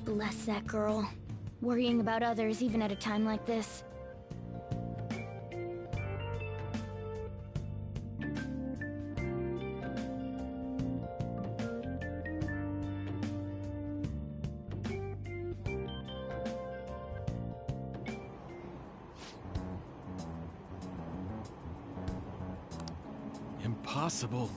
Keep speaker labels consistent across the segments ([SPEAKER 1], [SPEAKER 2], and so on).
[SPEAKER 1] Bless that girl. Worrying about others even at a time like this.
[SPEAKER 2] Impossible.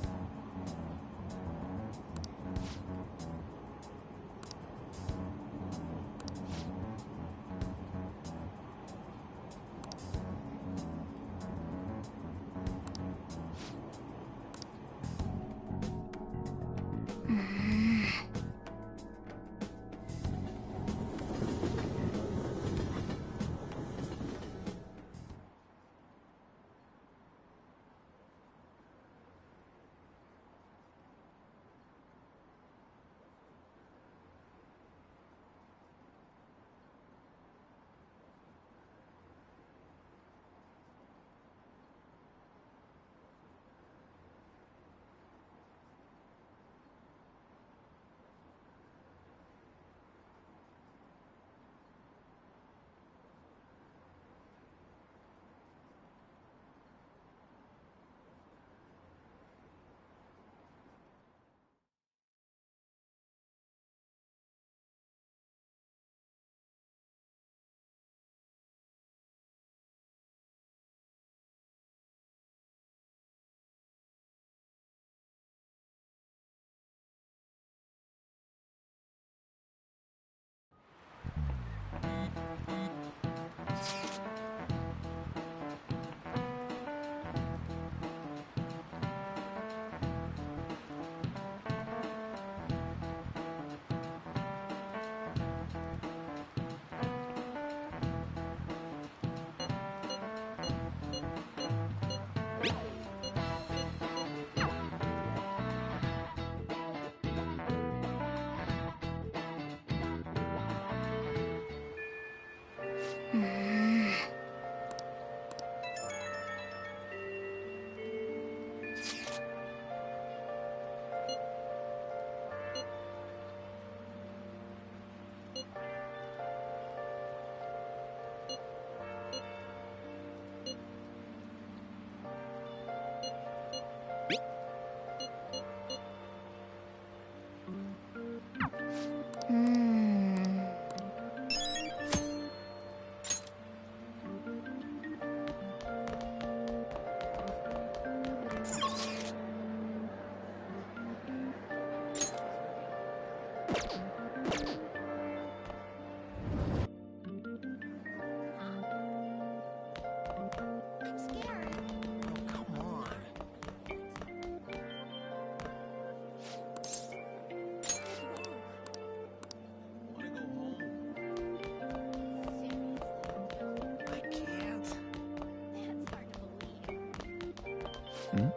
[SPEAKER 3] Hmm?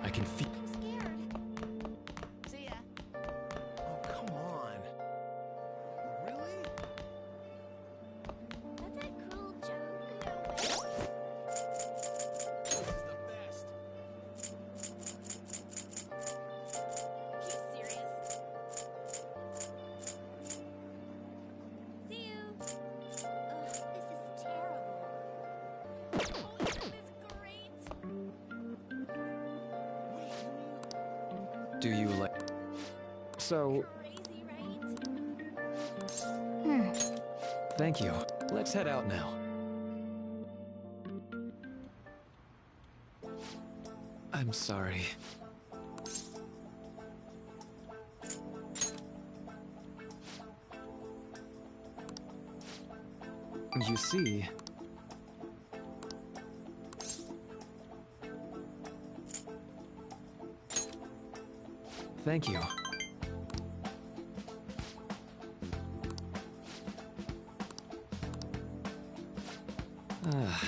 [SPEAKER 2] I can feel.
[SPEAKER 4] I'm scared. See ya.
[SPEAKER 5] Oh, come on. Really?
[SPEAKER 4] That's a cruel joke. No way.
[SPEAKER 5] This is the best.
[SPEAKER 4] Are you serious? See you. Ugh, this is terrible. Oh, isn't this great?
[SPEAKER 3] Do you like... So,
[SPEAKER 4] Crazy, right?
[SPEAKER 3] thank you. Let's head out now. I'm sorry. You see... Thank you. Ah.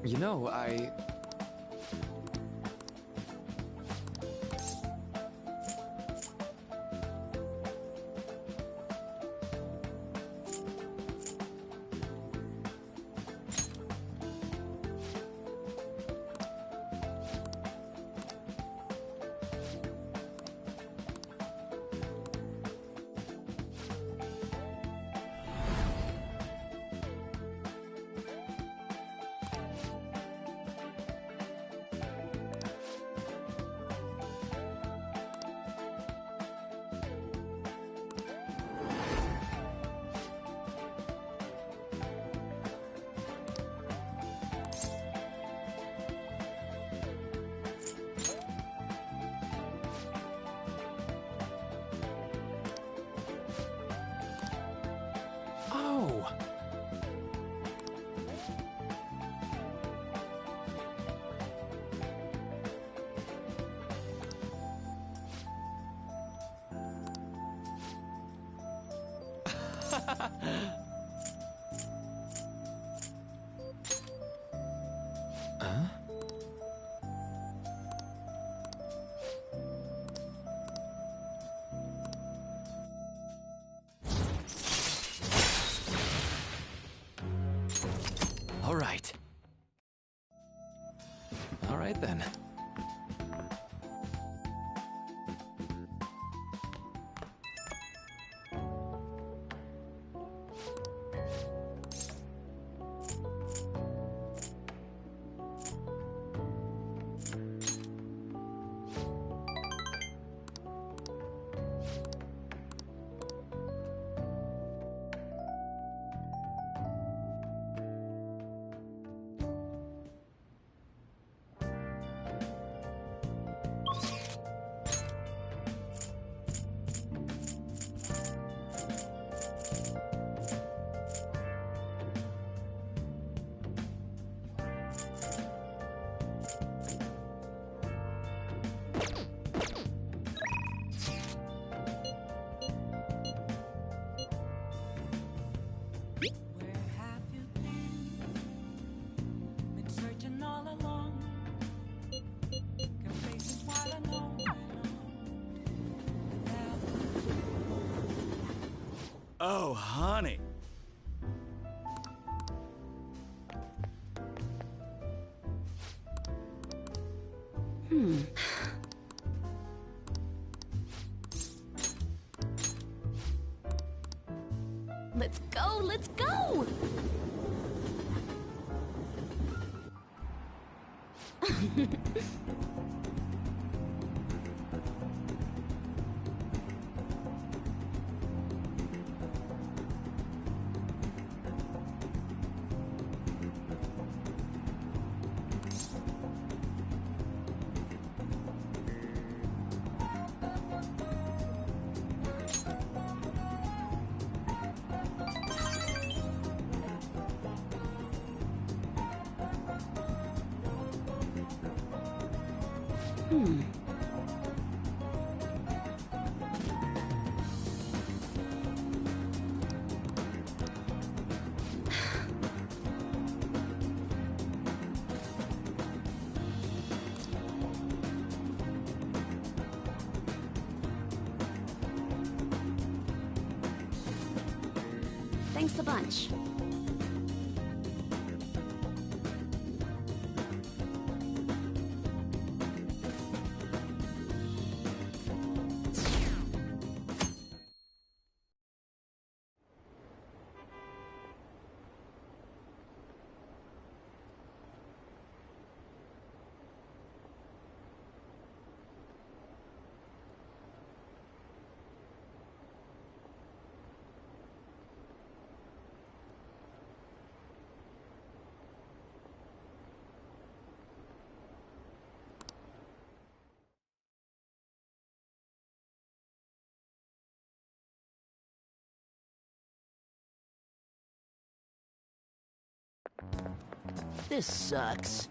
[SPEAKER 3] You know, I... Oh! Huh? All right. All right then.
[SPEAKER 2] Where have you been? Been searching all along. Complacent while alone without.
[SPEAKER 5] Oh, honey.
[SPEAKER 1] Let's go, let's go! Thanks a bunch.
[SPEAKER 6] This sucks.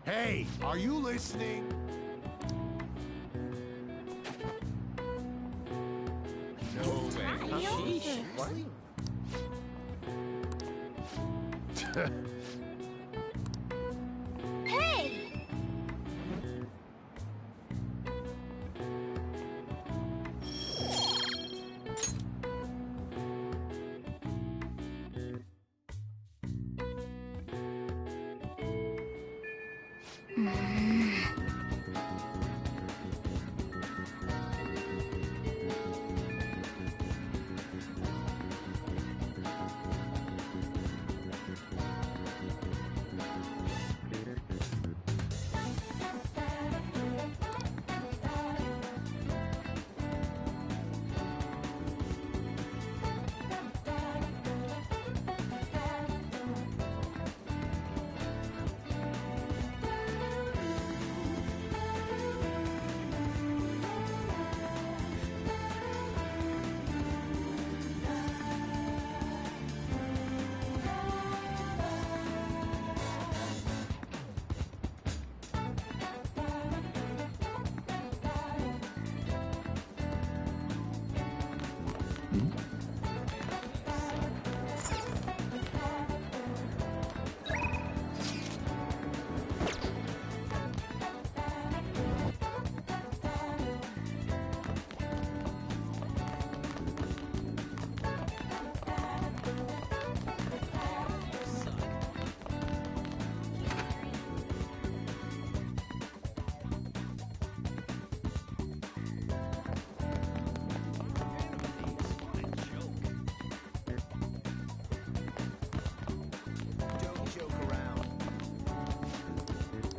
[SPEAKER 6] Hey, are you listening? No way.
[SPEAKER 7] Sheesh. What?
[SPEAKER 1] Hey!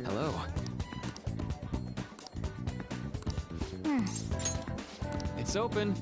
[SPEAKER 3] Hello. It's open.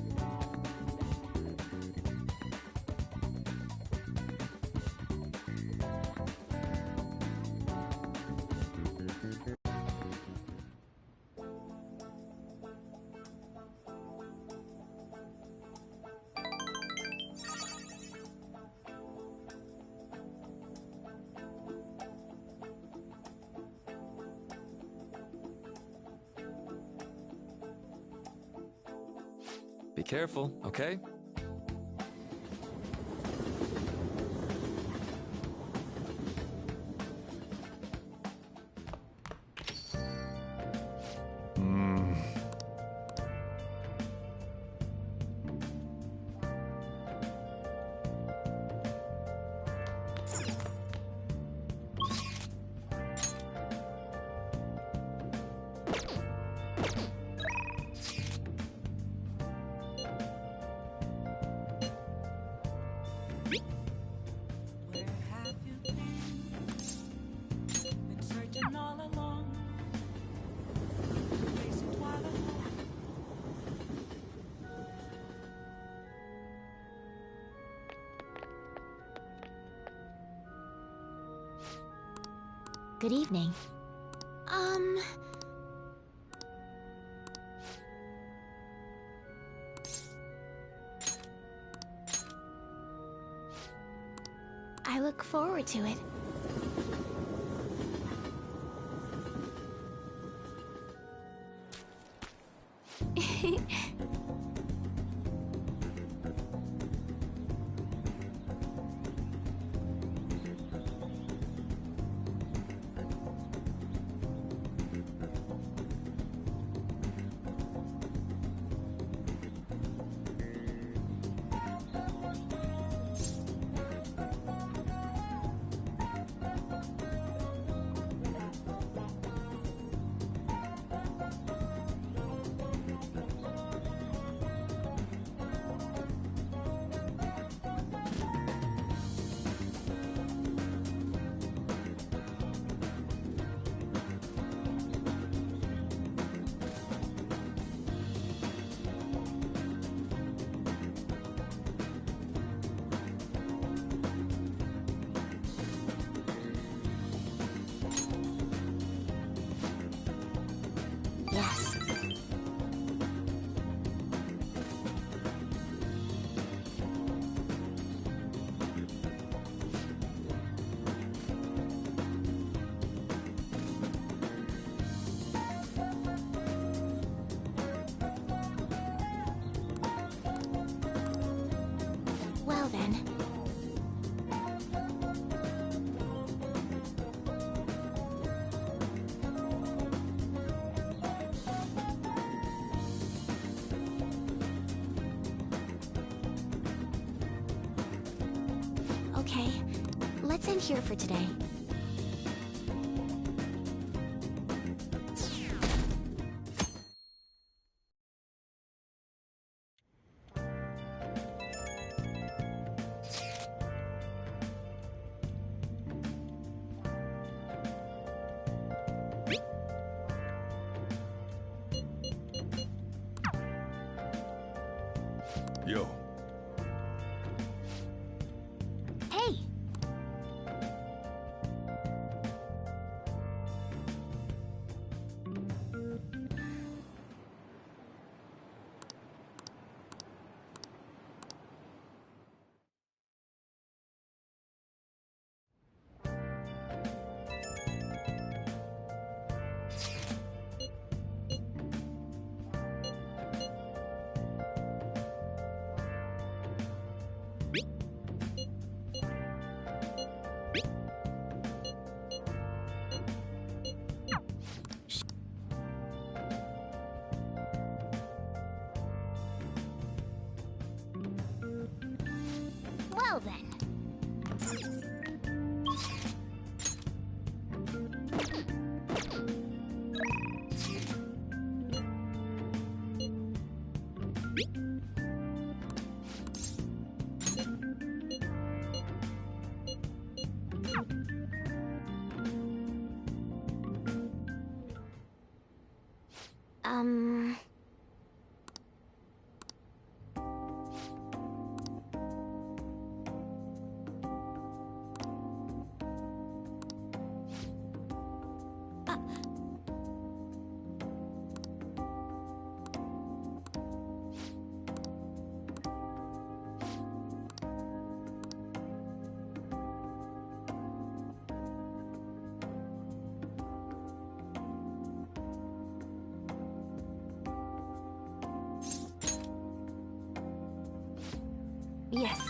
[SPEAKER 3] Be careful, okay?
[SPEAKER 2] Where have you been? Been searching all along. Facing twilight.
[SPEAKER 1] Good evening. I look forward to it. Let's end here for today.
[SPEAKER 6] Yo.
[SPEAKER 1] Hey! Well then. Um... Yes.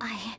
[SPEAKER 1] I...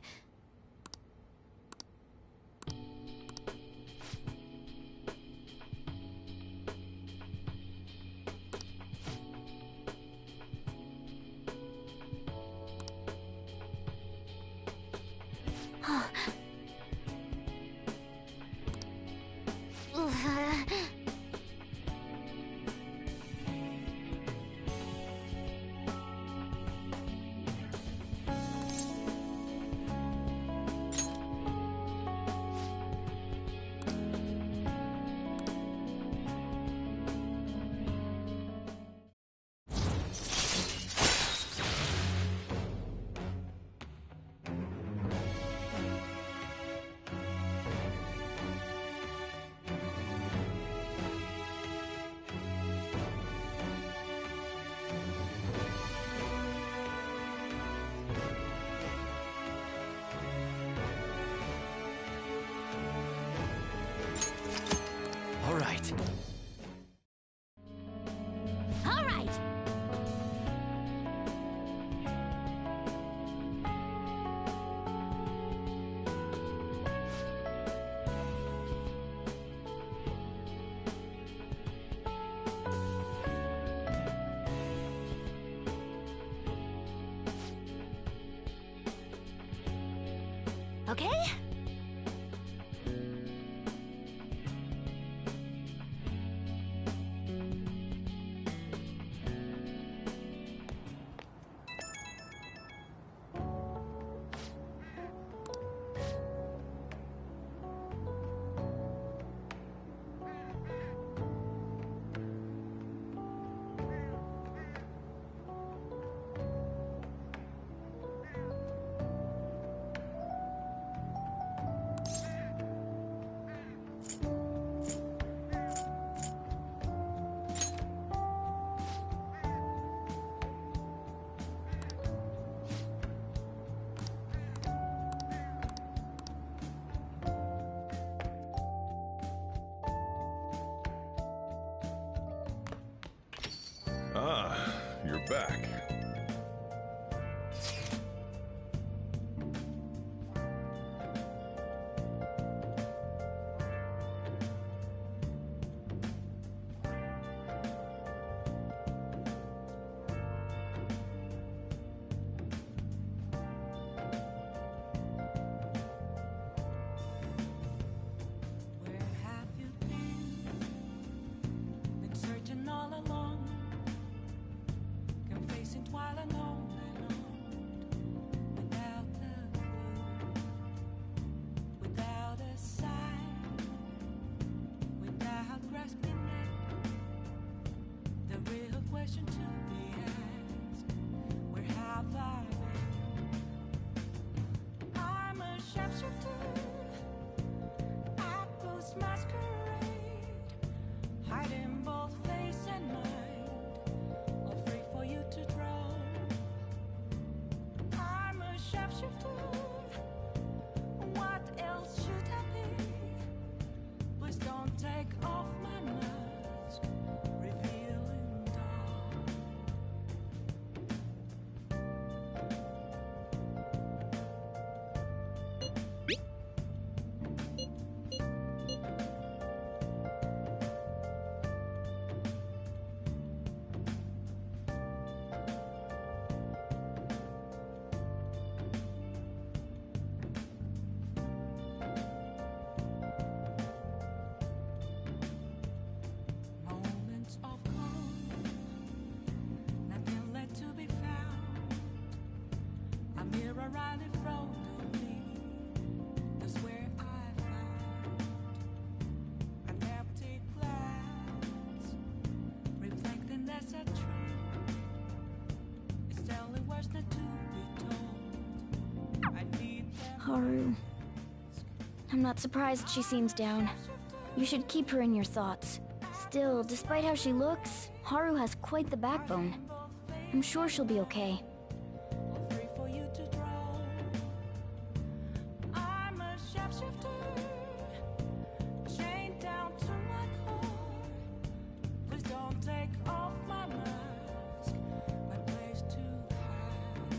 [SPEAKER 1] Okay?
[SPEAKER 7] Ah, you're back.
[SPEAKER 2] Where have you been? Been searching all along, confessing while alone and on, without a clue, without a sign, without grasping it. The real question to be asked: where have I been? I'm a shapeshifter. I post masquerade, hiding both face and mind, all free for you to draw. I'm a shapeshifter. What else should I be? Please don't take off my mask, revealing dawn. Moments of calm, nothing left to be found. A mirror right in front of me, that's where I found an empty glass, reflecting that's a truth. It's telling words not to be told. I need them.
[SPEAKER 1] Haru. I'm not surprised she seems down. You should keep her in your thoughts. Still, despite how she looks, Haru has quite the backbone. I'm sure she'll be okay.
[SPEAKER 2] All free for you to draw. I'm a shapeshifter, chained down to my core. Please don't take off my mask, my place to hide.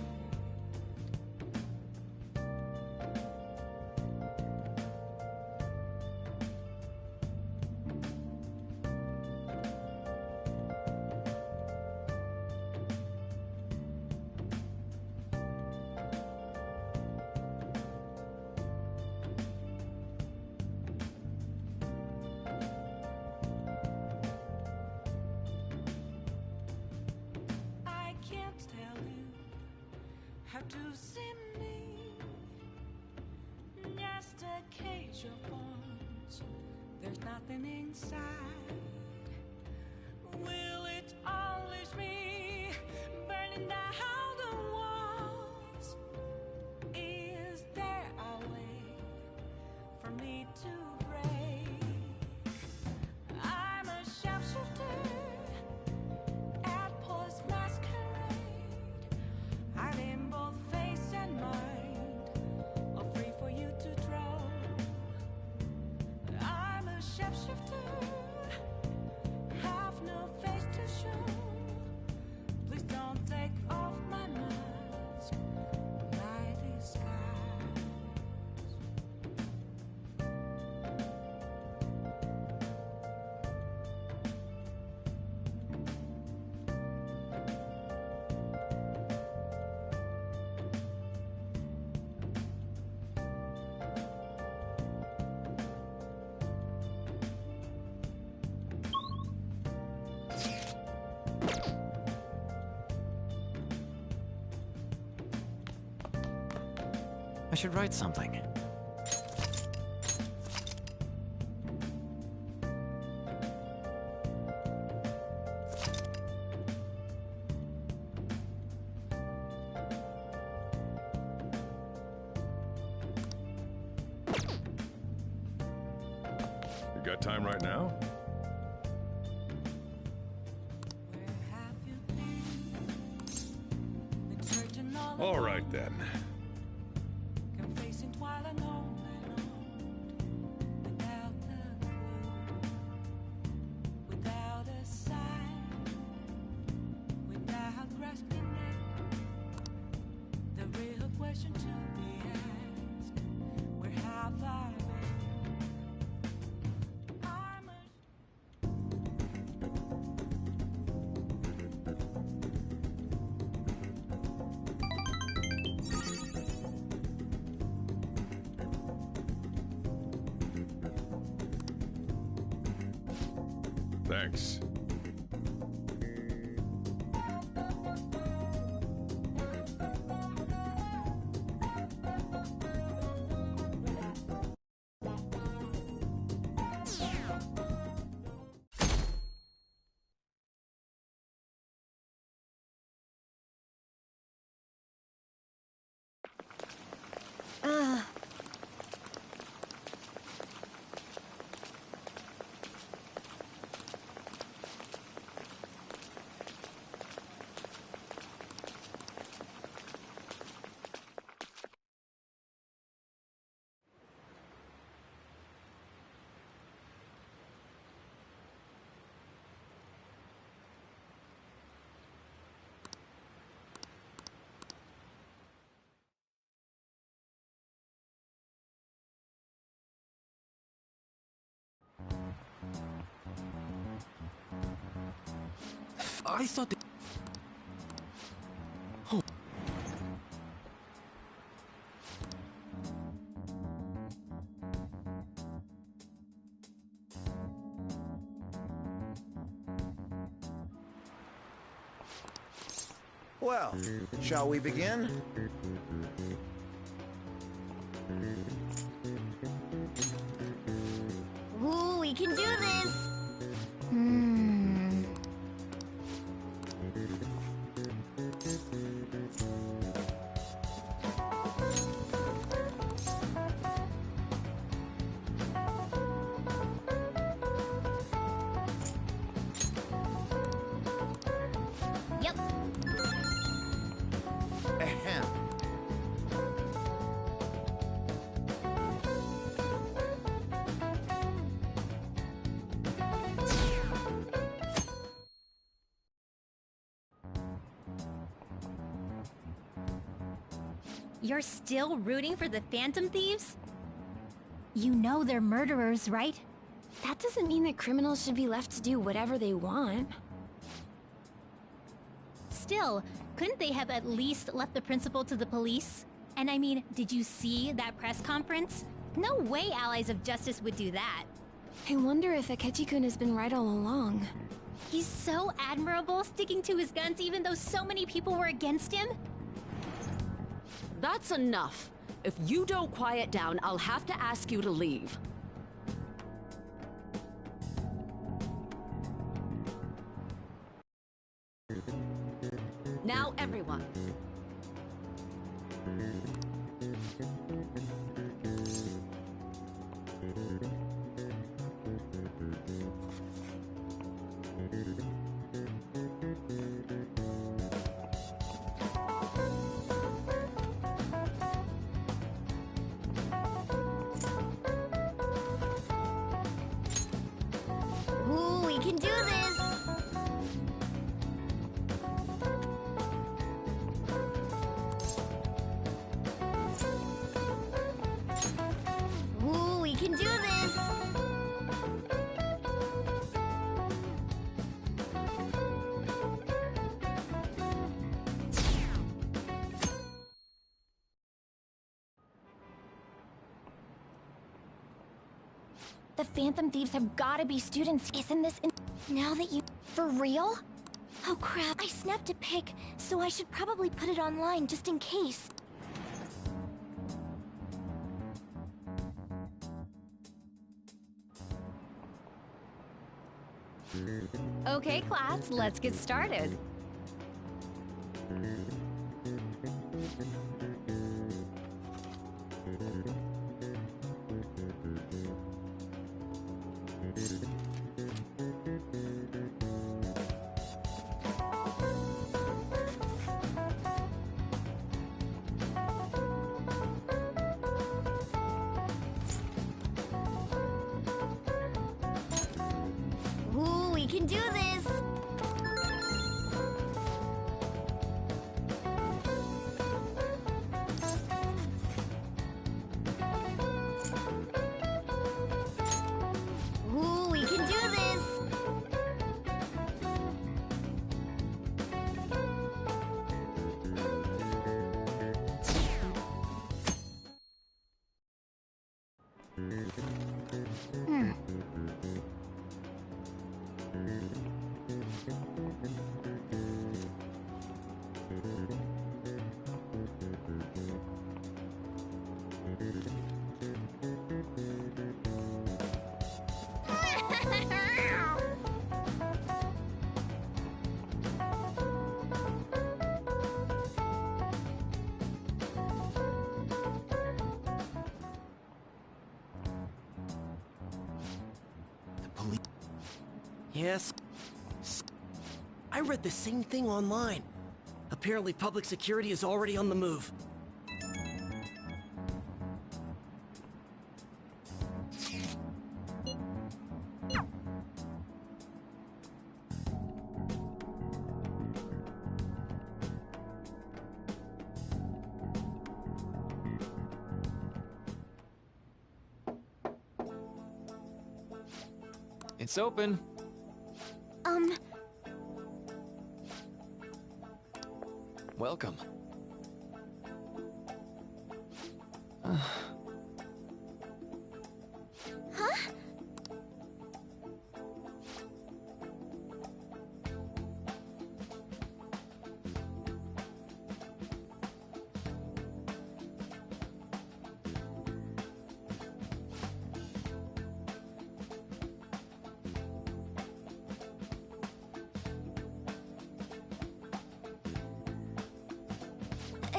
[SPEAKER 2] I can't tell you how to see me. Just a cage of bones. There's nothing inside. Will it unleash me, burning down the walls? Is there a way for me to break? I'm a shapeshifter at post masquerade, hiding both face and mind, all free for you to draw. I'm a shapeshifter, have no face to show. Please don't take off my mask, my disguise.
[SPEAKER 3] should write something.
[SPEAKER 7] You got time right now?
[SPEAKER 2] Where have you been searching all
[SPEAKER 7] All right then.
[SPEAKER 2] confessing while I know without a clue, without a sign, without grasping it. The real question to be asked: where have I been? I'm a
[SPEAKER 7] Thanks.
[SPEAKER 3] I thought that...
[SPEAKER 8] Well, shall we begin?
[SPEAKER 1] Ooh, we can do this! Yep.
[SPEAKER 8] Ahem.
[SPEAKER 9] You're still rooting for the Phantom Thieves?
[SPEAKER 1] You know they're murderers, right? That doesn't mean that criminals should be left to do whatever they want.
[SPEAKER 9] Still, couldn't they have at least left the principal to the police? And I mean, did you see that press conference? No way Allies of Justice would do that.
[SPEAKER 1] I wonder if Akechi-kun has been right all along.
[SPEAKER 9] He's so admirable, sticking to his guns even though so many people were against him.
[SPEAKER 10] That's enough. If you don't quiet down, I'll have to ask you to leave. Now, everyone.
[SPEAKER 1] Ooh, we can do this! Ooh, we can do this! The Phantom Thieves have gotta be students. Isn't this now that you... For real? Oh crap, I snapped a pic, so I should probably put it online just in case.
[SPEAKER 10] Okay, class, let's get started.
[SPEAKER 1] Ooh, we can do this! Ooh, we can do this!
[SPEAKER 3] The police. Yes. I read the same thing online. Apparently, public security is already on the move.
[SPEAKER 11] It's open. Welcome.
[SPEAKER 1] Huh?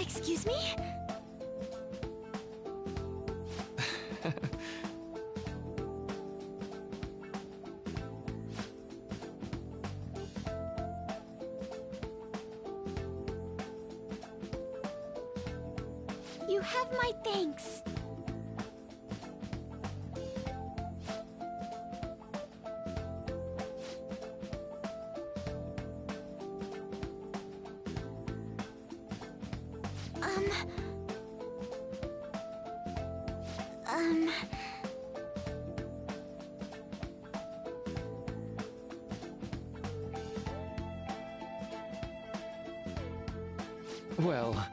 [SPEAKER 1] Excuse me? You have my thanks.
[SPEAKER 11] Well...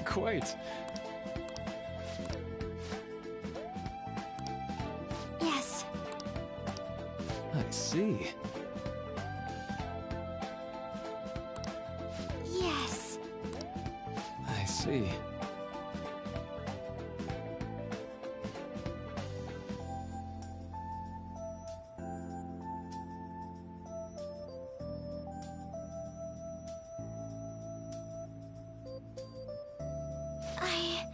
[SPEAKER 11] Quite.
[SPEAKER 1] Yes.
[SPEAKER 11] I see.
[SPEAKER 1] Yes.
[SPEAKER 11] I see.
[SPEAKER 1] I...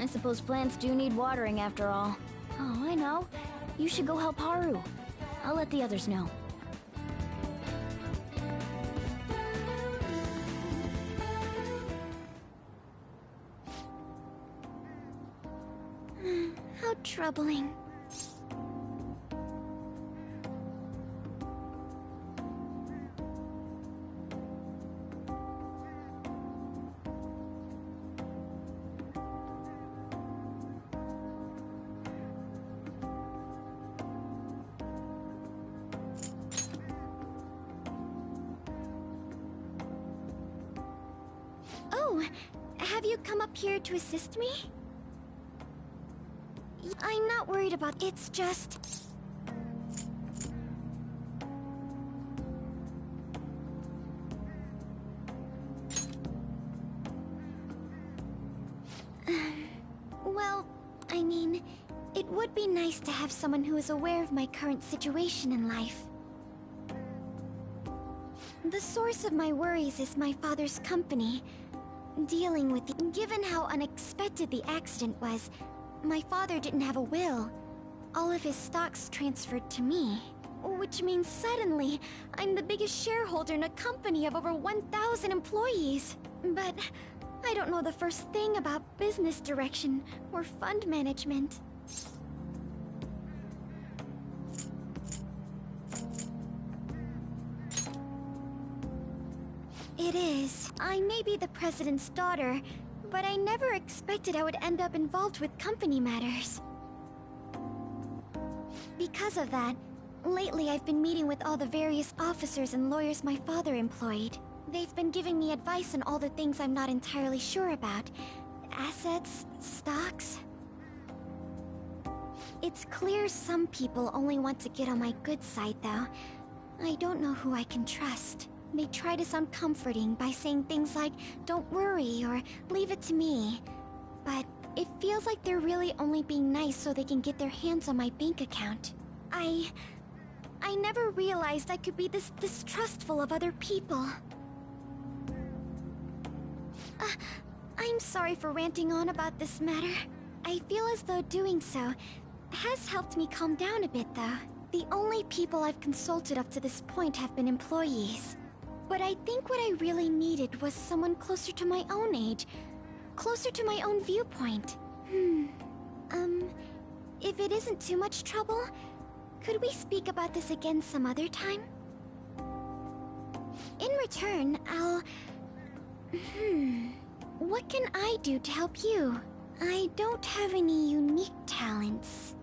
[SPEAKER 1] I suppose plants do need watering after all. Oh, I know. You should go help Haru. I'll let the others know. How troubling. Oh, have you come up here to assist me? I'm not worried about it's just... Well, I mean, it would be nice to have someone who is aware of my current situation in life. The source of my worries is my father's company. Dealing with the... Given how unexpected the accident was, my father didn't have a will. All of his stocks transferred to me. Which means suddenly, I'm the biggest shareholder in a company of over 1,000 employees. But I don't know the first thing about business direction or fund management. It is. I may be the president's daughter, but I never expected I would end up involved with company matters. Because of that, lately I've been meeting with all the various officers and lawyers my father employed. They've been giving me advice on all the things I'm not entirely sure about. Assets, stocks... It's clear some people only want to get on my good side, though. I don't know who I can trust. They try to sound comforting by saying things like, "Don't worry," or "Leave it to me." But it feels like they're really only being nice so they can get their hands on my bank account. I never realized I could be this distrustful of other people. I'm sorry for ranting on about this matter. I feel as though doing so has helped me calm down a bit, though. The only people I've consulted up to this point have been employees. But I think what I really needed was someone closer to my own age. Closer to my own viewpoint. If it isn't too much trouble, could we speak about this again some other time? In return, I'll... What can I do to help you? I don't have any unique talents.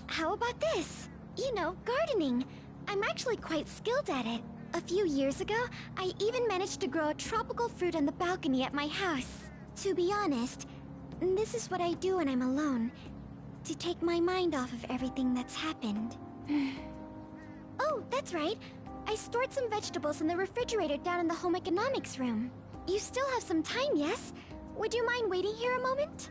[SPEAKER 1] How about this? You know, gardening. I'm actually quite skilled at it. A few years ago, I even managed to grow a tropical fruit on the balcony at my house. To be honest, this is what I do when I'm alone, to take my mind off of everything that's happened. Oh, that's right. I stored some vegetables in the refrigerator down in the home economics room. You still have some time, yes? Would you mind waiting here a moment?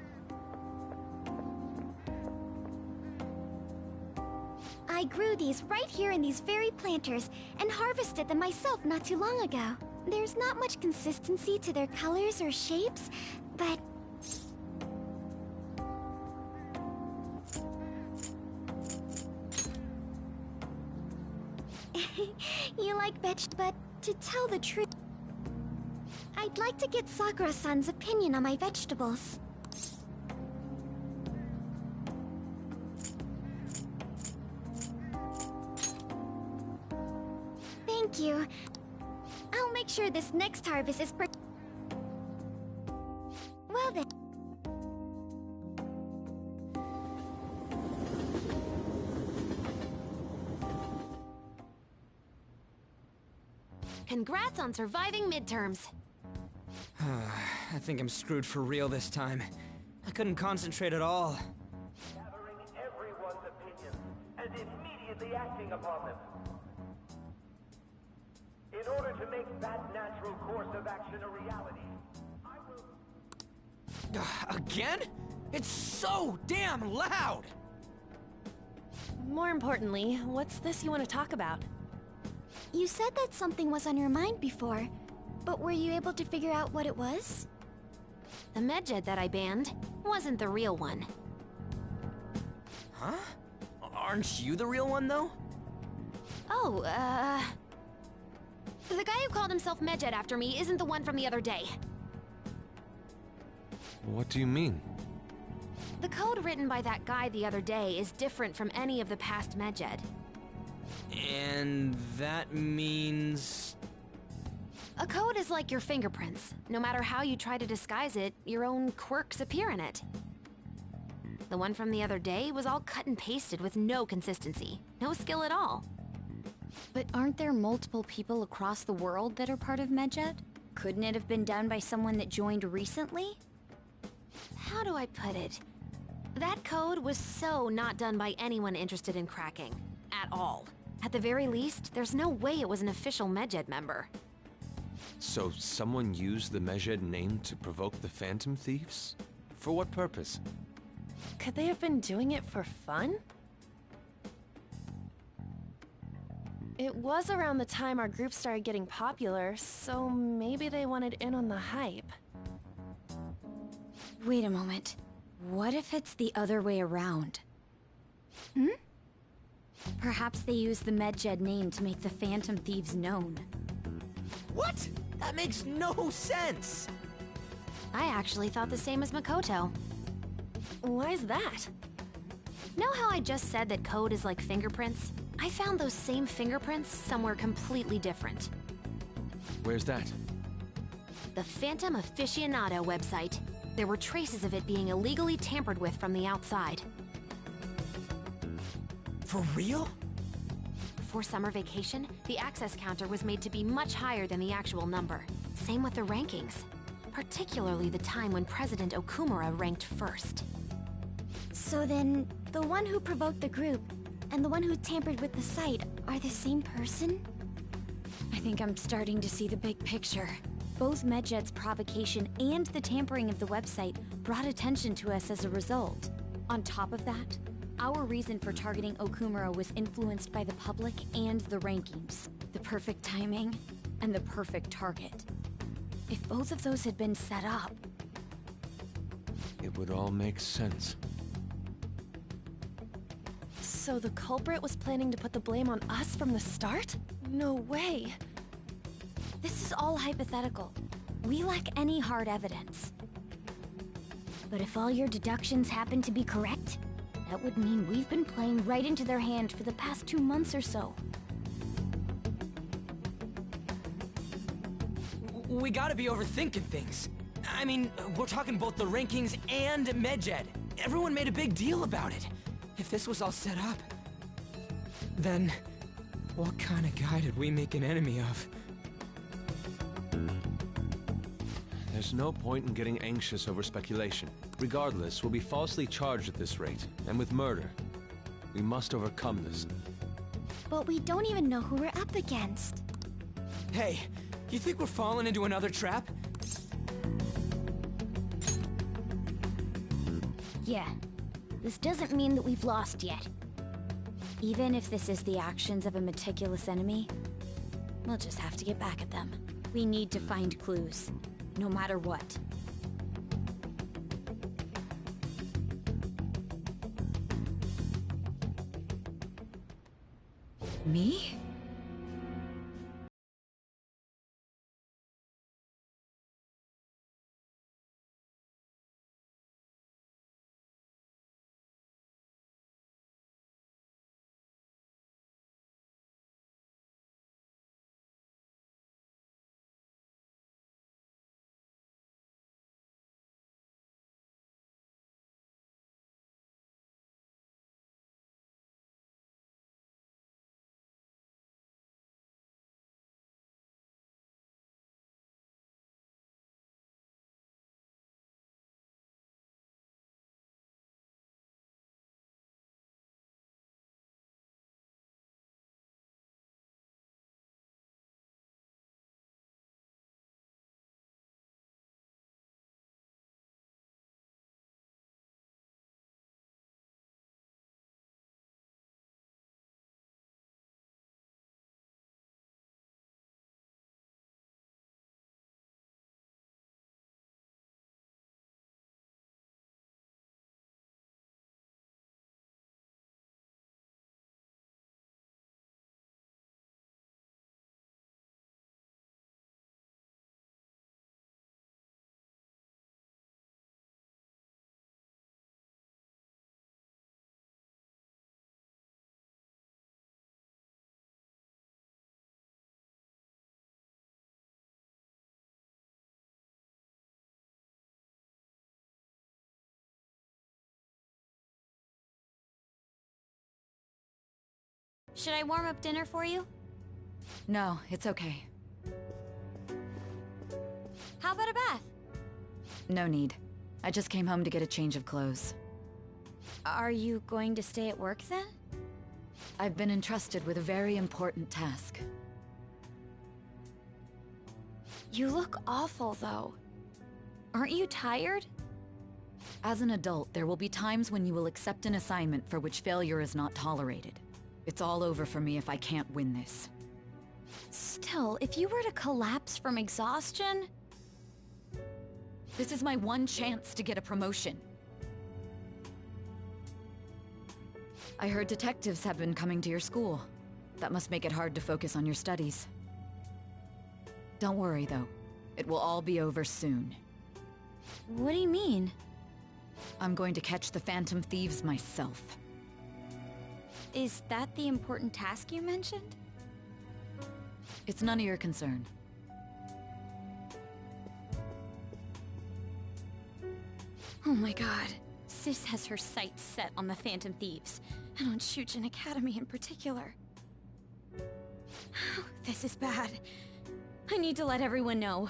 [SPEAKER 1] I grew these right here in these very planters and harvested them myself not too long ago. There's not much consistency to their colors or shapes, but... You like but to tell the truth, I'd like to get Sakura-san's opinion on my vegetables. Thank you. I'll make sure this next harvest is well then.
[SPEAKER 12] Congrats on surviving midterms.
[SPEAKER 13] I think I'm screwed for real this time. I couldn't concentrate at all.
[SPEAKER 14] Gathering everyone's opinions and immediately acting upon them. In order to make that natural course of action a reality, I will...
[SPEAKER 13] Again? It's so damn loud!
[SPEAKER 12] More importantly, what's this you want to talk about?
[SPEAKER 1] You said that something was on your mind before, but were you able to figure out what it was?
[SPEAKER 12] The medjed that I banned wasn't the real one.
[SPEAKER 13] Huh? Aren't you the real one, though?
[SPEAKER 12] Oh, the guy who called himself Medjed after me isn't the one from the other day.
[SPEAKER 7] What do you mean?
[SPEAKER 12] The code written by that guy the other day is different from any of the past Medjed.
[SPEAKER 13] And that means...
[SPEAKER 12] A code is like your fingerprints. No matter how you try to disguise it, your own quirks appear in it. The one from the other day was all cut and pasted with no consistency. No skill at all.
[SPEAKER 1] But aren't there multiple people across the world that are part of Medjed? Couldn't it have been done by someone that joined recently?
[SPEAKER 12] How do I put it? That code was so not done by anyone interested in cracking. At all. At the very least, there's no way it was an official Medjed member.
[SPEAKER 11] So someone used the Medjed name to provoke the Phantom Thieves? For what purpose?
[SPEAKER 12] Could they have been doing it for fun? It was around the time our group started getting popular, so maybe they wanted in on the hype.
[SPEAKER 1] Wait a moment. What if it's the other way around? Perhaps they used the Medjed name to make the Phantom Thieves known.
[SPEAKER 13] What? That makes no sense!
[SPEAKER 12] I actually thought the same as Makoto. Why's that? Know how I just said that code is like fingerprints? I found those same fingerprints somewhere completely different.
[SPEAKER 11] Where's that?
[SPEAKER 12] The Phantom Aficionado website. There were traces of it being illegally tampered with from the outside.
[SPEAKER 13] For real?
[SPEAKER 12] Before summer vacation, the access counter was made to be much higher than the actual number. Same with the rankings. Particularly the time when President Okumura ranked first.
[SPEAKER 1] So then, the one who provoked the group and the one who tampered with the site are the same person? I think I'm starting to see the big picture. Both Medjed's provocation and the tampering of the website brought attention to us as a result. On top of that, our reason for targeting Okumura was influenced by the public and the rankings. The perfect timing and the perfect target. If both of those had been set up...
[SPEAKER 11] It would all make sense.
[SPEAKER 12] So the culprit was planning to put the blame on us from the start? No way.
[SPEAKER 1] This is all hypothetical. We lack any hard evidence. But if all your deductions happen to be correct, that would mean we've been playing right into their hand for the past 2 months or so.
[SPEAKER 13] We gotta be overthinking things. I mean, we're talking both the rankings and Medjed. Everyone made a big deal about it. If this was all set up, then what kind of guy did we make an enemy of?
[SPEAKER 11] There's no point in getting anxious over speculation. Regardless, we'll be falsely charged at this rate, and with murder. We must overcome this.
[SPEAKER 1] But we don't even know who we're up against.
[SPEAKER 13] Hey, you think we're falling into another trap?
[SPEAKER 1] Yeah. This doesn't mean that we've lost yet. Even if this is the actions of a meticulous enemy, we'll just have to get back at them. We need to find clues, no matter what. Me? Should I warm up dinner for you?
[SPEAKER 15] No, it's okay.
[SPEAKER 1] How about a bath?
[SPEAKER 15] No need. I just came home to get a change of clothes.
[SPEAKER 1] Are you going to stay at work then?
[SPEAKER 15] I've been entrusted with a very important task.
[SPEAKER 1] You look awful, though. Aren't you tired?
[SPEAKER 15] As an adult, there will be times when you will accept an assignment for which failure is not tolerated. It's all over for me if I can't win this.
[SPEAKER 1] Still, if you were to collapse from exhaustion...
[SPEAKER 15] This is my one chance to get a promotion. I heard detectives have been coming to your school. That must make it hard to focus on your studies. Don't worry, though. It will all be over soon.
[SPEAKER 1] What do you mean?
[SPEAKER 15] I'm going to catch the Phantom Thieves myself.
[SPEAKER 1] Is that the important task you mentioned?
[SPEAKER 15] It's none of your concern.
[SPEAKER 1] Oh my god. Sis has her sights set on the Phantom Thieves, and on Shujin Academy in particular. This is bad. I need to let everyone know.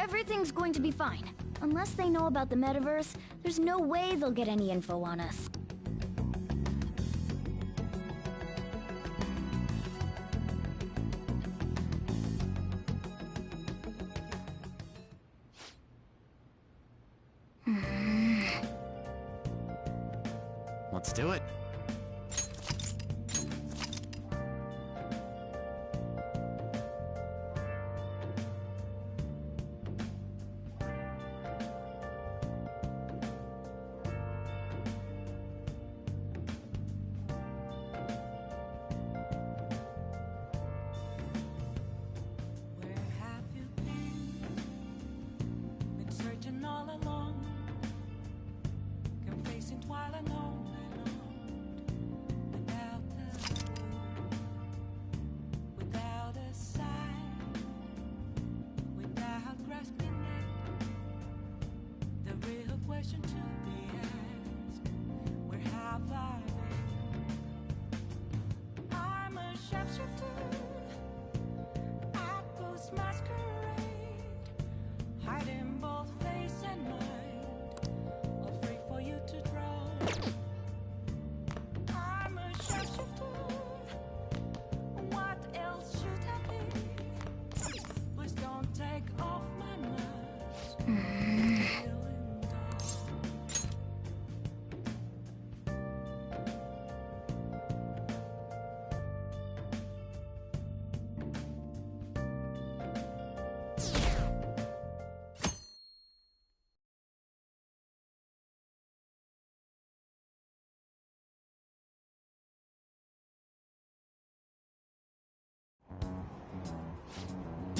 [SPEAKER 1] Everything's going to be fine. Unless they know about the metaverse, there's no way they'll get any info on us.
[SPEAKER 3] Let's do it.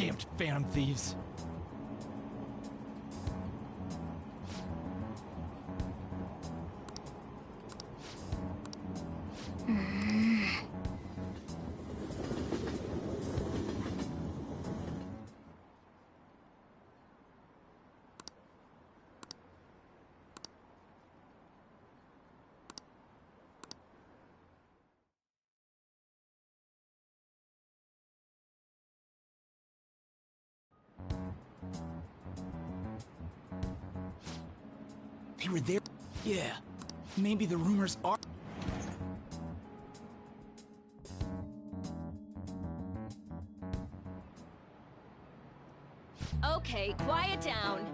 [SPEAKER 13] Damned Phantom Thieves.
[SPEAKER 5] They were there. Yeah. Maybe the rumors are...
[SPEAKER 10] Okay, quiet down.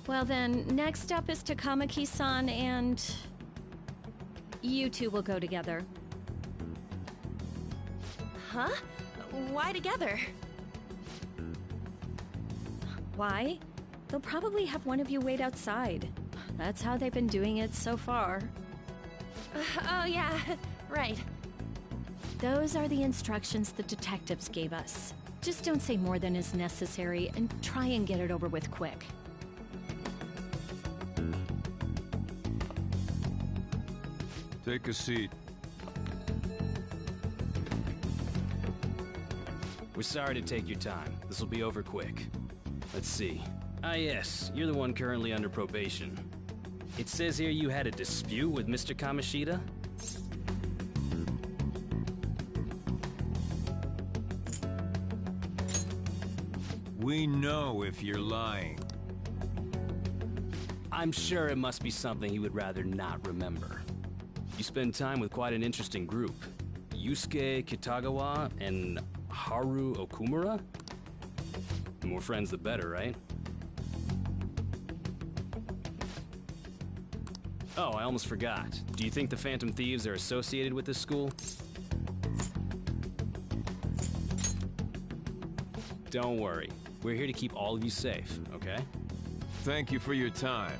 [SPEAKER 16] Well then, next up is Takamaki-san and... you two will go together.
[SPEAKER 4] Huh? Why together?
[SPEAKER 16] Why? They'll probably have one of you wait outside. That's how they've been doing it so far.
[SPEAKER 4] Oh yeah, right.
[SPEAKER 16] Those are the instructions the detectives gave us. Just don't say more than is necessary and try and get it over with quick.
[SPEAKER 6] Take a seat.
[SPEAKER 5] We're sorry to take your time. This will be over quick. Let's see. Ah yes, you're the one currently under probation. It says here you had a dispute with Mr. Kamoshida?
[SPEAKER 6] We know if you're lying.
[SPEAKER 5] I'm sure it must be something he would rather not remember. You spend time with quite an interesting group. Yusuke Kitagawa and Haru Okumura? The more friends, the better, right? Oh, I almost forgot. Do you think the Phantom Thieves are associated with this school? Don't worry. We're here to keep all of you safe, okay?
[SPEAKER 6] Thank you for your time.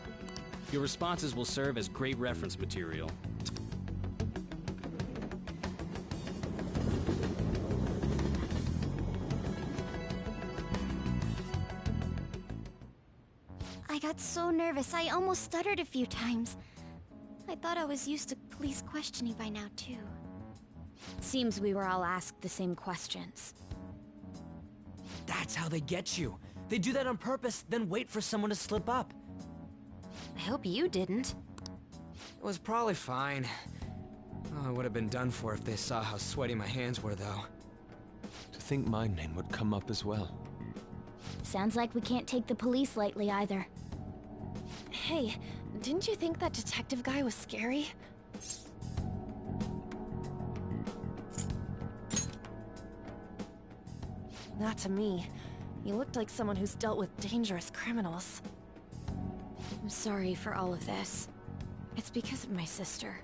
[SPEAKER 5] Your responses will serve as great reference material.
[SPEAKER 1] I got so nervous, I almost stuttered a few times. I thought I was used to police questioning by now, too.
[SPEAKER 12] Seems we were all asked the same questions.
[SPEAKER 13] That's how they get you. They do that on purpose, then wait for someone to slip up.
[SPEAKER 12] I hope you didn't.
[SPEAKER 13] It was probably fine. Oh, I would have been done for if they saw how sweaty my hands were, though.
[SPEAKER 11] To think my name would come up as well.
[SPEAKER 1] Sounds like we can't take the police lightly either.
[SPEAKER 4] Hey, didn't you think that detective guy was scary? Not to me. He looked like someone who's dealt with dangerous criminals.
[SPEAKER 12] I'm sorry for all of this. It's because of my sister.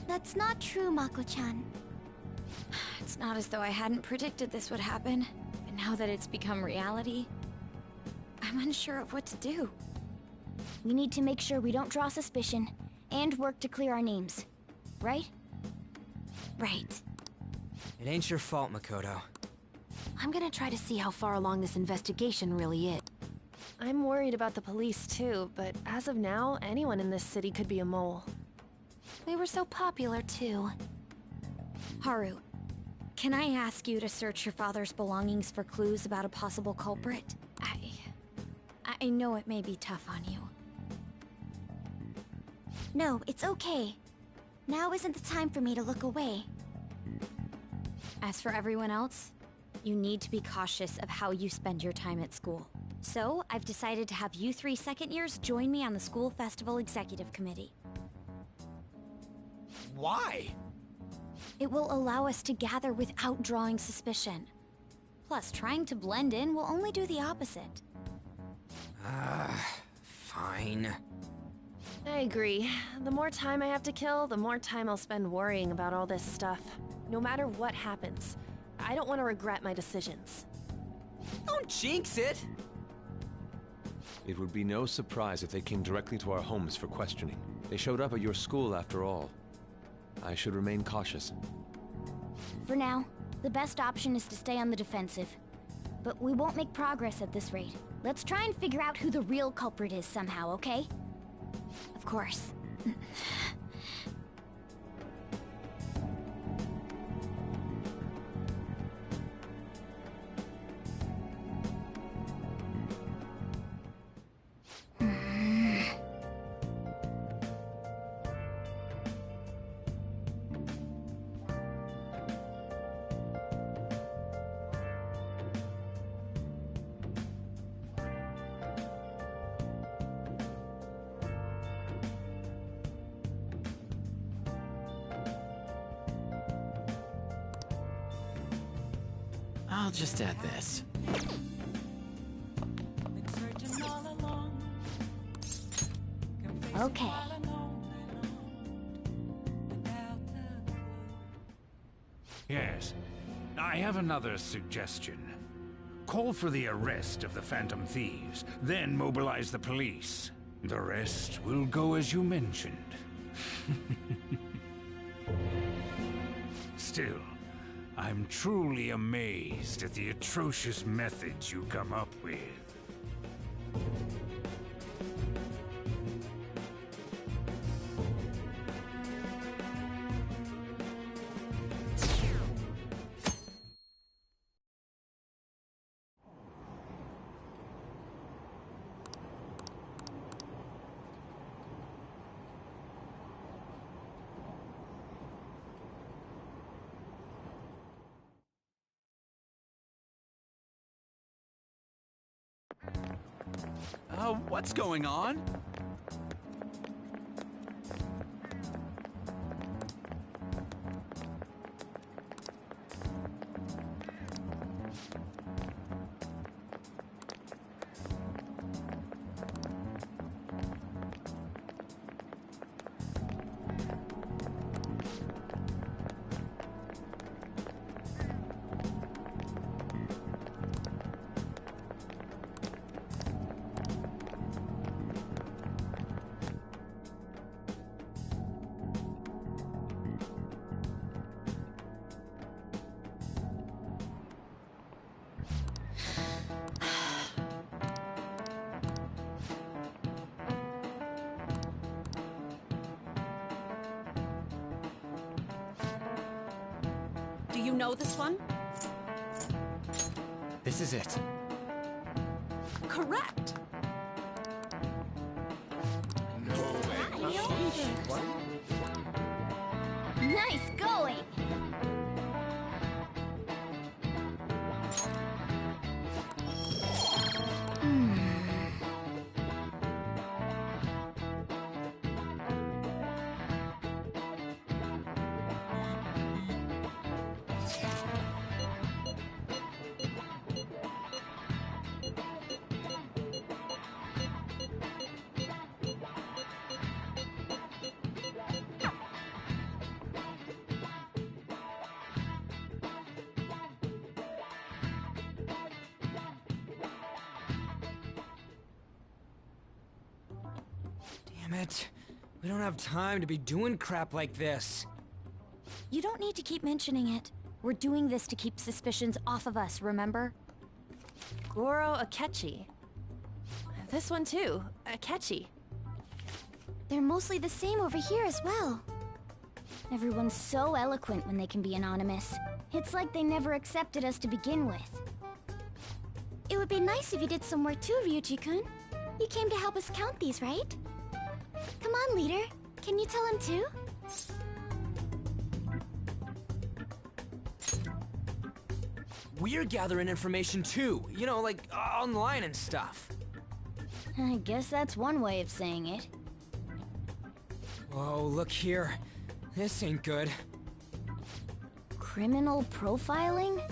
[SPEAKER 1] That's not true, Mako-chan.
[SPEAKER 12] It's not as though I hadn't predicted this would happen, but now that it's become reality, I'm unsure of what to do.
[SPEAKER 1] We need to make sure we don't draw suspicion, and work to clear our names. Right?
[SPEAKER 12] Right.
[SPEAKER 13] It ain't your fault, Makoto.
[SPEAKER 12] I'm gonna try to see how far along this investigation really is.
[SPEAKER 4] I'm worried about the police too, but as of now, anyone in this city could be a mole.
[SPEAKER 12] We were so popular too. Haru,
[SPEAKER 1] Can I ask you to search your father's belongings for clues about a possible culprit? I know it may be tough on you. No, it's okay. Now isn't the time for me to look away. As for everyone else, you need to be cautious of how you spend your time at school. So, I've decided to have you 3 second years join me on the school festival executive committee.
[SPEAKER 13] Why?
[SPEAKER 1] It will allow us to gather without drawing suspicion. Plus, trying to blend in will only do the opposite.
[SPEAKER 13] Fine.
[SPEAKER 4] I agree. The more time I have to kill, the more time I'll spend worrying about all this stuff. No matter what happens, I don't want to regret my decisions.
[SPEAKER 13] Don't jinx it!
[SPEAKER 11] It would be no surprise if they came directly to our homes for questioning. They showed up at your school after all. I should remain cautious.
[SPEAKER 1] For now, the best option is to stay on the defensive. But we won't make progress at this rate. Let's try and figure out who the real culprit is somehow, okay? Of course.
[SPEAKER 3] I'll just add this.
[SPEAKER 1] Okay.
[SPEAKER 17] Yes. I have another suggestion. Call for the arrest of the Phantom Thieves, then mobilize the police. The rest will go as you mentioned. Still, I'm truly amazed at the atrocious methods you come up with.
[SPEAKER 18] What's going on?
[SPEAKER 10] Do you know this one?
[SPEAKER 3] This is it.
[SPEAKER 10] Correct.
[SPEAKER 1] Nice going!
[SPEAKER 13] Damn it. We don't have time to be doing crap like this.
[SPEAKER 1] You don't need to keep mentioning it. We're doing this to keep suspicions off of us, remember?
[SPEAKER 4] Goro Akechi. This one too, Akechi.
[SPEAKER 1] They're mostly the same over here as well. Everyone's so eloquent when they can be anonymous. It's like they never accepted us to begin with.
[SPEAKER 18] It would be nice if you did some work too, Ryuji-kun. You came to help us count these, right? Come on, leader. Can you tell him too?
[SPEAKER 13] We're gathering information too, you know, like online and stuff.
[SPEAKER 1] I guess that's one way of saying it.
[SPEAKER 13] Whoa, look here. This ain't good.
[SPEAKER 1] Criminal profiling?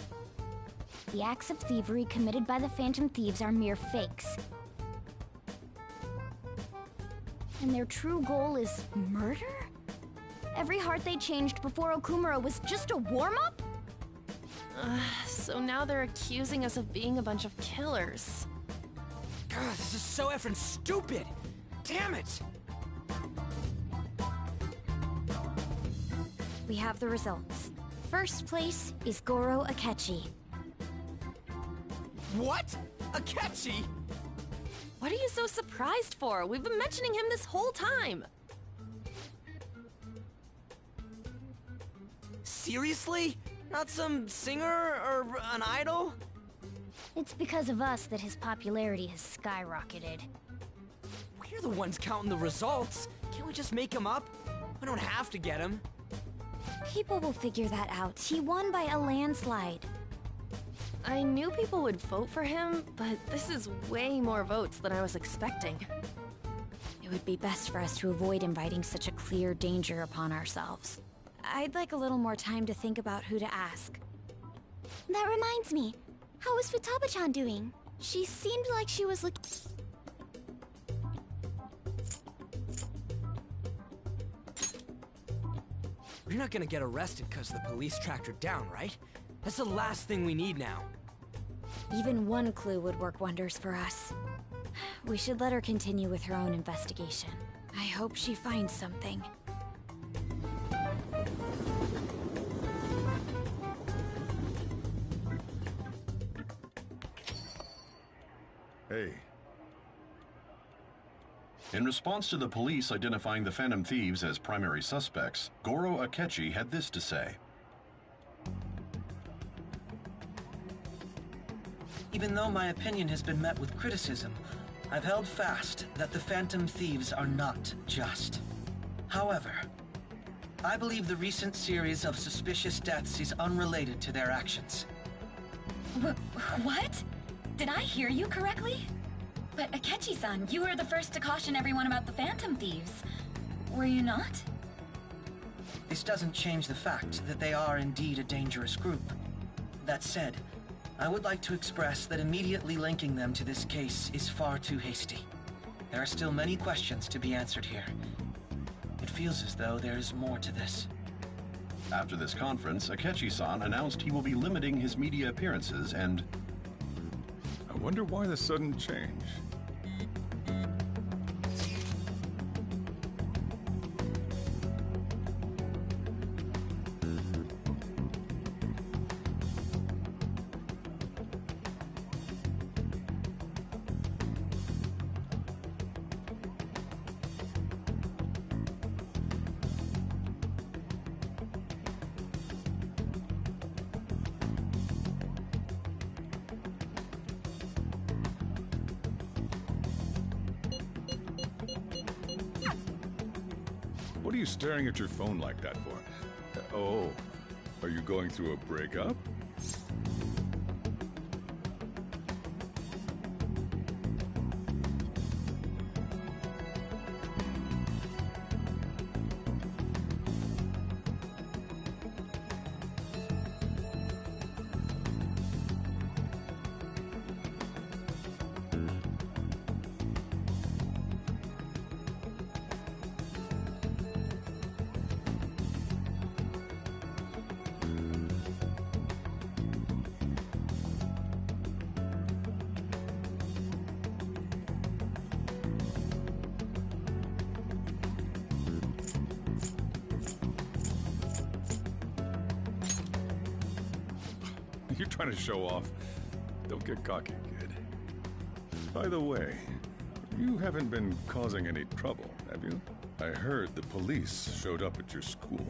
[SPEAKER 1] The acts of thievery committed by the Phantom Thieves are mere fakes. And their true goal is murder? Every heart they changed before Okumura was just a warm-up?
[SPEAKER 4] So now they're accusing us of being a bunch of killers.
[SPEAKER 13] God, this is so effing stupid! Damn it!
[SPEAKER 1] We have the results. First place is Goro Akechi.
[SPEAKER 13] What? Akechi?
[SPEAKER 4] What are you so surprised for? We've been mentioning him this whole time.
[SPEAKER 13] Seriously? Not some singer or an idol?
[SPEAKER 1] It's because of us that his popularity has skyrocketed.
[SPEAKER 13] We're the ones counting the results. Can't we just make him up? We don't have to get him.
[SPEAKER 1] People will figure that out. He won by a landslide.
[SPEAKER 4] I knew people would vote for him, but this is way more votes than I was expecting.
[SPEAKER 1] It would be best for us to avoid inviting such a clear danger upon ourselves. I'd like a little more time to think about who to ask.
[SPEAKER 18] That reminds me. How is Futaba-chan doing? She seemed like she was looking...
[SPEAKER 13] We're not gonna get arrested because the police tracked her down, right? That's the last thing we need now.
[SPEAKER 1] Even one clue would work wonders for us. We should let her continue with her own investigation. I hope she finds something.
[SPEAKER 7] Hey.
[SPEAKER 19] In response to the police identifying the Phantom Thieves as primary suspects, Goro Akechi had this to say.
[SPEAKER 20] Even though my opinion has been met with criticism, I've held fast that the Phantom Thieves are not just. However, I believe the recent series of suspicious deaths is unrelated to their actions.
[SPEAKER 21] What? Did I hear you correctly? But Akechi-san, you were the first to caution everyone about the Phantom Thieves. Were you not?
[SPEAKER 20] This doesn't change the fact that they are indeed a dangerous group. That said, I would like to express that immediately linking them to this case is far too hasty. There are still many questions to be answered here. It feels as though there is more to this.
[SPEAKER 19] After this conference, Akechi-san announced he will be limiting his media appearances and...
[SPEAKER 7] I wonder why the sudden change. What are you staring at your phone like that for? Oh, are you going through a breakup? You're trying to show off. Don't get cocky, kid. By the way, you haven't been causing any trouble, have you? I heard the police showed up at your school.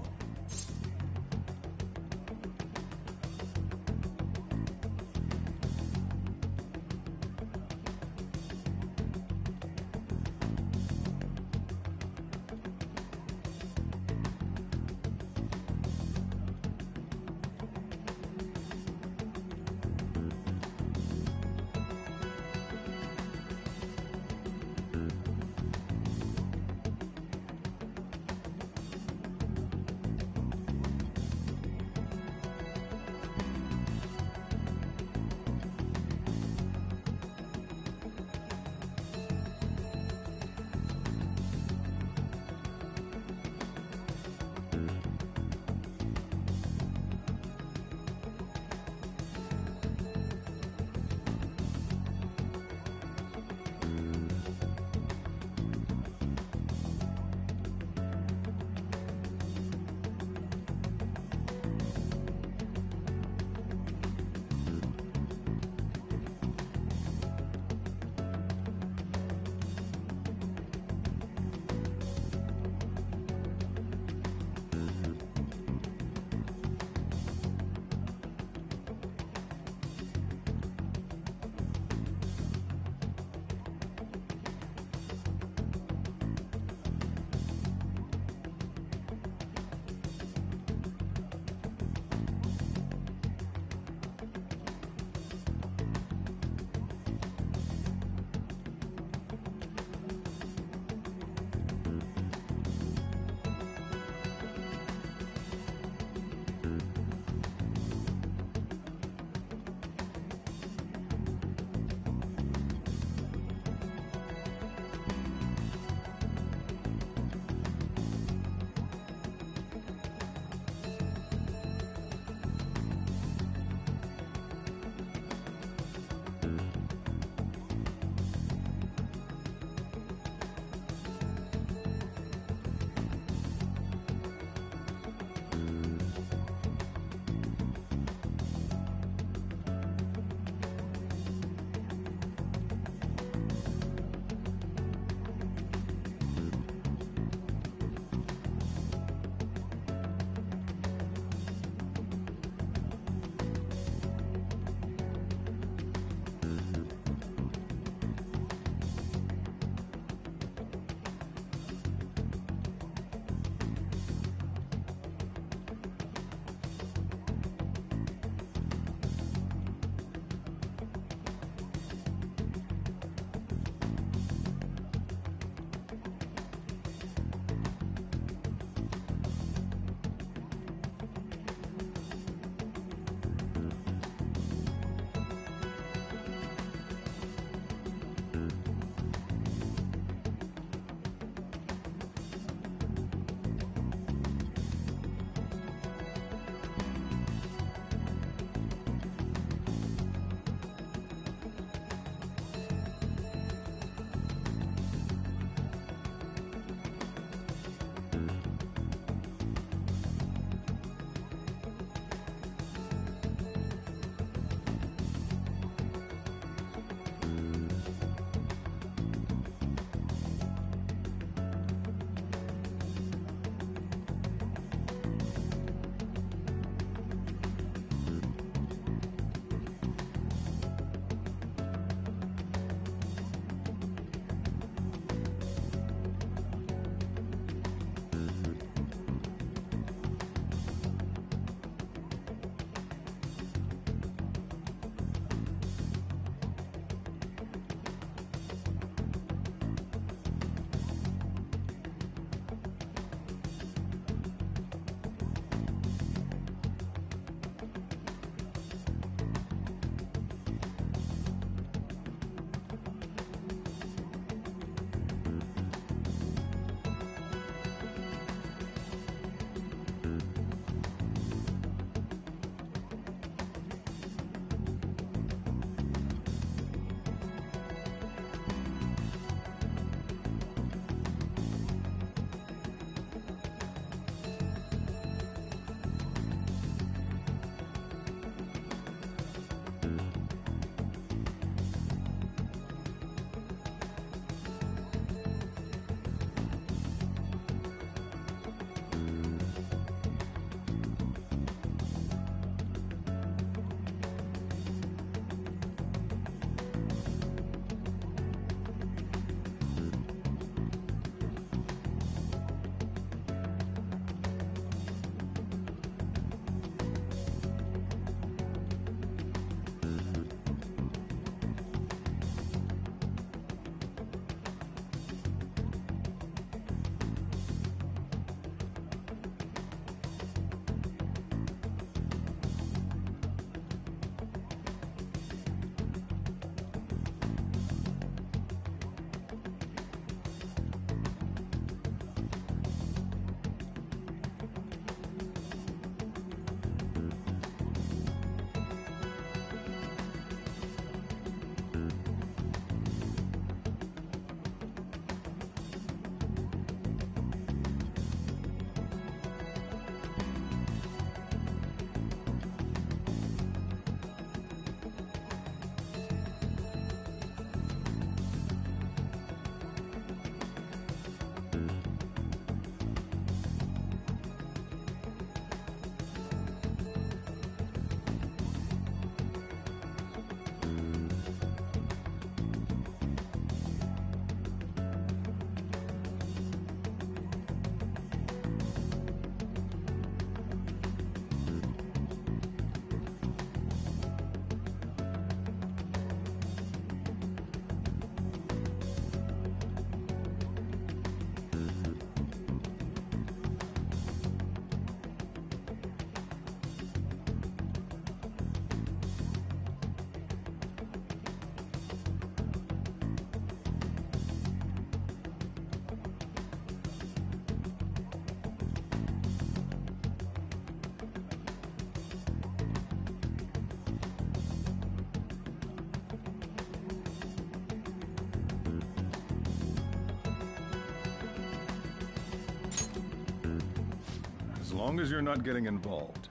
[SPEAKER 7] long as you're not getting involved.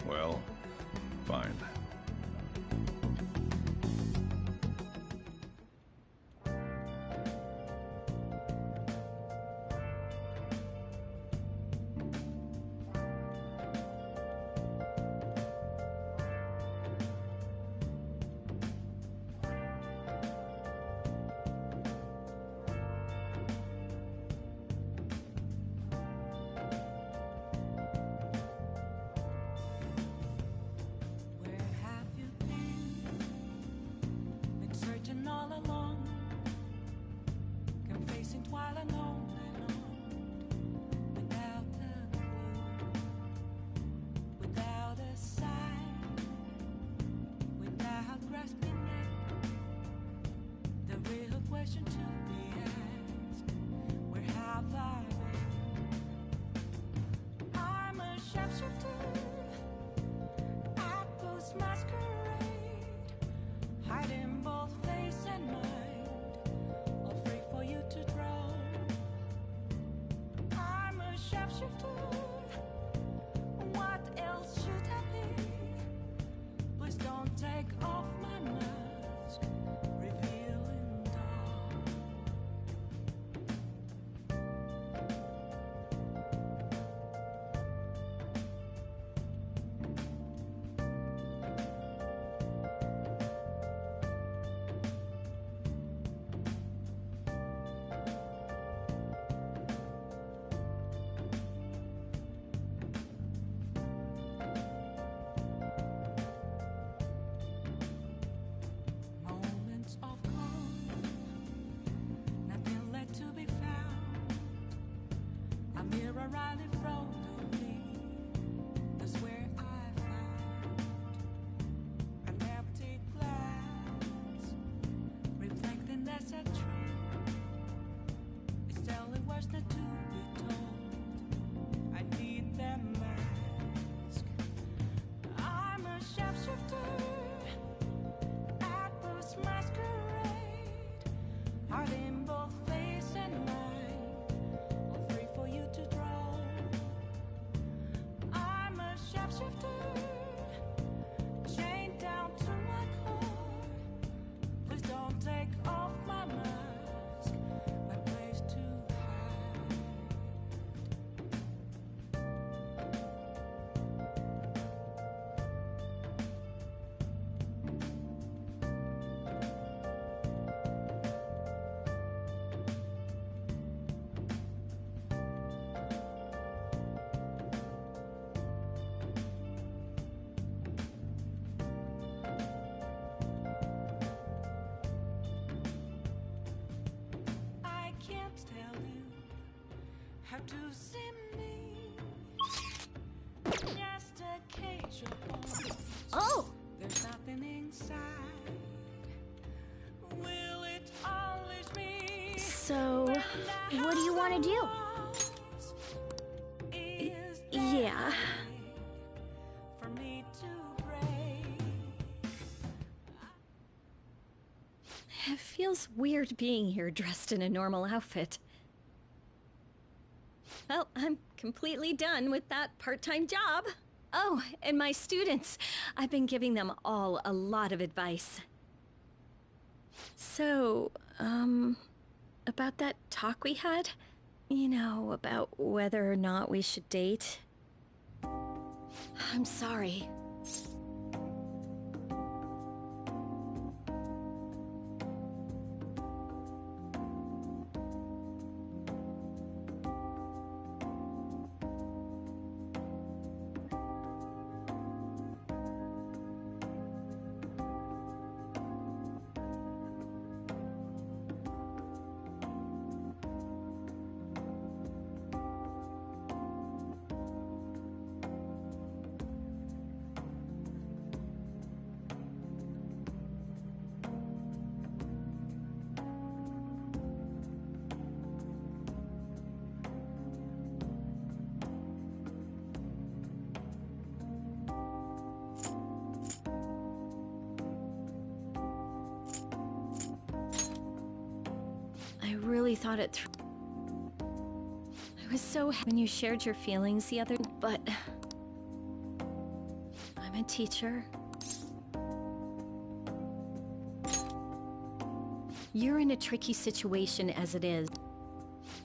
[SPEAKER 7] Well, fine.
[SPEAKER 2] To see me, just a cage of bones.
[SPEAKER 1] Oh!
[SPEAKER 2] There's nothing inside. Will it always be?
[SPEAKER 1] So, what do you want to do? Yeah.
[SPEAKER 2] For me to break.
[SPEAKER 16] It feels weird being here dressed in a normal outfit. Well, I'm completely done with that part-time job. Oh, and my students. I've been giving them all a lot of advice. So, about that talk we had? You know, about whether or not we should date? I'm sorry. I really thought it through. I was so happy when you shared your feelings the other... But... I'm a teacher. You're in a tricky situation as it is.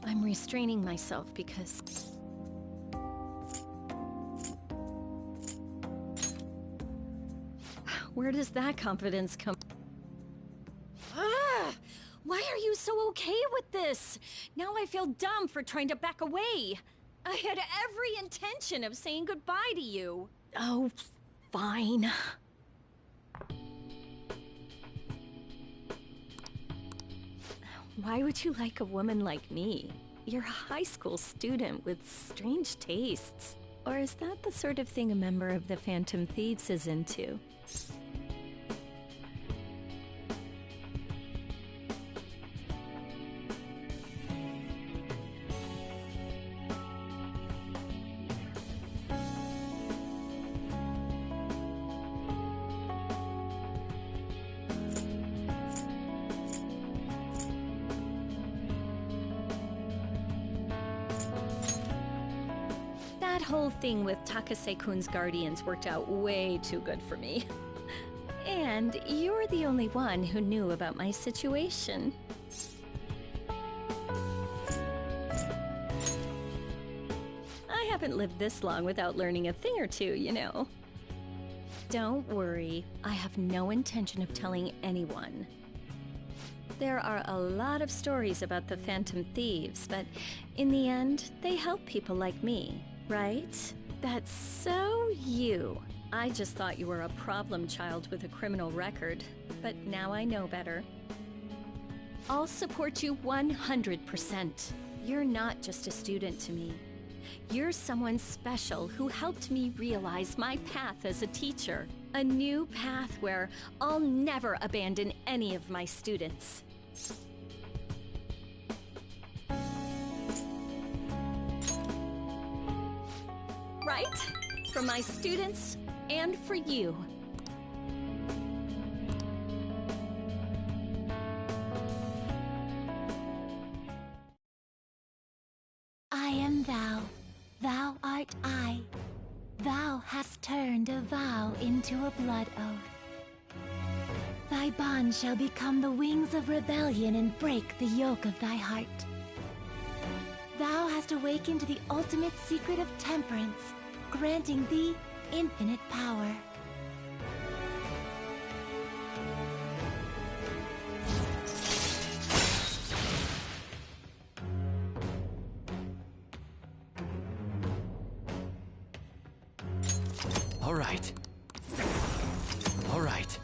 [SPEAKER 16] I'm restraining myself because... Where does that confidence come? Ah! Why are you so okay with this? Now I feel dumb for trying to back away. I had every intention of saying goodbye to you. Oh, fine. Why would you like a woman like me? You're a high school student with strange tastes. Or is that the sort of thing a member of the Phantom Thieves is into? That whole thing with Takase-kun's guardians worked out way too good for me. And you're the only one who knew about my situation. I haven't lived this long without learning a thing or two, you know. Don't worry, I have no intention of telling anyone. There are a lot of stories about the Phantom Thieves, but in the end, they help people like me. Right? That's so you. I just thought you were a problem child with a criminal record, but now I know better. I'll support you 100%. You're not just a student to me. You're someone special who helped me realize my path as a teacher. A new path where I'll never abandon any of my students. Right? For my students and for you.
[SPEAKER 18] I am thou, thou art I. Thou hast turned a vow into a blood oath. Thy bond shall become the wings of rebellion and break the yoke of thy heart. Thou hast awakened to the ultimate secret of temperance, granting thee infinite power.
[SPEAKER 3] All right. All right.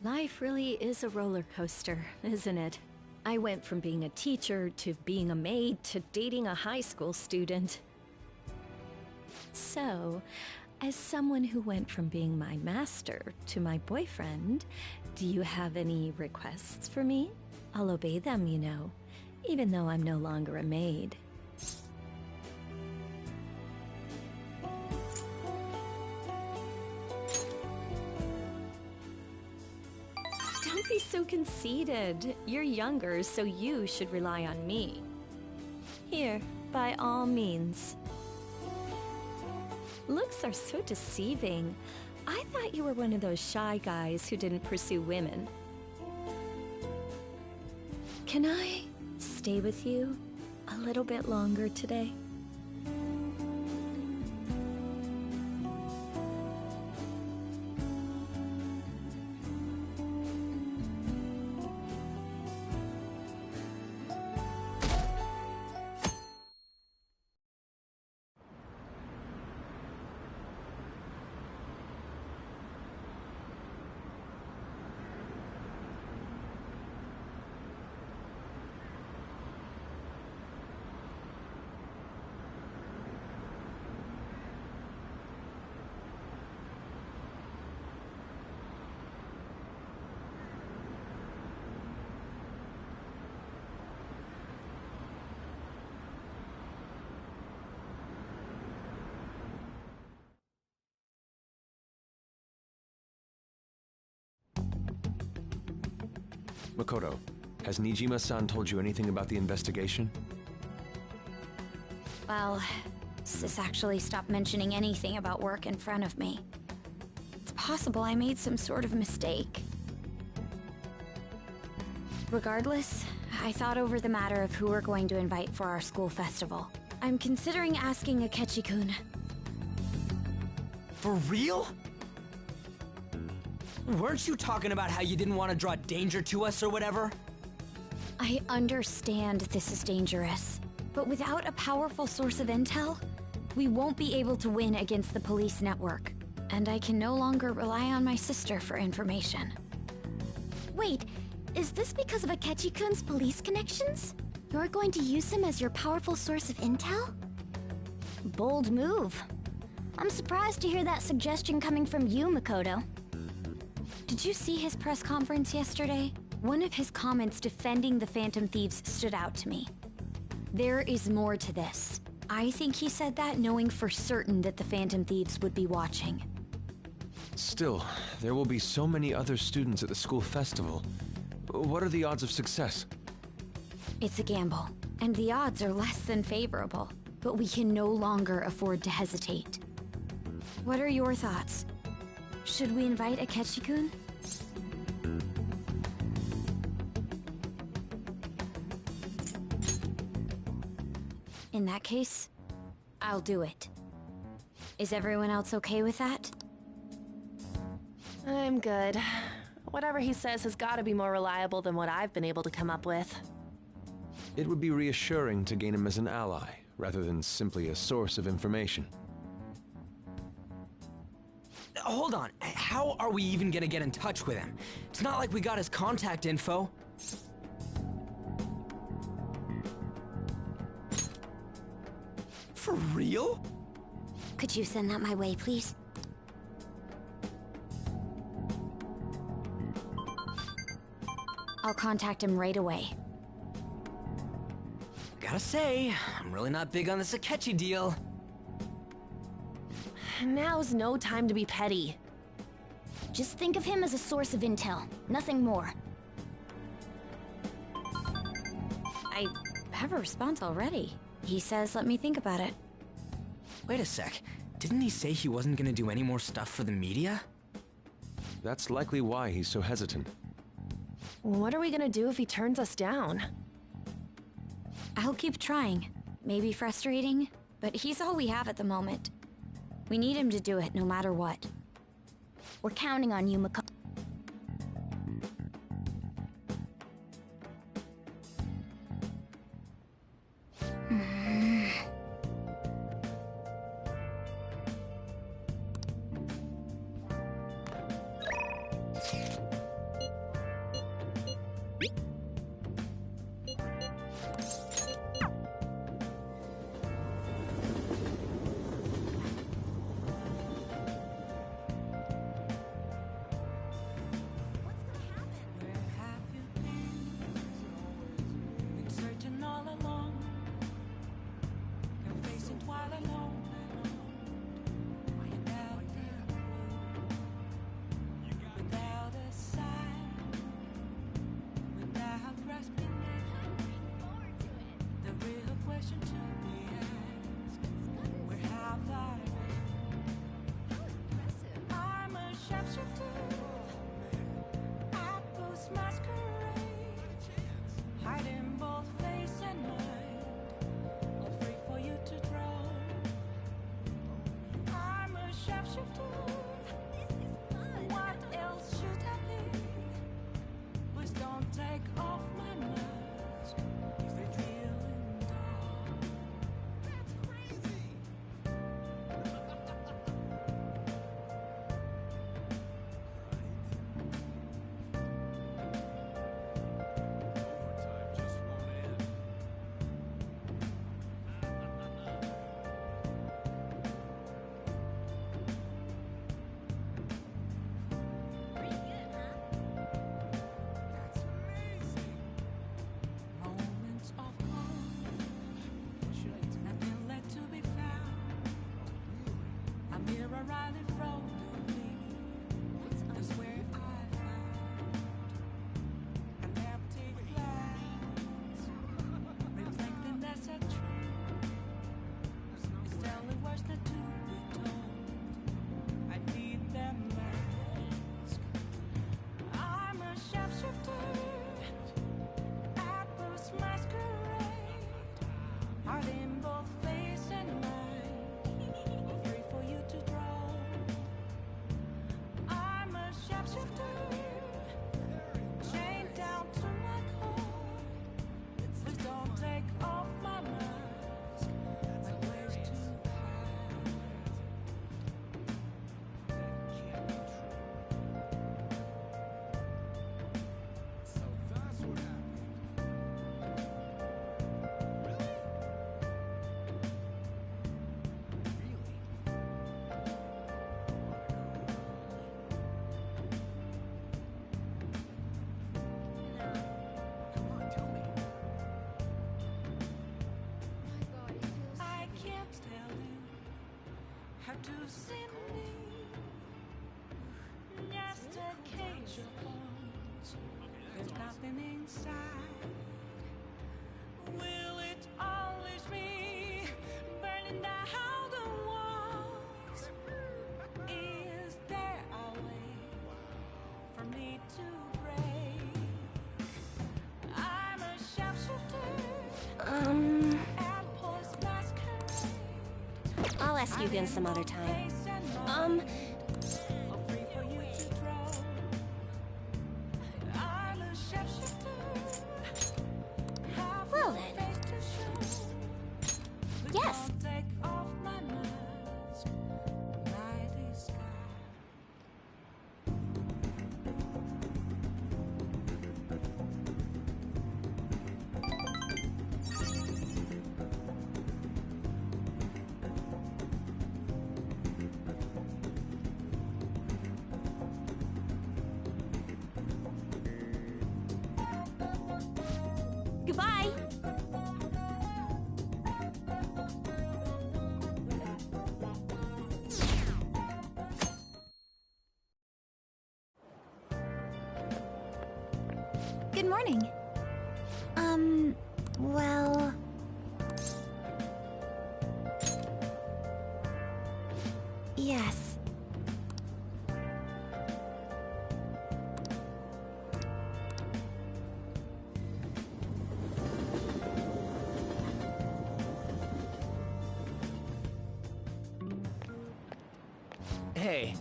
[SPEAKER 16] Life really is a roller coaster, isn't it? I went from being a teacher to being a maid to dating a high school student. So, as someone who went from being my master to my boyfriend, do you have any requests for me? I'll obey them, you know, even though I'm no longer a maid. Don't be so conceited. You're younger, so you should rely on me. Here, by all means. Looks are so deceiving. I thought you were one of those shy guys who didn't pursue women. Can I stay with you a little bit longer today?
[SPEAKER 11] Makoto, has Nijima-san told you anything about the investigation?
[SPEAKER 1] Well, Sis actually stopped mentioning anything about work in front of me. It's possible I made some sort of mistake. Regardless, I thought over the matter of who we're going to invite for our school festival. I'm considering asking Akechi-kun.
[SPEAKER 13] For real? Weren't you talking about how you didn't want to draw danger to us or whatever?
[SPEAKER 1] I understand this is dangerous, but without a powerful source of intel, we won't be able to win against the police network. And I can no longer rely on my sister for information. Wait, is this because of Akechi-kun's police connections? You're going to use him as your powerful source of intel? Bold move. I'm surprised to hear that suggestion coming from you, Makoto. Did you see his press conference yesterday? One of his comments defending the Phantom Thieves stood out to me. There is more to this. I think he said that knowing for certain that the Phantom Thieves would be watching.
[SPEAKER 11] Still, there will be so many other students at the school festival. What are the odds of success?
[SPEAKER 1] It's a gamble, and the odds are less than favorable, but we can no longer afford to hesitate. What are your thoughts? Should we invite Akechi-kun? In that case, I'll do it. Is everyone else okay with that?
[SPEAKER 4] I'm good. Whatever he says has got to be more reliable than what I've been able to come up with.
[SPEAKER 11] It would be reassuring to gain him as an ally, rather than simply a source of information.
[SPEAKER 13] Hold on, how are we even gonna get in touch with him? It's not like we got his contact info. For real?
[SPEAKER 1] Could you send that my way, please? I'll contact him right away.
[SPEAKER 13] Gotta say, I'm really not big on this Akechi deal.
[SPEAKER 4] Now's no time to be petty.
[SPEAKER 1] Just think of him as a source of intel, nothing more. I have a response already. He says let me think about it.
[SPEAKER 13] Wait a sec, didn't he say he wasn't gonna do any more stuff for the media?
[SPEAKER 11] That's likely why he's so hesitant.
[SPEAKER 4] What are we gonna do if he turns us down?
[SPEAKER 1] I'll keep trying. Maybe frustrating, but he's all we have at the moment. We need him to do it no matter what. We're counting on you, Makoto.
[SPEAKER 2] have to see me. Just a cage of bones. There's nothing inside. Will it always be burning down the walls? Is there a way for me to break? I'm a sharpshooter. And poised masquerade.
[SPEAKER 4] I'll ask you again some other time.
[SPEAKER 2] Free for you to draw. I'm a sharpshooter.
[SPEAKER 4] Well then. Yes.
[SPEAKER 2] Take off my mask, my disguise.
[SPEAKER 4] Goodbye.
[SPEAKER 1] Good morning. Well... Yes.
[SPEAKER 3] Hey.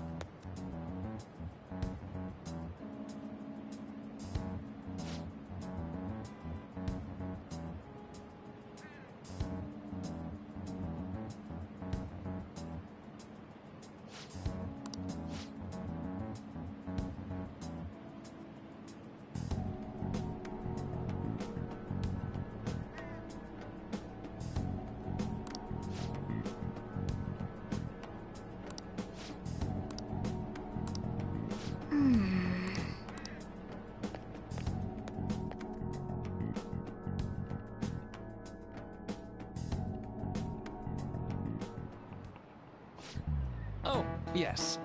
[SPEAKER 5] Oh, yes.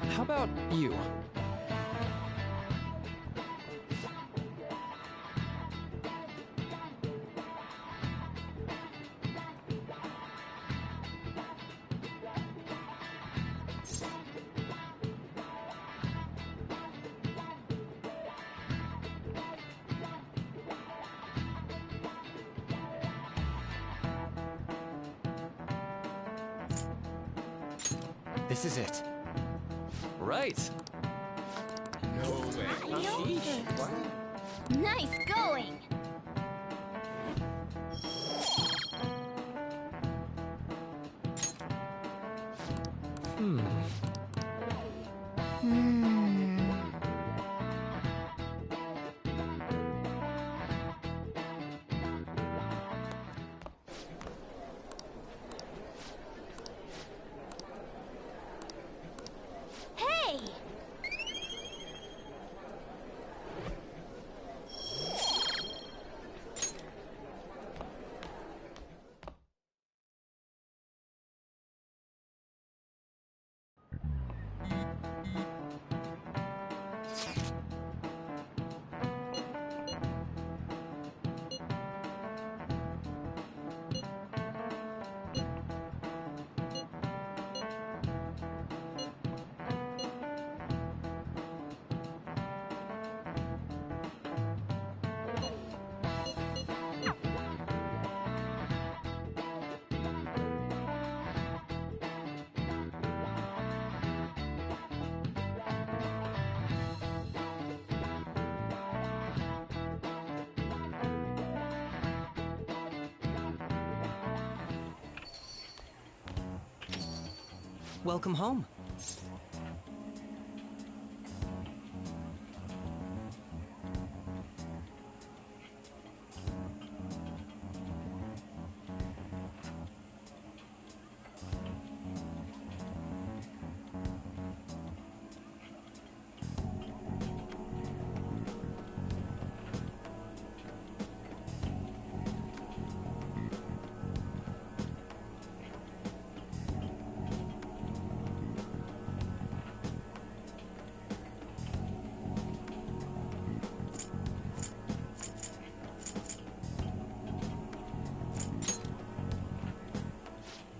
[SPEAKER 5] How about you?
[SPEAKER 3] This is it.
[SPEAKER 5] Right.
[SPEAKER 3] No way.
[SPEAKER 1] Nice going! Hey!
[SPEAKER 20] Welcome home.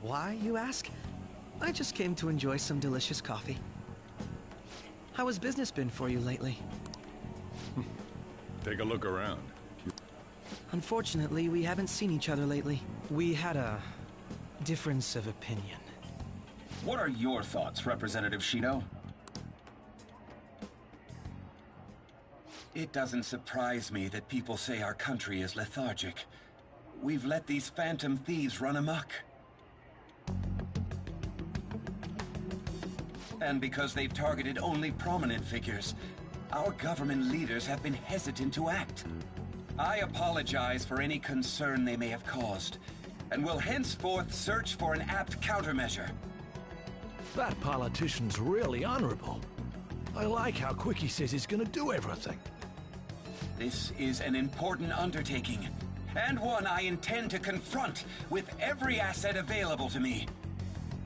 [SPEAKER 20] Why, you ask? I just came to enjoy some delicious coffee. How has business been for you lately?
[SPEAKER 7] Take a look around.
[SPEAKER 20] Unfortunately, we haven't seen each other lately. We had a difference of opinion.
[SPEAKER 8] What are your thoughts, Representative Shido? It doesn't surprise me that people say our country is lethargic. We've let these phantom thieves run amok. And because they've targeted only prominent figures, our government leaders have been hesitant to act. I apologize for any concern they may have caused, and will henceforth search for an apt countermeasure.
[SPEAKER 22] That politician's really honorable. I like how quick he says he's gonna do everything.
[SPEAKER 8] This is an important undertaking, and one I intend to confront with every asset available to me.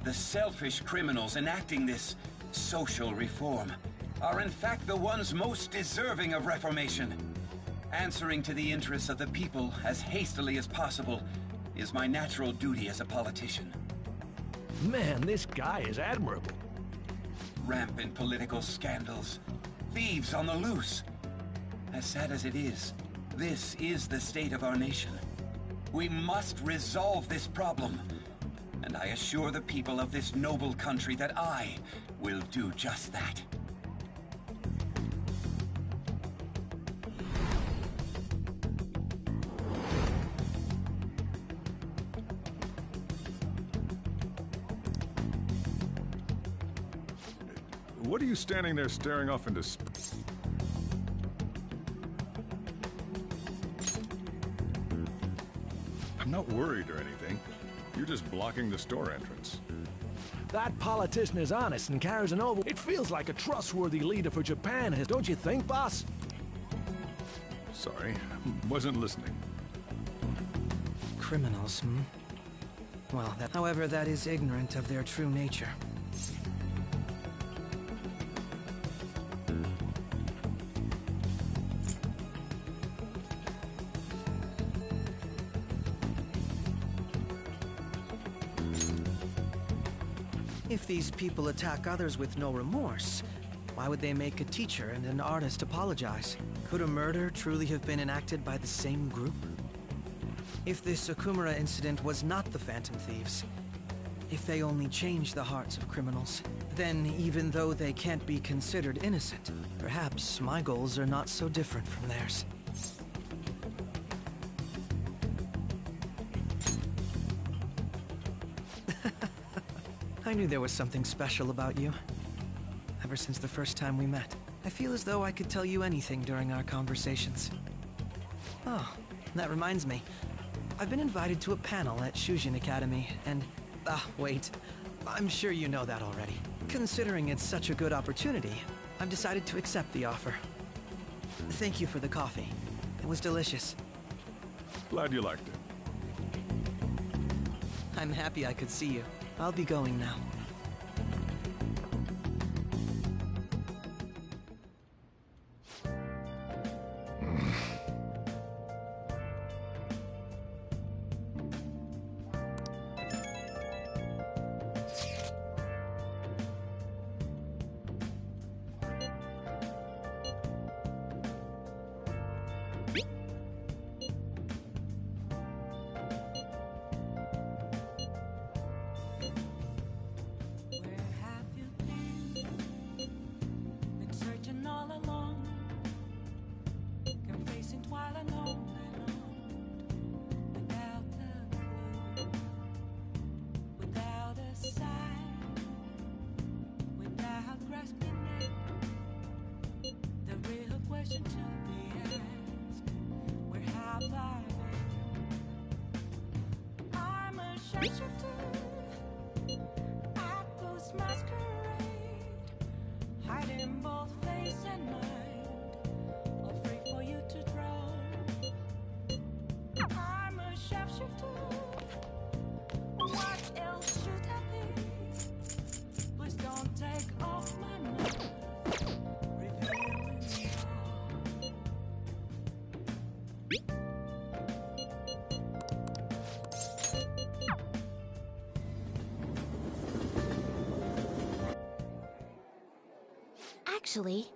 [SPEAKER 8] The selfish criminals enacting this social reform are in fact the ones most deserving of reformation. Answering to the interests of the people as hastily as possible is my natural duty as a politician.
[SPEAKER 22] Man, this guy is admirable.
[SPEAKER 8] Rampant political scandals, thieves on the loose. As sad as it is, this is the state of our nation. We must resolve this problem. And I assure the people of this noble country that I will do just that.
[SPEAKER 7] What are you standing there staring off into space? I'm not worried or anything. You're just blocking the store entrance.
[SPEAKER 22] That politician is honest and carries an oval. It feels like a trustworthy leader for Japan, don't you think, boss?
[SPEAKER 7] Sorry, wasn't listening.
[SPEAKER 20] Criminals, hmm? Well, however, that is ignorant of their true nature. If these people attack others with no remorse, why would they make a teacher and an artist apologize? Could a murder truly have been enacted by the same group? If this Okumura incident was not the Phantom Thieves, if they only change the hearts of criminals, then even though they can't be considered innocent, perhaps my goals are not so different from theirs. I knew there was something special about you. Ever since the first time we met. I feel as though I could tell you anything during our conversations. Oh, that reminds me. I've been invited to a panel at Shujin Academy, and... wait. I'm sure you know that already. Considering it's such a good opportunity, I've decided to accept the offer. Thank you for the coffee. It was delicious.
[SPEAKER 7] Glad you liked it.
[SPEAKER 20] I'm happy I could see you. I'll be going now.
[SPEAKER 2] question to be asked. Where have I been? I'm a shapeshifter at Ghost Masquerade, hiding both face and mind, all free for you to draw. I'm a shapeshifter. What else should I be? Please don't take off my mask. Revealing
[SPEAKER 12] Actually,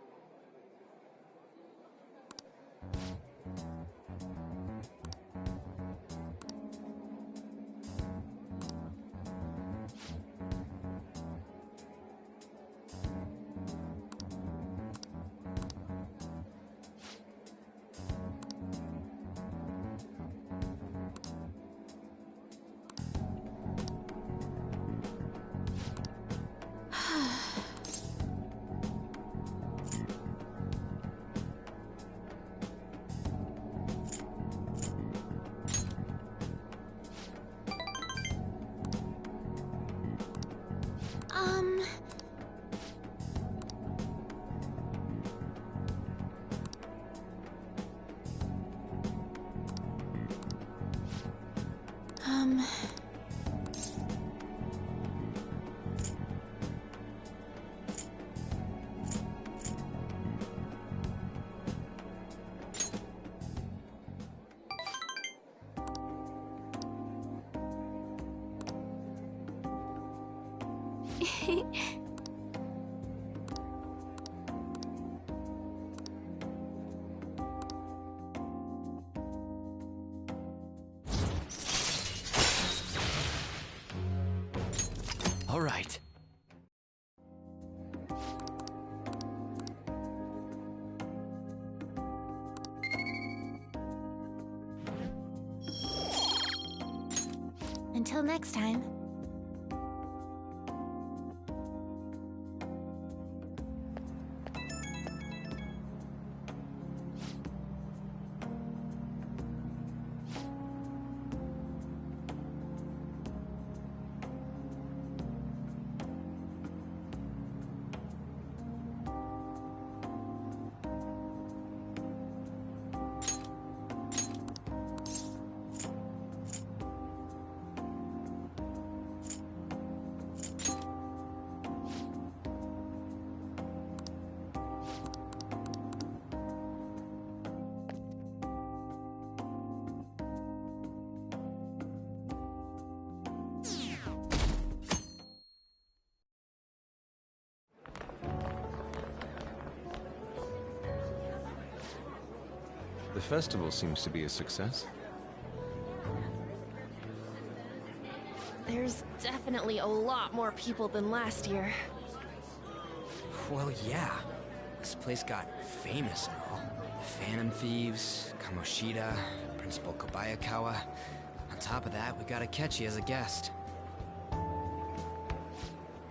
[SPEAKER 3] All right.
[SPEAKER 12] until next time.
[SPEAKER 11] The festival seems to be a success.
[SPEAKER 4] There's definitely a lot more people than last year.
[SPEAKER 13] Well, yeah. This place got famous and all. Phantom Thieves, Kamoshida, Principal Kobayakawa. On top of that, we got Akechi as a guest.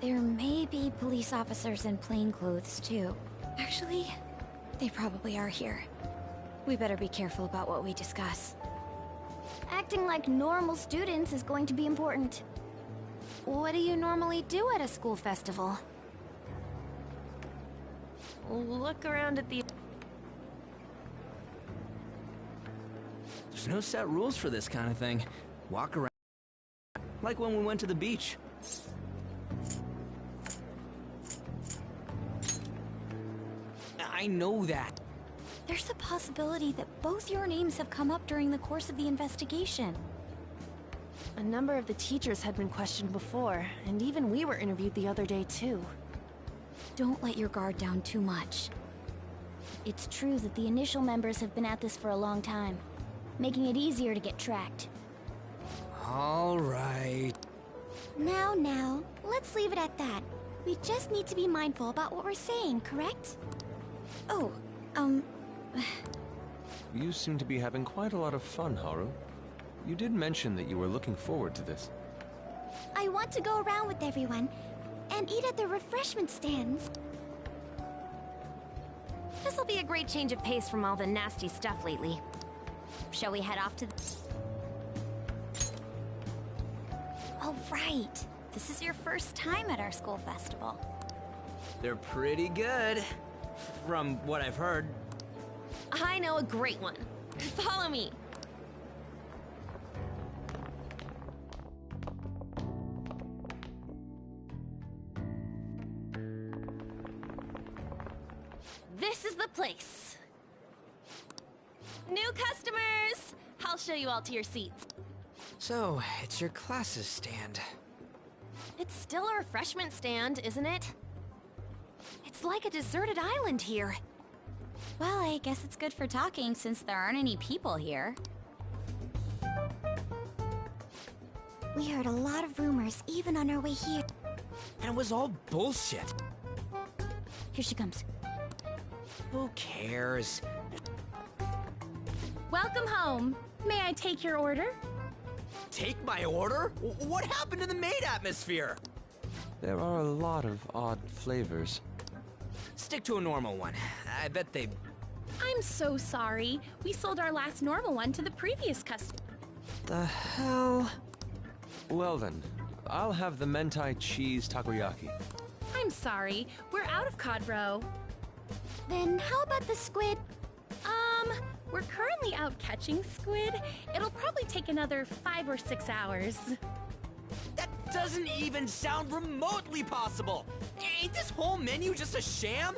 [SPEAKER 1] There may be police officers in plainclothes, too. Actually, they probably are here. We better be careful about what we discuss. Acting like normal students is going to be important.
[SPEAKER 12] What do you normally do at a school festival?
[SPEAKER 4] Look around at the...
[SPEAKER 13] There's no set rules for this kind of thing. Walk around. Like when we went to the beach. I know that.
[SPEAKER 1] There's a possibility that both your names have come up during the course of the investigation.
[SPEAKER 4] A number of the teachers had been questioned before, and even we were interviewed the other day too.
[SPEAKER 1] Don't let your guard down too much. It's true that the initial members have been at this for a long time, making it easier to get tracked.
[SPEAKER 13] All right.
[SPEAKER 1] Now, let's leave it at that. We just need to be mindful about what we're saying, correct? Oh,
[SPEAKER 11] You seem to be having quite a lot of fun, Haru. You did mention that you were looking forward to this.
[SPEAKER 1] I want to go around with everyone and eat at the refreshment stands. This'll
[SPEAKER 12] be a great change of pace from all the nasty stuff lately.
[SPEAKER 1] Shall we head off to the... Oh, right. This is your first time at our school festival.
[SPEAKER 13] They're pretty good, from what I've heard.
[SPEAKER 4] I know a great one. Follow me. This is the place. New customers! I'll show you all to your seats.
[SPEAKER 13] So, it's your class's stand.
[SPEAKER 12] It's still a refreshment stand, isn't it? It's like a deserted island here.
[SPEAKER 1] Well, I guess it's good for talking since there aren't any people here. We heard a lot of rumors even on our way here.
[SPEAKER 13] And it was all bullshit.
[SPEAKER 1] Here she comes.
[SPEAKER 13] Who cares?
[SPEAKER 9] Welcome home. May I take your order?
[SPEAKER 13] Take my order? What happened to the maid atmosphere?
[SPEAKER 11] There are a lot of odd flavors.
[SPEAKER 13] Stick to a normal one. I bet they...
[SPEAKER 9] I'm so sorry. We sold our last normal one to the previous customer.
[SPEAKER 11] The hell? Well then, I'll have the mentai cheese takoyaki.
[SPEAKER 9] I'm sorry. We're out of cod roe.
[SPEAKER 1] Then how about the squid?
[SPEAKER 9] We're currently out catching squid. It'll probably take another 5 or 6 hours.
[SPEAKER 13] That doesn't even sound remotely possible! Ain't this whole menu just a sham?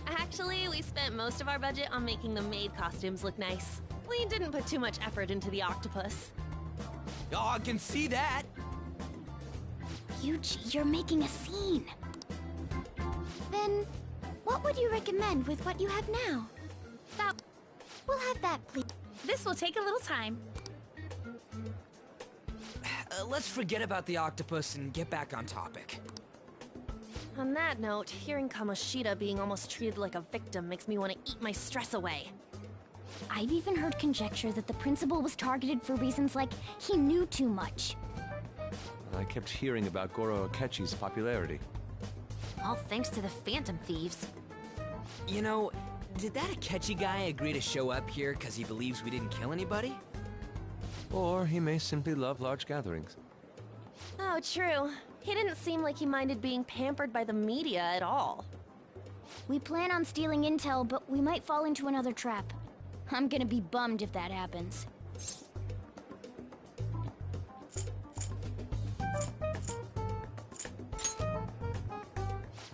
[SPEAKER 4] Actually, we spent most of our budget on making the maid costumes look nice. We didn't put too much effort into the octopus.
[SPEAKER 13] Oh, I can see that!
[SPEAKER 1] Yuji, you're making a scene. Then, what would you recommend with what you have now? We'll have that, please.
[SPEAKER 9] This will take a little time.
[SPEAKER 13] Let's forget about the octopus and get back on topic.
[SPEAKER 4] On that note, hearing Kamoshida being almost treated like a victim makes me want to eat my stress away.
[SPEAKER 1] I've even heard conjecture that the principal was targeted for reasons like he knew too much.
[SPEAKER 11] I kept hearing about Goro Akechi's popularity.
[SPEAKER 12] All thanks to the Phantom Thieves.
[SPEAKER 13] You know, did that Akechi guy agree to show up here because he believes we didn't kill anybody?
[SPEAKER 11] Or he may simply love large gatherings.
[SPEAKER 4] Oh, true. He didn't seem like he minded being pampered by the media at all.
[SPEAKER 1] We plan on stealing intel, but we might fall into another trap. I'm gonna be bummed if that happens.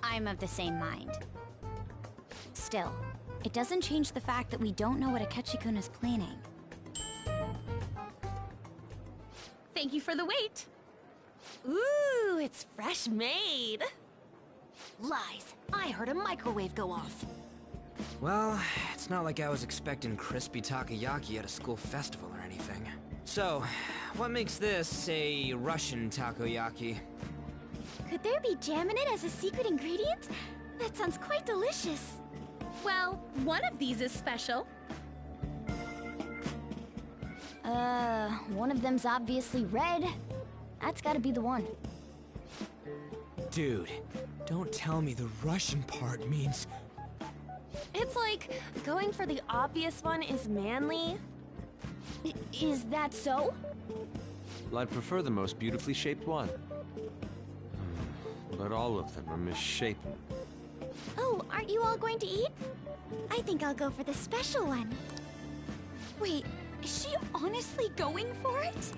[SPEAKER 1] I'm of the same mind. Still, it doesn't change the fact that we don't know what Akechi-kun is planning.
[SPEAKER 9] Thank you for the wait.
[SPEAKER 4] Ooh, it's fresh made.
[SPEAKER 12] Lies. I heard a microwave go off.
[SPEAKER 13] Well, it's not like I was expecting crispy takoyaki at a school festival or anything. So, what makes this a Russian takoyaki?
[SPEAKER 1] Could there be jam in it as a secret ingredient? That sounds quite delicious.
[SPEAKER 9] Well, one of these is special.
[SPEAKER 1] One of them's obviously red. That's gotta be the one.
[SPEAKER 13] Dude, don't tell me the Russian part means...
[SPEAKER 4] It's like going for the obvious one is manly.
[SPEAKER 1] Is that so?
[SPEAKER 11] Well, I'd prefer the most beautifully shaped one. But all of them are misshapen.
[SPEAKER 1] Oh, aren't you all going to eat? I think I'll go for the special one. Wait, is she honestly going for it?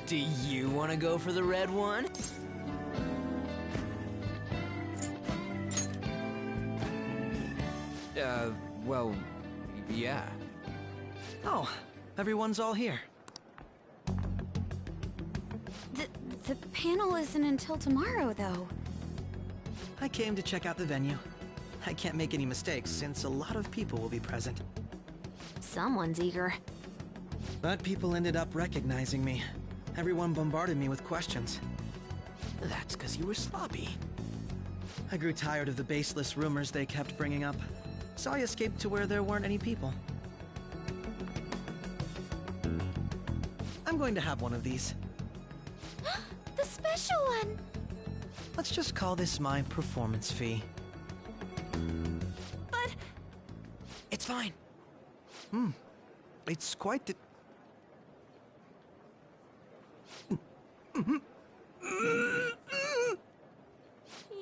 [SPEAKER 13] Do you want to go for the red one? Well, yeah.
[SPEAKER 20] Oh, everyone's all here.
[SPEAKER 1] The panel isn't until tomorrow, though.
[SPEAKER 20] I came to check out the venue. I can't make any mistakes since a lot of people will be present.
[SPEAKER 12] Someone's eager.
[SPEAKER 20] But people ended up recognizing me. Everyone bombarded me with questions.
[SPEAKER 13] That's because you were sloppy.
[SPEAKER 20] I grew tired of the baseless rumors they kept bringing up, so I escaped to where there weren't any people. I'm going to have one of these.
[SPEAKER 1] The special one!
[SPEAKER 20] Let's just call this my performance fee.
[SPEAKER 4] But
[SPEAKER 13] It's fine.
[SPEAKER 3] It's quite the...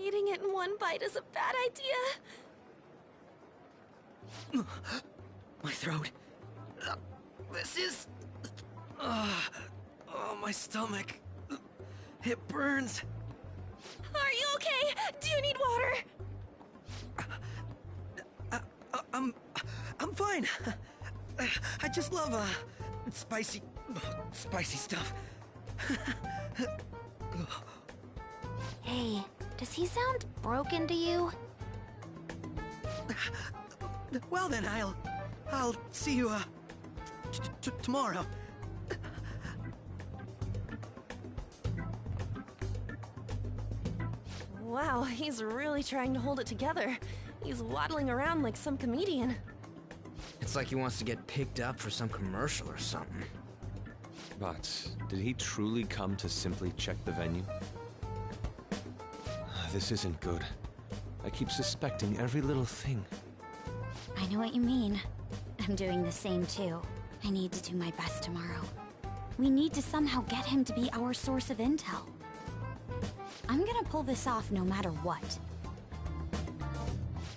[SPEAKER 4] Eating it in one bite is a bad idea.
[SPEAKER 3] My throat. This is... oh, my stomach. It burns.
[SPEAKER 4] Are you okay? Do you need water?
[SPEAKER 3] I'm fine. I just love, spicy stuff.
[SPEAKER 12] Hey, does he sound broken to you?
[SPEAKER 3] Well then, I'll see you, tomorrow.
[SPEAKER 4] Wow, he's really trying to hold it together. He's waddling around like some comedian.
[SPEAKER 13] It's like he wants to get picked up for some commercial or something.
[SPEAKER 11] But did he truly come to simply check the venue? This isn't good. I keep suspecting every little thing.
[SPEAKER 1] I know what you mean. I'm doing the same too. I need to do my best tomorrow. We need to somehow get him to be our source of intel. I'm gonna pull this off no matter what.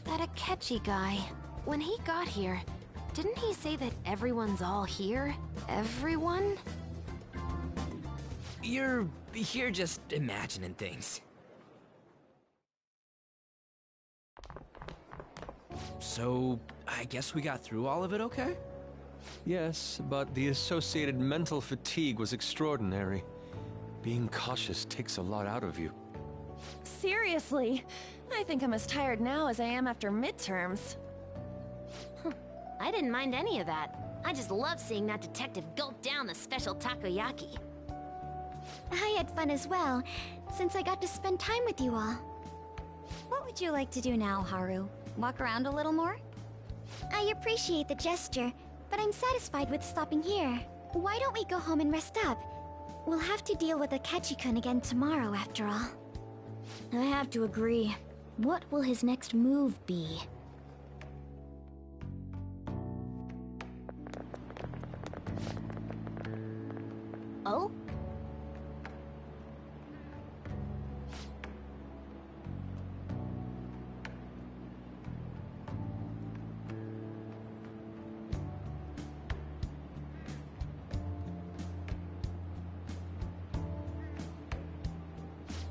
[SPEAKER 12] That Akechi guy, when he got here, didn't he say that everyone's all here? Everyone?
[SPEAKER 13] You're just imagining things. So, I guess we got through all of it okay?
[SPEAKER 11] Yes, but the associated mental fatigue was extraordinary. Being cautious takes a lot out of you.
[SPEAKER 4] Seriously, I think I'm as tired now as I am after midterms.
[SPEAKER 12] I didn't mind any of that. I just love seeing that detective gulp down the special takoyaki.
[SPEAKER 1] I had fun as well, since I got to spend time with you all. What would you like to do now, Haru? Walk around a little more? I appreciate the gesture, but I'm satisfied with stopping here. Why don't we go home and rest up? We'll have to deal with Akechi-kun again tomorrow, after all. I have to agree. What will his next move be? Oh?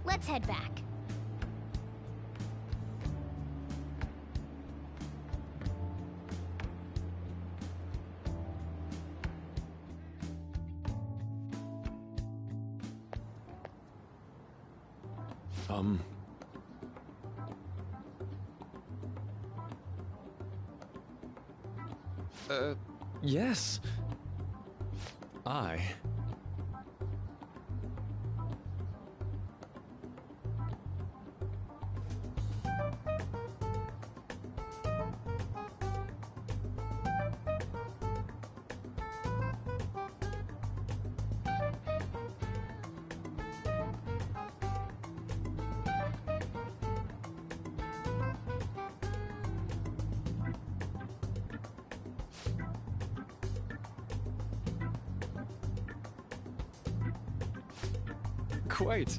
[SPEAKER 1] Let's head back.
[SPEAKER 11] Yes. Quite.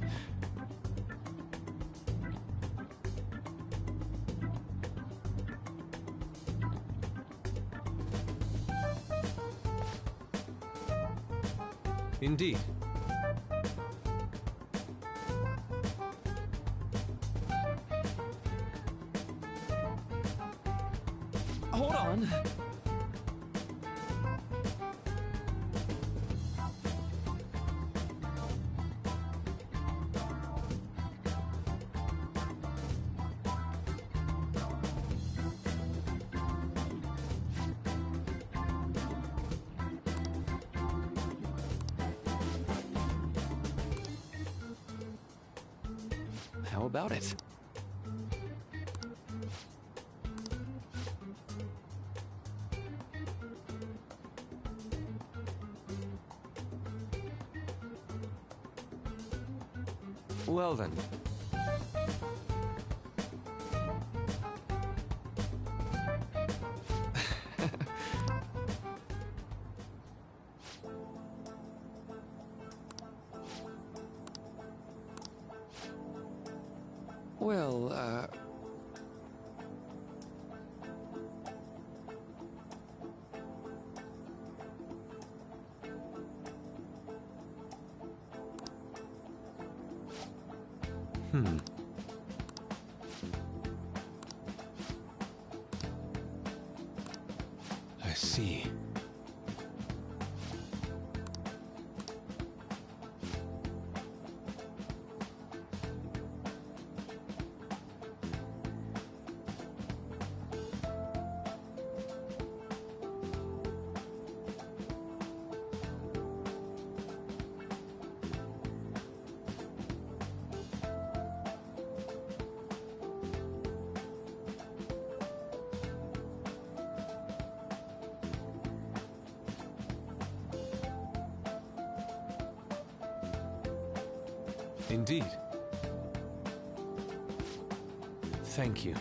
[SPEAKER 11] Indeed.
[SPEAKER 13] Hold on.
[SPEAKER 11] How about it? Well then.
[SPEAKER 14] Well,
[SPEAKER 11] I see. Indeed. Thank you.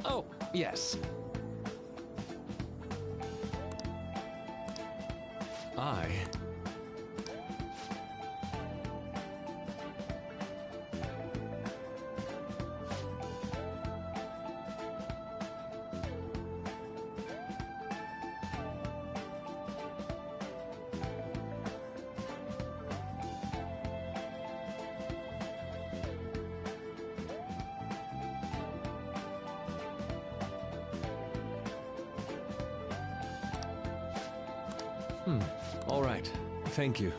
[SPEAKER 11] Oh, yes. I... All right. Thank you.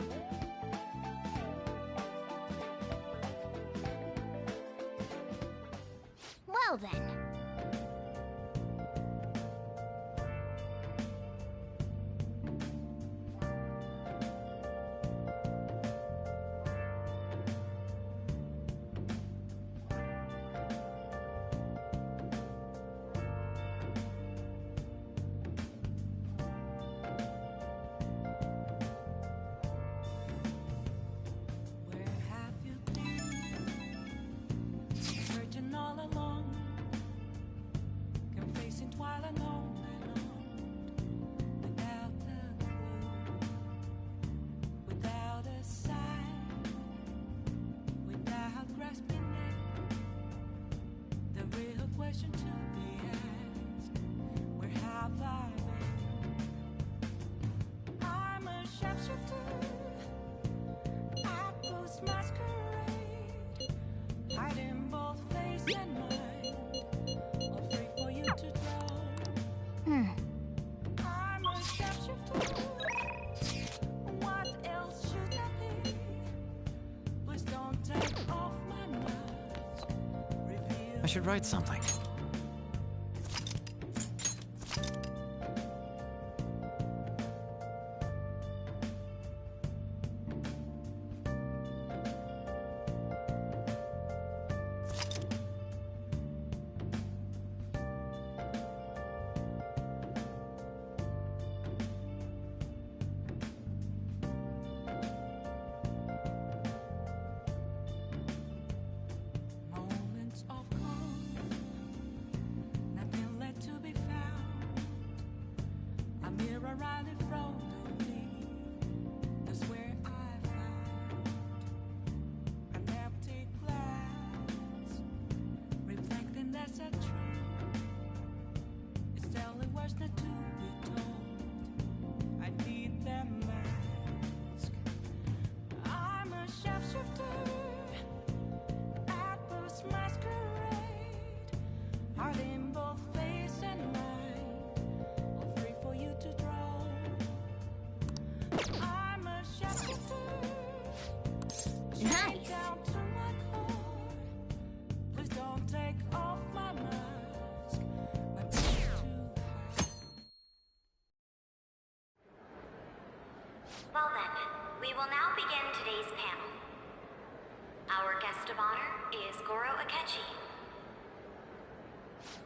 [SPEAKER 1] Well then.
[SPEAKER 2] Searching all along, confessing while alone without a clue, without a sign, without grasping it. The real question to be asked: where have I been? I'm a sharpshooter at Post Masquerade, hiding both face and mind, afraid for you to draw. I'm a sharpshooter. What else should I be? Please don't take off my mask.
[SPEAKER 15] I should write something.
[SPEAKER 2] Moments of calm, nothing left to be found. A mirror right in front of me, that's where I found an empty glass, reflecting that's a truth. It's telling words not to be told. I need that mask. I'm a sharpshooter at Post Masquerade, hiding both face and mind, all free for you to draw. I'm a sharpshooter, straight down to my core. Please don't take off my mask. My beat too high.
[SPEAKER 23] Well then, we will now begin today's panel. Our guest of honor is Goro Akechi.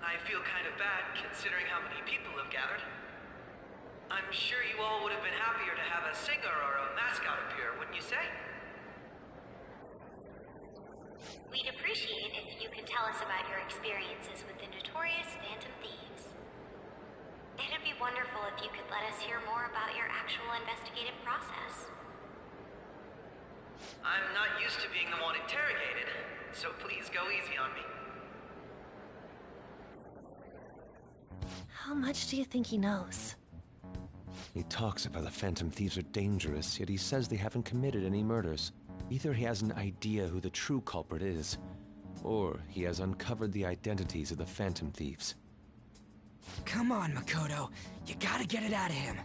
[SPEAKER 24] I feel kind of bad considering how many people have gathered. I'm sure you all would have been happier to have a singer or a mascot appear, wouldn't you say?
[SPEAKER 23] We'd appreciate if you could tell us about your experiences with the notorious Phantom Thieves. It'd be wonderful if you could let us hear more about your actual investigative process.
[SPEAKER 24] I'm not used to being the one interrogated, so please go easy on me.
[SPEAKER 4] How much do you think he knows?
[SPEAKER 11] He talks about the Phantom Thieves are dangerous, yet he says they haven't committed any murders. Either he has an idea who the true culprit is, or he has uncovered the identities of the Phantom Thieves.
[SPEAKER 13] Come on, Makoto. You gotta get it out of him.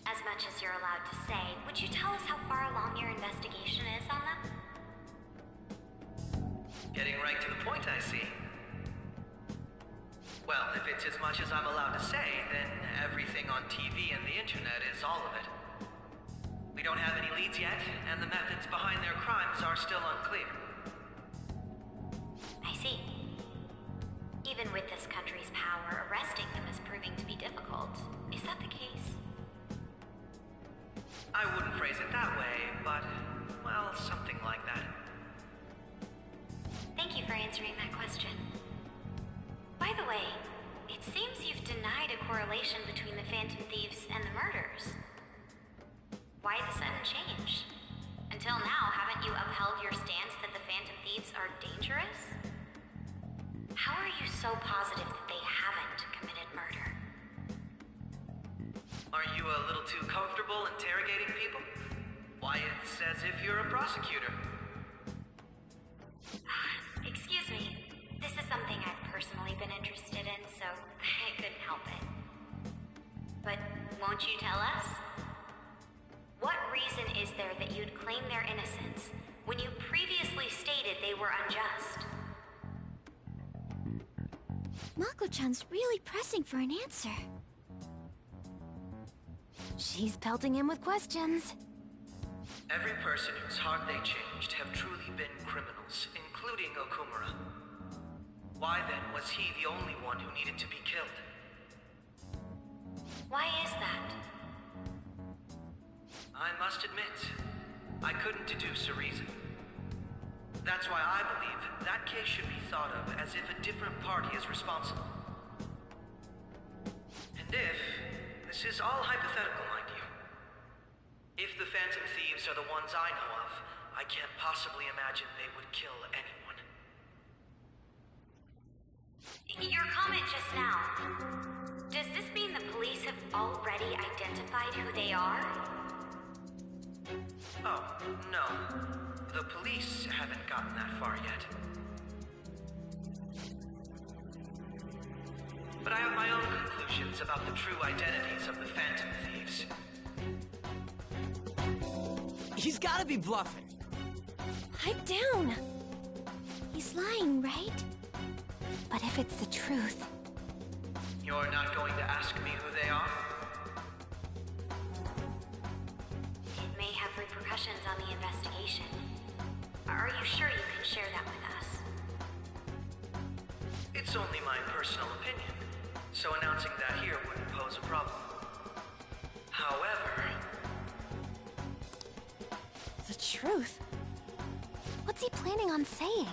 [SPEAKER 23] As much as you're allowed to say, would you tell us how far along your investigation is on them?
[SPEAKER 24] Getting right to the point, I see. Well, if it's as much as I'm allowed to say, then everything on TV and the internet is all of it. We don't have any leads yet, and the methods behind their crimes are still unclear.
[SPEAKER 23] I see. Even with this country's power, arresting them is proving to be difficult. Is that the case?
[SPEAKER 24] I wouldn't phrase it that way, but, well, something like that.
[SPEAKER 23] Thank you for answering that question. By the way, it seems you've denied a correlation between the Phantom Thieves and the murders. Why the sudden change? Until now, haven't you upheld your stance that the Phantom Thieves are dangerous? How are you so positive that they haven't committed murder?
[SPEAKER 24] Aren't you a little too comfortable interrogating people? Why, it's as if you're a prosecutor.
[SPEAKER 23] Excuse me. This is something I've personally been interested in, so I couldn't help it. But won't you tell us? What reason is there that you'd claim their innocence when you previously stated they were unjust?
[SPEAKER 1] Mako-chan's really pressing for an answer.
[SPEAKER 12] She's pelting him with questions.
[SPEAKER 24] Every person whose heart they changed have truly been criminals, including Okumura. Why then was he the only one who needed to be killed?
[SPEAKER 23] Why is that?
[SPEAKER 24] I must admit, I couldn't deduce a reason. That's why I believe that case should be thought of as if a different party is responsible. And if, this is all hypothetical, mind you, if the Phantom Thieves are the ones I know of, I can't possibly imagine they would kill anyone.
[SPEAKER 23] Your comment just now, does this mean the police have already identified who they are?
[SPEAKER 24] Oh, no. The police haven't gotten that far yet. But I have my own conclusions about the true identities of the Phantom Thieves.
[SPEAKER 13] He's gotta be bluffing.
[SPEAKER 1] Pipe down. He's lying, right?
[SPEAKER 12] But if it's the truth...
[SPEAKER 24] You're not going to ask me who they are?
[SPEAKER 23] It may have repercussions on the investigation. Are you sure you can share that with us?
[SPEAKER 24] It's only my personal opinion, so announcing that here wouldn't pose a problem. However...
[SPEAKER 12] The truth? What's he planning on saying?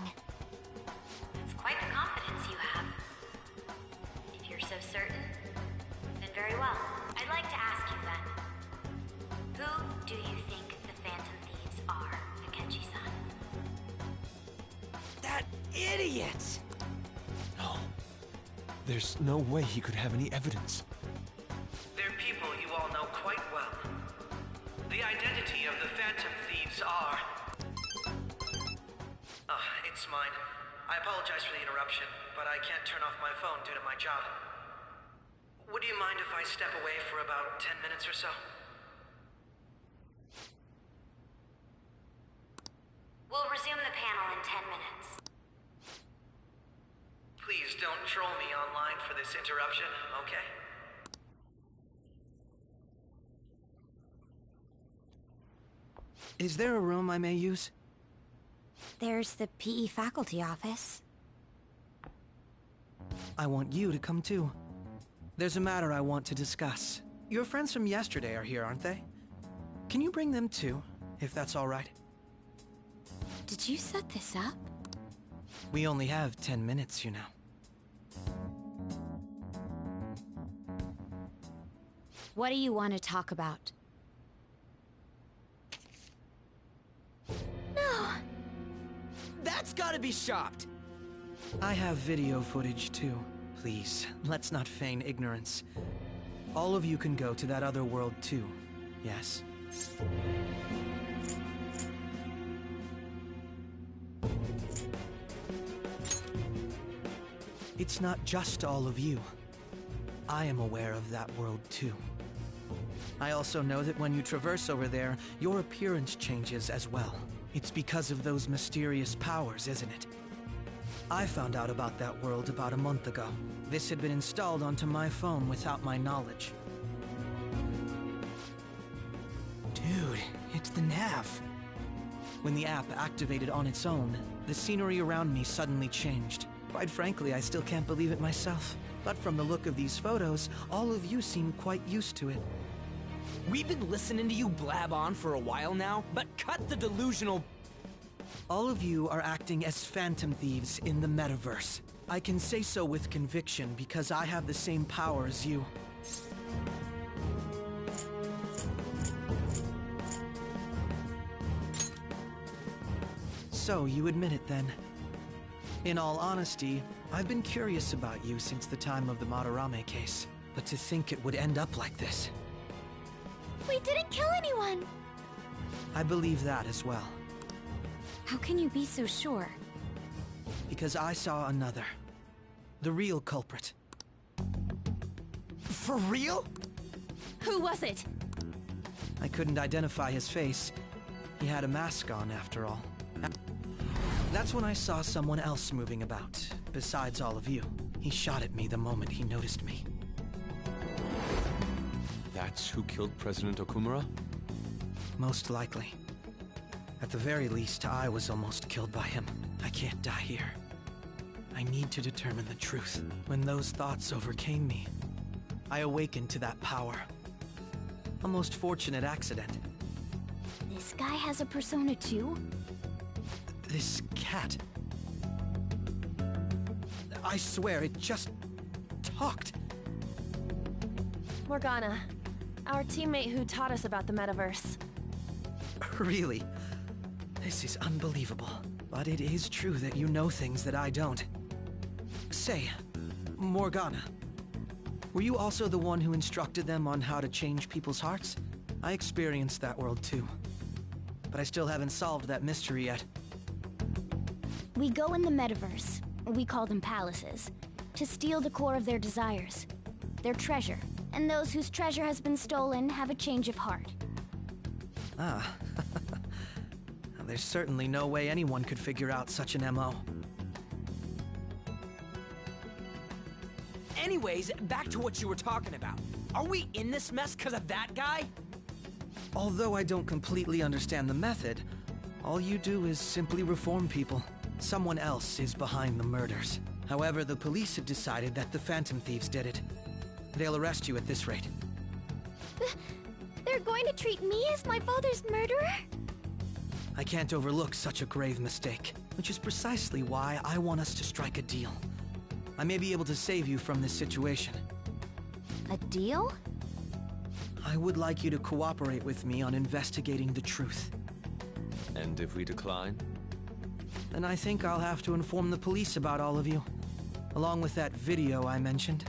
[SPEAKER 23] It's quite the confidence you have. If you're so certain, then very well. I'd like to ask you then. Who do you think the Phantom Thieves are, Akechi-san?
[SPEAKER 13] That idiot!
[SPEAKER 11] No. There's no way he could have any evidence.
[SPEAKER 24] They're people you all know quite well. The identity of the Phantom Thieves are... it's mine. I apologize for the interruption, but I can't turn off my phone due to my job. Would you mind if I step away for about 10 minutes or so?
[SPEAKER 23] We'll resume the panel in 10 minutes.
[SPEAKER 24] Please don't troll me online for this interruption, okay?
[SPEAKER 20] Is there a room I may use?
[SPEAKER 12] There's the PE faculty office.
[SPEAKER 20] I want you to come too. There's a matter I want to discuss. Your friends from yesterday are here, aren't they? Can you bring them too, if that's all right?
[SPEAKER 1] Did you set this up?
[SPEAKER 20] We only have 10 minutes, you know.
[SPEAKER 12] What do you want to talk about?
[SPEAKER 1] No!
[SPEAKER 13] That's gotta be shopped!
[SPEAKER 20] I have video footage too. Please, let's not feign ignorance. All of you can go to that other world too, yes? It's not just all of you. I am aware of that world too. I also know that when you traverse over there, your appearance changes as well. It's because of those mysterious powers, isn't it? I found out about that world about a month ago. This had been installed onto my phone without my knowledge.
[SPEAKER 13] Dude, it's the nav.
[SPEAKER 20] When the app activated on its own, the scenery around me suddenly changed. Quite frankly, I still can't believe it myself. But from the look of these photos, all of you seem quite used to it.
[SPEAKER 13] We've been listening to you blab on for a while now, but cut the delusional...
[SPEAKER 20] All of you are acting as phantom thieves in the metaverse. I can say so with conviction because I have the same power as you. So, you admit it then. In all honesty, I've been curious about you since the time of the Madarame case. But to think it would end up like this.
[SPEAKER 1] We didn't kill anyone!
[SPEAKER 20] I believe that as well.
[SPEAKER 12] How can you be so sure?
[SPEAKER 20] Because I saw another. The real culprit.
[SPEAKER 13] For real?
[SPEAKER 9] Who was it?
[SPEAKER 20] I couldn't identify his face. He had a mask on, after all. That's when I saw someone else moving about, besides all of you. He shot at me the moment he noticed me.
[SPEAKER 11] That's who killed President Okumura?
[SPEAKER 20] Most likely. At the very least, I was almost killed by him. I can't die here. I need to determine the truth. When those thoughts overcame me, I awakened to that power. A most fortunate accident.
[SPEAKER 1] This guy has a persona too?
[SPEAKER 20] This cat. I swear, it just talked.
[SPEAKER 4] Morgana, our teammate who taught us about the metaverse.
[SPEAKER 20] Really? This is unbelievable. But it is true that you know things that I don't. Say, Morgana, were you also the one who instructed them on how to change people's hearts? I experienced that world too. But I still haven't solved that mystery yet.
[SPEAKER 1] We go in the metaverse, we call them palaces, to steal the core of their desires, their treasure. And those whose treasure has been stolen have a change of heart.
[SPEAKER 20] Ah. There's certainly no way anyone could figure out such an MO.
[SPEAKER 13] Anyways, back to what you were talking about. Are we in this mess because of that guy?
[SPEAKER 20] Although I don't completely understand the method, all you do is simply reform people. Someone else is behind the murders. However, the police have decided that the Phantom Thieves did it. They'll arrest you at this rate.
[SPEAKER 1] They're going to treat me as my father's murderer?
[SPEAKER 20] I can't overlook such a grave mistake, which is precisely why I want us to strike a deal. I may be able to save you from this situation.
[SPEAKER 12] A deal?
[SPEAKER 20] I would like you to cooperate with me on investigating the truth.
[SPEAKER 11] And if we decline?
[SPEAKER 20] Then I think I'll have to inform the police about all of you, along with that video I mentioned.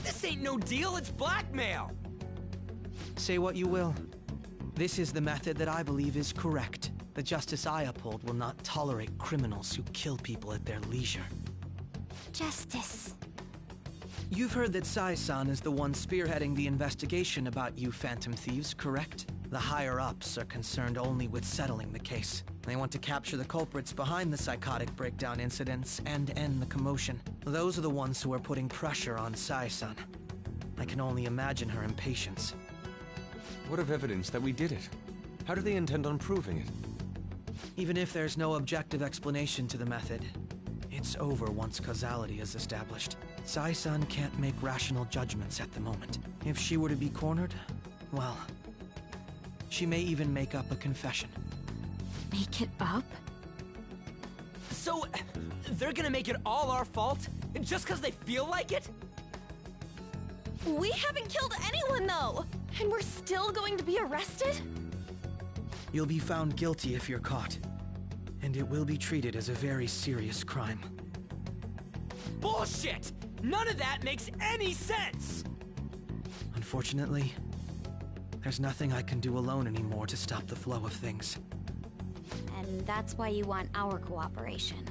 [SPEAKER 13] This ain't no deal, it's blackmail!
[SPEAKER 20] Say what you will. This is the method that I believe is correct. The justice I uphold will not tolerate criminals who kill people at their leisure.
[SPEAKER 1] Justice.
[SPEAKER 20] You've heard that Sai-san is the one spearheading the investigation about you Phantom Thieves, correct? The higher-ups are concerned only with settling the case. They want to capture the culprits behind the psychotic breakdown incidents and end the commotion. Those are the ones who are putting pressure on Sai-san. I can only imagine her impatience.
[SPEAKER 11] What of evidence that we did it? How do they intend on proving it?
[SPEAKER 20] Even if there's no objective explanation to the method, it's over once causality is established. Sai-san can't make rational judgments at the moment. If she were to be cornered, well, she may even make up a confession.
[SPEAKER 12] Make it up?
[SPEAKER 13] So, they're gonna make it all our fault? Just because they feel like it?
[SPEAKER 4] We haven't killed anyone, though! And we're still going to be arrested?
[SPEAKER 20] You'll be found guilty if you're caught. And it will be treated as a very serious crime.
[SPEAKER 13] Bullshit! None of that makes any sense!
[SPEAKER 20] Unfortunately, there's nothing I can do alone anymore to stop the flow of things.
[SPEAKER 1] And that's why you want our cooperation.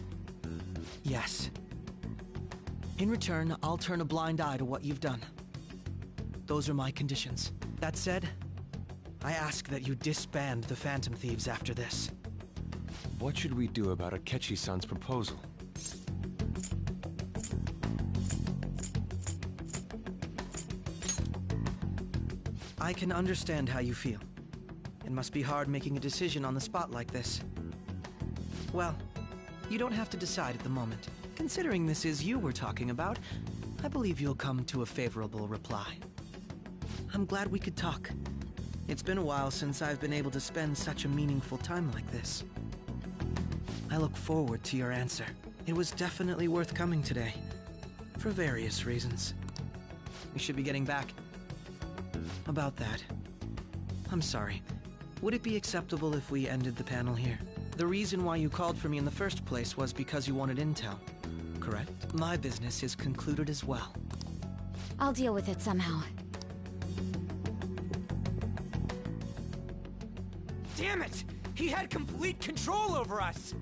[SPEAKER 20] Yes. In return, I'll turn a blind eye to what you've done. Those are my conditions. That said, I ask that you disband the Phantom Thieves after this.
[SPEAKER 11] What should we do about Akechi-san's proposal?
[SPEAKER 20] I can understand how you feel. It must be hard making a decision on the spot like this. Well, you don't have to decide at the moment. Considering this is you we're talking about, I believe you'll come to a favorable reply. I'm glad we could talk. It's been a while since I've been able to spend such a meaningful time like this. I look forward to your answer. It was definitely worth coming today, for various reasons. We should be getting back. About that, I'm sorry. Would it be acceptable if we ended the panel here? The reason why you called for me in the first place was because you wanted intel, correct? My business is concluded as well.
[SPEAKER 1] I'll deal with it somehow.
[SPEAKER 13] Damn it! He had complete control over us!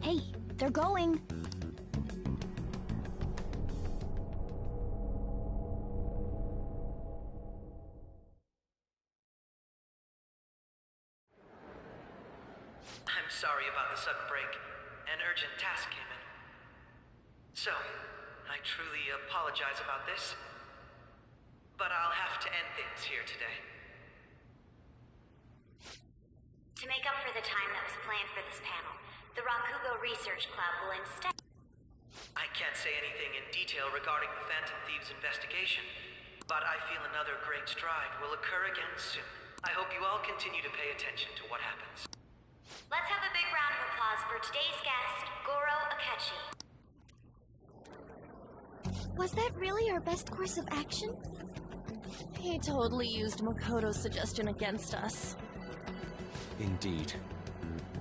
[SPEAKER 1] Hey, they're going!
[SPEAKER 24] I'm sorry about the sudden break. An urgent task came in. So, I truly apologize about this, but I'll have to end things here today.
[SPEAKER 23] To make up for the time that was planned for this panel, the Rakugo Research Club will instead...
[SPEAKER 24] I can't say anything in detail regarding the Phantom Thieves investigation, but I feel another great stride will occur again soon. I hope you all continue to pay attention to what happens.
[SPEAKER 23] Let's have a big round of applause for today's guest, Goro Akechi.
[SPEAKER 1] Was that really our best course of action?
[SPEAKER 4] He totally used Makoto's suggestion against us.
[SPEAKER 11] Indeed.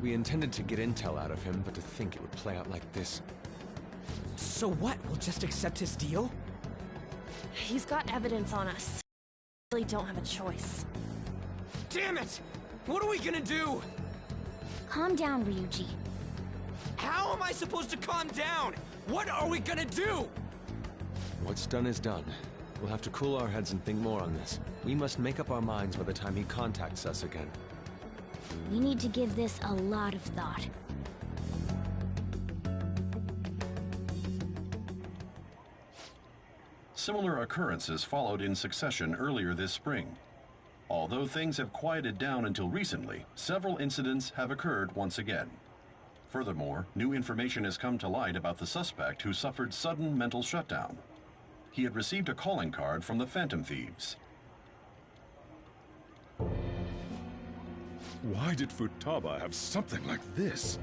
[SPEAKER 11] We intended to get intel out of him, but to think it would play out like this.
[SPEAKER 13] So what? We'll just accept his deal?
[SPEAKER 4] He's got evidence on us. We really don't have a choice.
[SPEAKER 13] Damn it! What are we gonna do?
[SPEAKER 1] Calm down, Ryuji.
[SPEAKER 13] How am I supposed to calm down? What are we gonna do?
[SPEAKER 11] What's done is done. We'll have to cool our heads and think more on this. We must make up our minds by the time he contacts us again.
[SPEAKER 1] We need to give this a lot of thought.
[SPEAKER 19] Similar occurrences followed in succession earlier this spring. Although things have quieted down until recently, several incidents have occurred once again. Furthermore, new information has come to light about the suspect who suffered sudden mental shutdown. He had received a calling card from the Phantom Thieves.
[SPEAKER 7] Why did Futaba have something like this?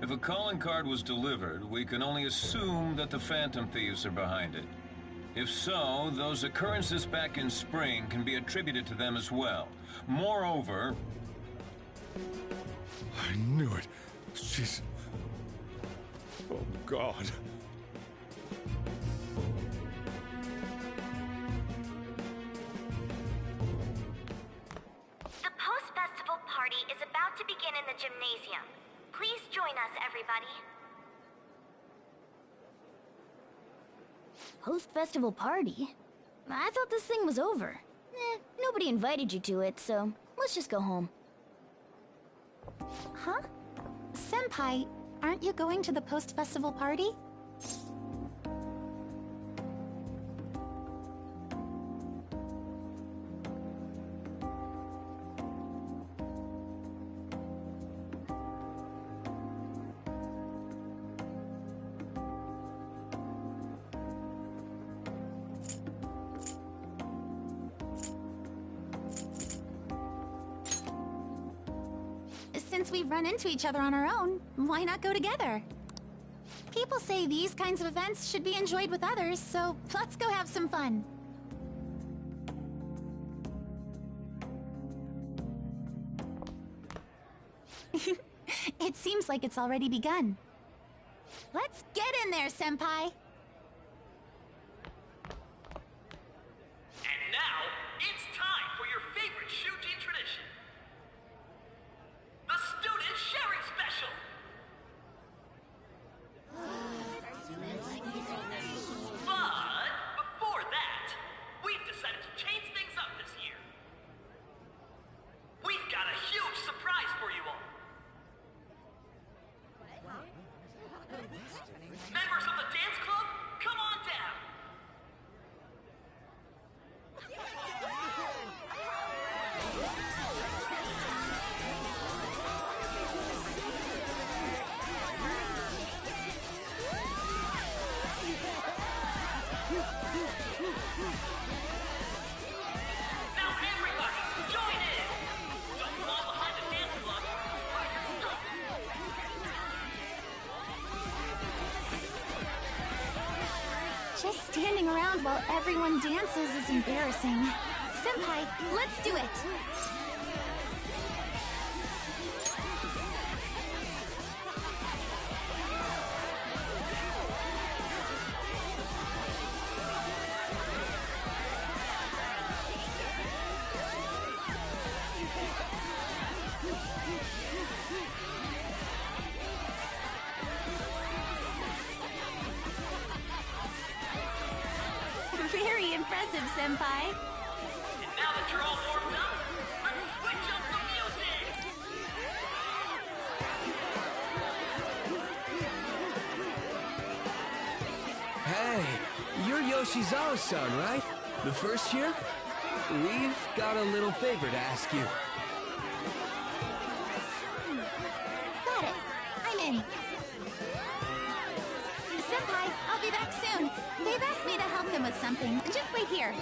[SPEAKER 6] If a calling card was delivered, we can only assume that the Phantom Thieves are behind it. If so, those occurrences back in spring can be attributed to them as well. Moreover...
[SPEAKER 7] I knew it. She's... Oh, God.
[SPEAKER 23] The post-festival party is about to begin in the gymnasium. Please join us, everybody.
[SPEAKER 1] Post-festival party? I thought this thing was over. Nobody invited you to it, so let's just go home.
[SPEAKER 18] Huh? Senpai, aren't you going to the post-festival party? since we've run into each other on our own, why not go together? People say these kinds of events should be enjoyed with others, so let's go have some fun. It seems like it's already begun. Let's get in there, Senpai!
[SPEAKER 10] And now, it's time for your favorite Shuji tradition. The Student Sharing Special! But, before that, we've decided to change things up this year. We've got a huge surprise for you all. Members of the dance club, come on down! Now everybody, join in! Don't fall behind the dance club, or you're stuck!
[SPEAKER 18] Just standing around while everyone dances is embarrassing. Senpai, let's do it! Very impressive, Senpai.
[SPEAKER 10] And now that you're all warmed up, let's switch up the music!
[SPEAKER 14] Hey, you're Yoshizawa-san, right? The first year? We've got a little favor to ask you.
[SPEAKER 18] Got it. I'm in. Senpai, I'll be back soon. They've asked me to help them with something. Just wait here.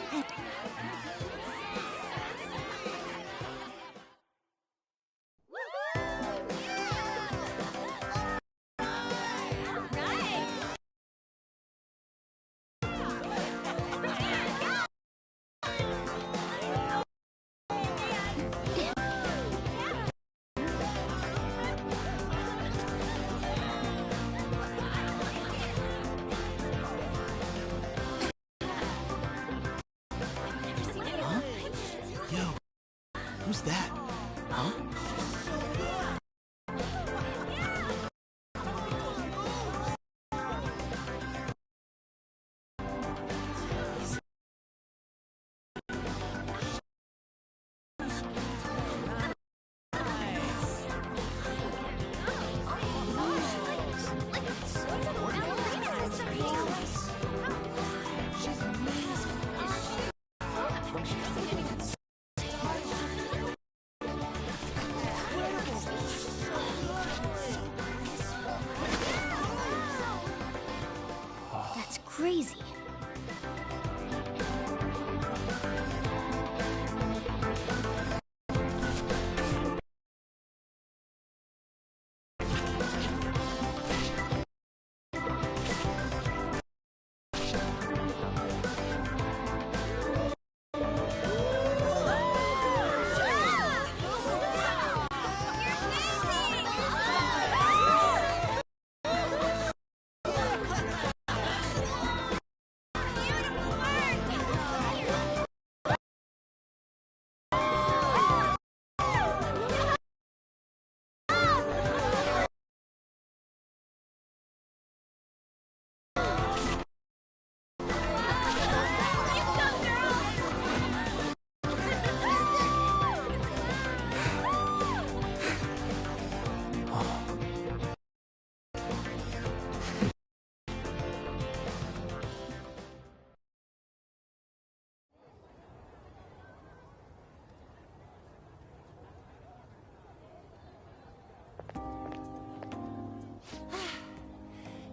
[SPEAKER 3] Who's that? Huh?
[SPEAKER 1] That's crazy.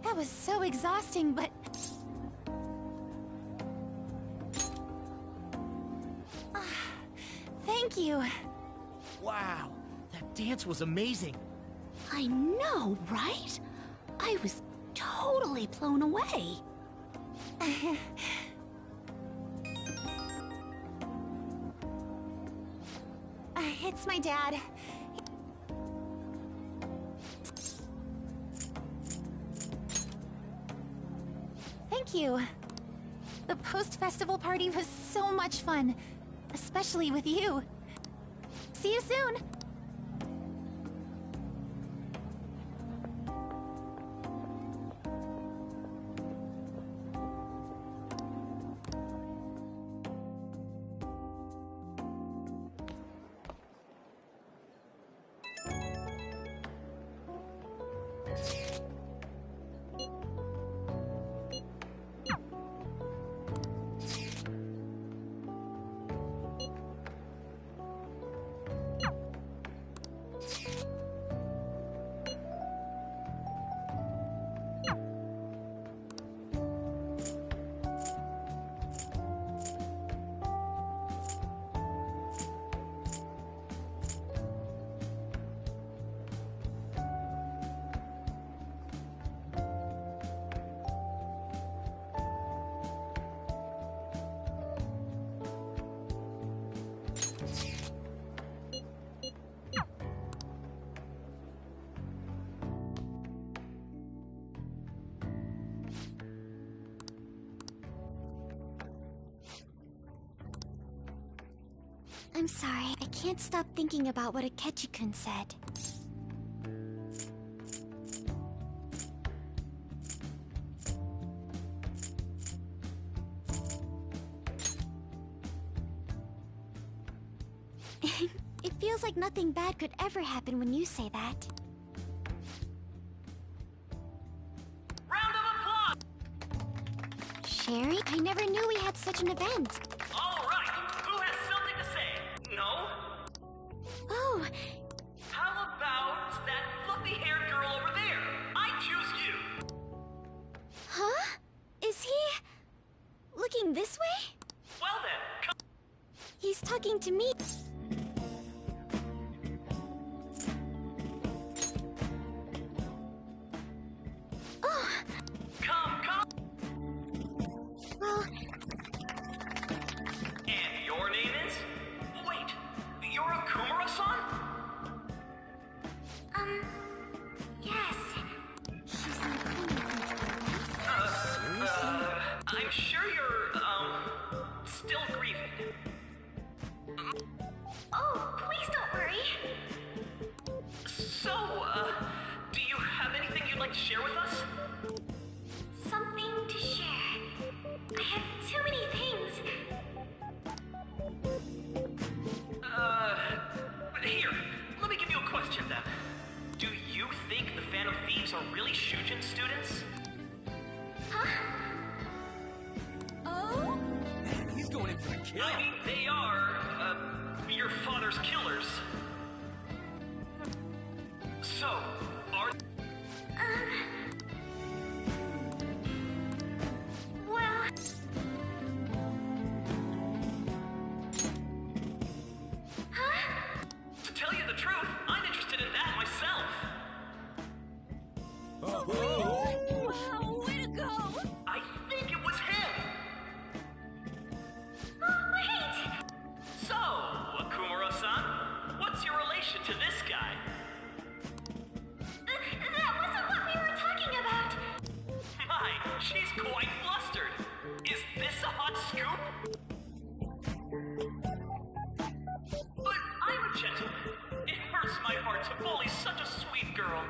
[SPEAKER 18] That was so exhausting, but... Thank you.
[SPEAKER 3] Wow, that dance was amazing.
[SPEAKER 18] I know, right? I was totally blown away.
[SPEAKER 12] It's my dad. Thank you. The post-festival party was so much fun, especially with you. See you soon!
[SPEAKER 1] I'm sorry, I can't stop thinking about what Akechi-kun said. It feels like nothing bad could ever happen when you say that.
[SPEAKER 10] Round of applause!
[SPEAKER 1] Sherry, I never knew we had such an event.
[SPEAKER 10] All right, who has something to say? No?
[SPEAKER 1] Oh,
[SPEAKER 10] How about that fluffy-haired girl over there? I choose you.
[SPEAKER 1] huh? Is he looking this way?
[SPEAKER 10] Well then, come.
[SPEAKER 1] He's talking to me. Oh,
[SPEAKER 10] Come.
[SPEAKER 1] well,
[SPEAKER 10] And your name is? Wait, you're a Kumura-san?
[SPEAKER 1] yes. She's not
[SPEAKER 10] I'm sure you're, still grieving.
[SPEAKER 1] Oh, please don't worry.
[SPEAKER 10] So, do you have anything you'd like to share with us?
[SPEAKER 1] Something to share. I have too many things.
[SPEAKER 10] Here, let me give you a question then. Do you think the Phantom Thieves are really Shujin students?
[SPEAKER 1] Huh? Oh?
[SPEAKER 13] Man, he's going in for a kill.
[SPEAKER 10] I mean, they are, your father's killers. So, are...
[SPEAKER 1] Well... Huh?
[SPEAKER 10] To tell you the truth, I'm interested in that myself.
[SPEAKER 1] Wow, way to go!
[SPEAKER 10] I think it was him.
[SPEAKER 1] Oh, wait!
[SPEAKER 10] So, Akumura-san, what's your relation to this guy?
[SPEAKER 1] That wasn't what we were talking about!
[SPEAKER 10] My, she's quite flustered. Is this a hot scoop? But I'm a gentleman. It hurts my heart to bully such a sweet girl.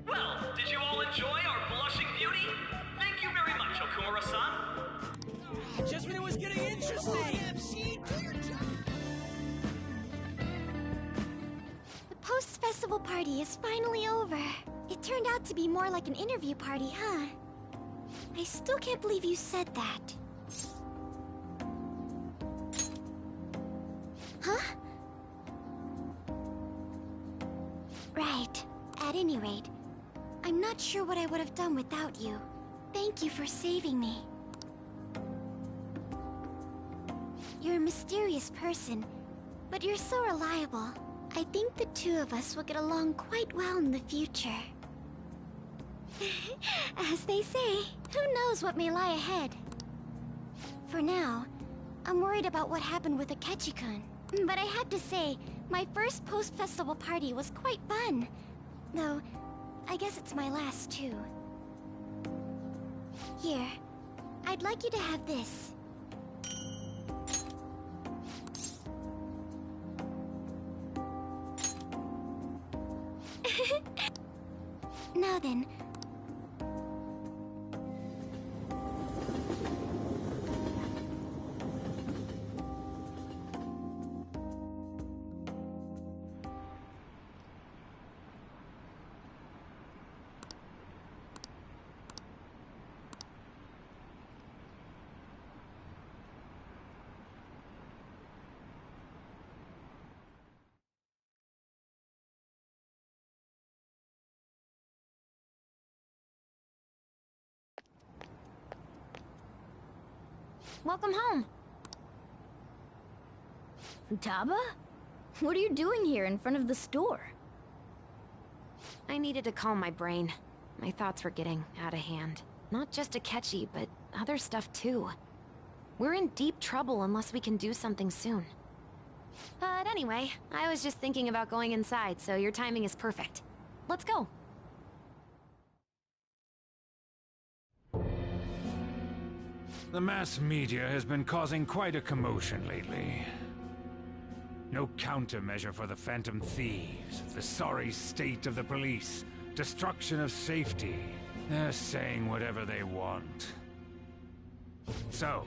[SPEAKER 10] Well, did you all enjoy our blushing beauty? Thank you very much, Okumura-san.
[SPEAKER 13] Just when it was getting interesting.
[SPEAKER 1] The post-festival party is finally over. It turned out to be more like an interview party, huh? I still can't believe you said that. Huh? Right. At any rate, I'm not sure what I would have done without you. Thank you for saving me. You're a mysterious person,
[SPEAKER 5] But you're so reliable. I think the two of us will get along quite well in the future. As they say, who knows what may lie ahead? For now, I'm worried about what happened with Akechi-kun. But I have to say, my first post-festival party was quite fun. Though, I guess it's my last too. Here, I'd like you to have this. Now then.
[SPEAKER 12] Welcome home.
[SPEAKER 1] Futaba? What are you doing here in front of the store?
[SPEAKER 12] I needed to calm my brain. My thoughts were getting out of hand. Not just Akechi, but other stuff too. We're in deep trouble unless we can do something soon. But anyway, I was just thinking about going inside, so your timing is perfect. Let's go.
[SPEAKER 16] The mass media has been causing quite a commotion lately. No countermeasure for the Phantom Thieves, the sorry state of the police, destruction of safety. They're saying whatever they want. So,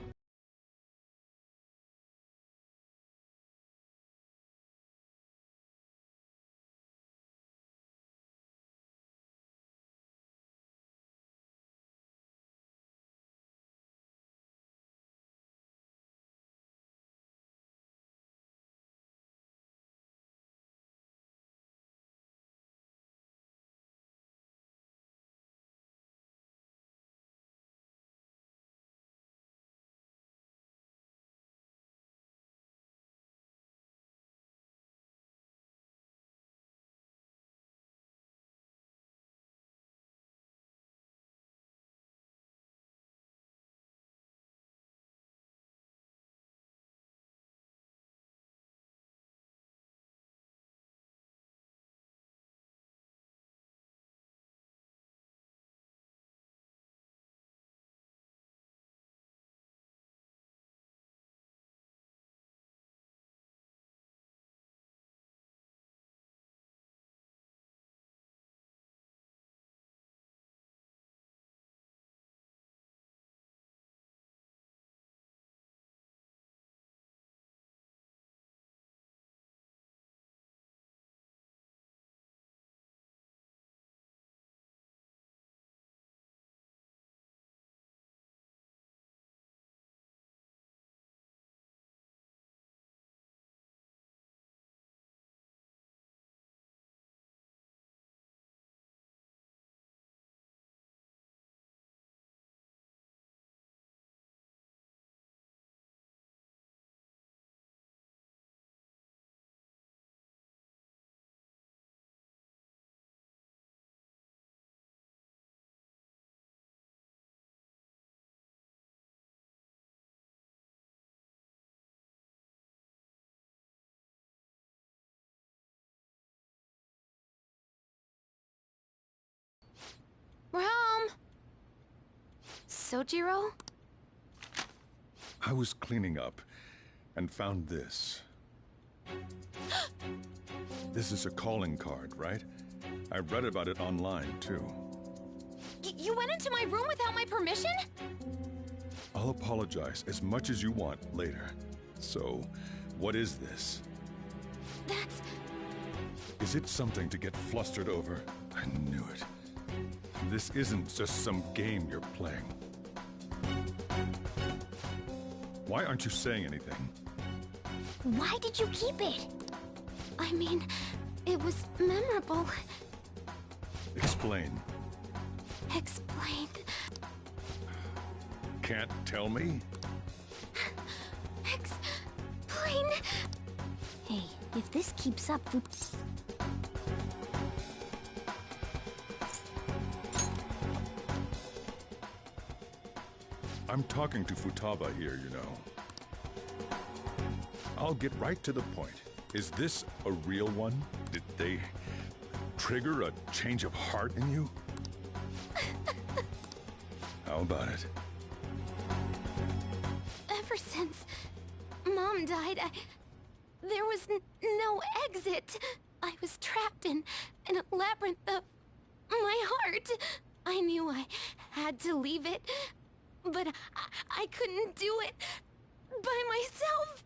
[SPEAKER 12] we're home! Sojiro?
[SPEAKER 7] I was cleaning up and found this. This is a calling card, right? I read about it online, too.
[SPEAKER 12] You went into my room without my permission?
[SPEAKER 7] I'll apologize as much as you want later. So, what is this?
[SPEAKER 12] That's...
[SPEAKER 7] Is it something to get flustered over? I knew it. This isn't just some game you're playing. Why aren't you saying anything?
[SPEAKER 5] Why did you keep it? I mean, it was memorable.
[SPEAKER 7] Explain.
[SPEAKER 5] Explain.
[SPEAKER 7] Can't tell me?
[SPEAKER 5] Explain.
[SPEAKER 12] Hey,
[SPEAKER 1] If this keeps up,
[SPEAKER 7] I'm talking to Futaba here, you know. I'll get right to the point. Is this a real one? Did they trigger a change of heart in you? How about it?
[SPEAKER 5] Ever since Mom died, there was no exit. I was trapped in a labyrinth of my heart. I knew I had to leave it, but I couldn't do it by myself.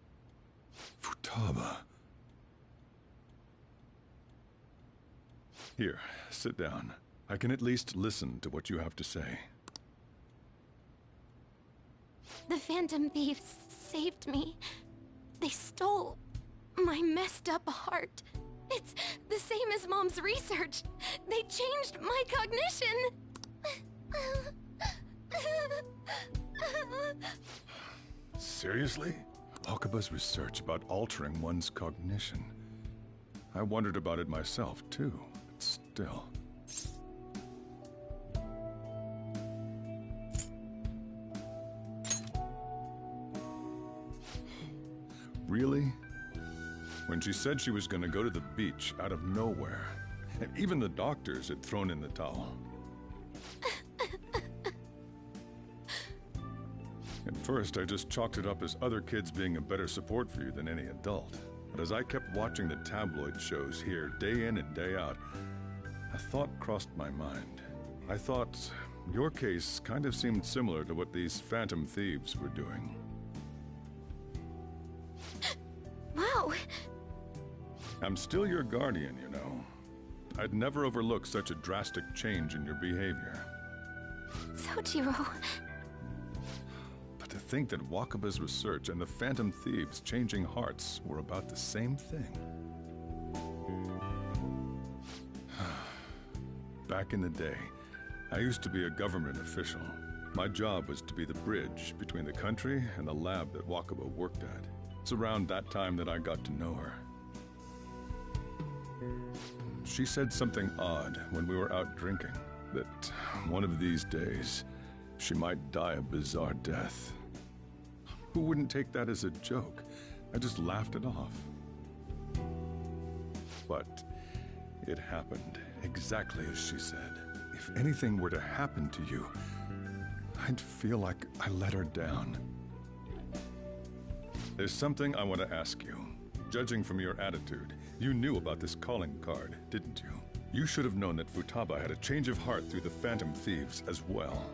[SPEAKER 7] Futaba. Here, sit down. I can at least listen to what you have to say.
[SPEAKER 5] The Phantom Thieves saved me. They stole my messed up heart. It's the same as Mom's research. They changed my cognition.
[SPEAKER 7] Seriously? Wakaba's research about altering one's cognition. I wondered about it myself, too, but still. Really? When she said she was going to go to the beach out of nowhere, and even the doctors had thrown in the towel. At first, I just chalked it up as other kids being a better support for you than any adult. But as I kept watching the tabloid shows here, day in and day out, a thought crossed my mind. I thought your case kind of seemed similar to what these Phantom Thieves were doing.
[SPEAKER 5] Wow.
[SPEAKER 7] I'm still your guardian, you know. I'd never overlook such a drastic change in your behavior.
[SPEAKER 5] Sojiro.
[SPEAKER 7] But to think that Wakaba's research and the Phantom Thieves changing hearts were about the same thing. Back in the day, I used to be a government official. My job was to be the bridge between the country and the lab that Wakaba worked at. It's around that time that I got to know her. She said something odd when we were out drinking, that one of these days, she might die a bizarre death. Who wouldn't take that as a joke? I just laughed it off. But it happened exactly as she said. If anything were to happen to you, I'd feel like I let her down. There's something I want to ask you. Judging from your attitude, you knew about this calling card, didn't you? You should have known that Futaba had a change of heart through the Phantom Thieves as well.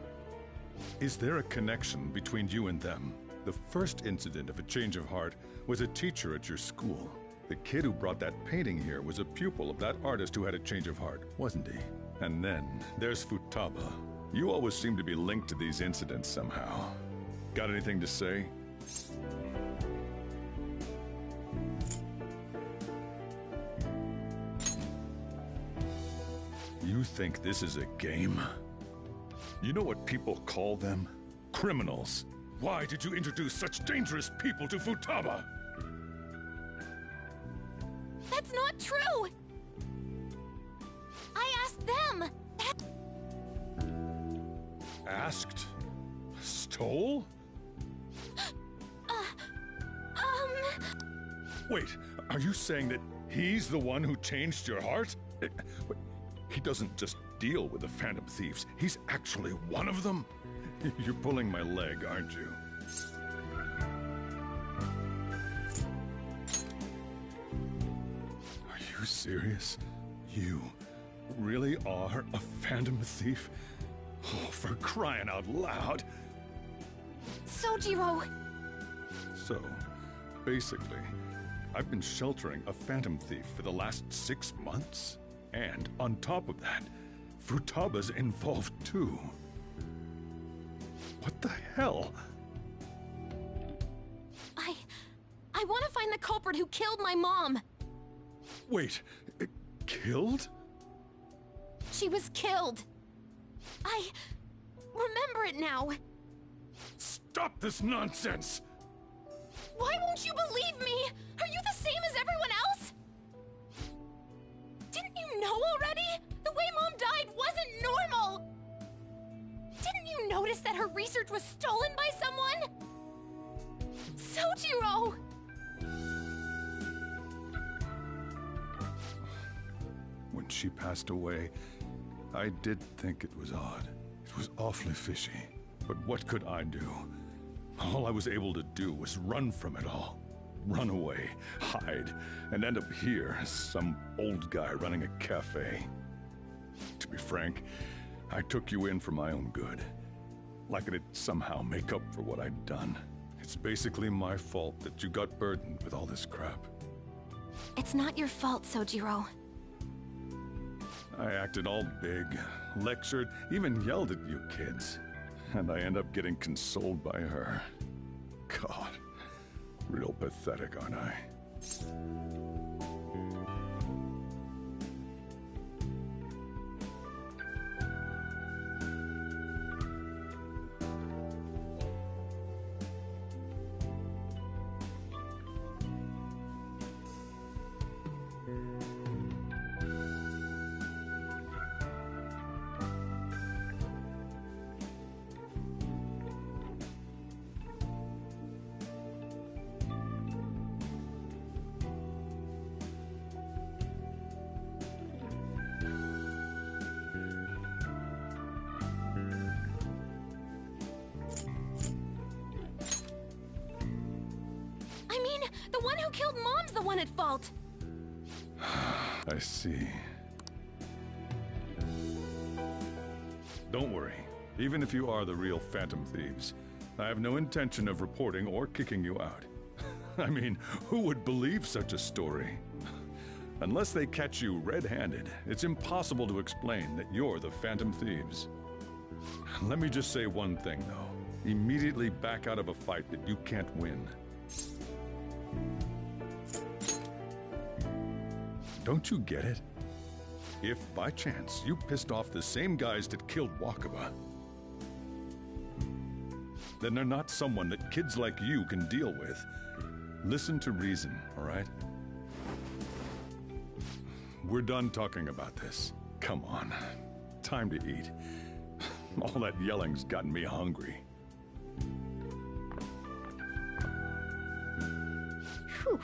[SPEAKER 7] Is there a connection between you and them? The first incident of a change of heart was a teacher at your school. The kid who brought that painting here was a pupil of that artist who had a change of heart, wasn't he? And then there's Futaba. You always seem to be linked to these incidents somehow. Got anything to say? You think this is a game? You know what people call them? Criminals. Why did you introduce such dangerous people to Futaba?
[SPEAKER 5] That's not true! I asked them!
[SPEAKER 7] Asked? Stole? Wait, are you saying that he's the one who changed your heart? He doesn't just deal with the Phantom Thieves, he's actually one of them? You're pulling my leg, aren't you? Are you serious? You really are a Phantom Thief? Oh, for crying out loud!
[SPEAKER 5] Sojiro!
[SPEAKER 7] So, basically, I've been sheltering a Phantom Thief for the last 6 months? And on top of that, Futaba's involved too. What the hell?
[SPEAKER 5] I want to find the culprit who killed my mom.
[SPEAKER 7] Wait, killed?
[SPEAKER 5] She was killed. I remember it now.
[SPEAKER 7] Stop this nonsense!
[SPEAKER 5] Why won't you believe me? Are you the same as everyone else?
[SPEAKER 9] know already? The way Mom died wasn't normal! Didn't you notice that her research was stolen by someone? Sojiro!
[SPEAKER 7] When she passed away, I did think it was odd. It was awfully fishy. But what could I do? All I was able to do was run from it all. Run away, hide, and end up here as some old guy running a cafe. To be frank, I took you in for my own good. Like it'd somehow make up for what I'd done. It's basically my fault that you got burdened with all this crap.
[SPEAKER 12] It's not your fault, Sojiro.
[SPEAKER 7] I acted all big, lectured, even yelled at you kids. And I end up getting consoled by her. God, real pathetic, aren't I?
[SPEAKER 9] The one who killed Mom's the one at fault!
[SPEAKER 7] I see. Don't worry. Even if you are the real Phantom Thieves, I have no intention of reporting or kicking you out. I mean, who would believe such a story? Unless they catch you red-handed, it's impossible to explain that you're the Phantom Thieves. Let me just say one thing, though. Immediately back out of a fight that you can't win. Don't you get it? If, by chance, you pissed off the same guys that killed Wakaba, then they're not someone that kids like you can deal with. Listen to reason, all right? We're done talking about this. Come on. Time to eat. All that yelling's gotten me hungry.
[SPEAKER 1] Phew.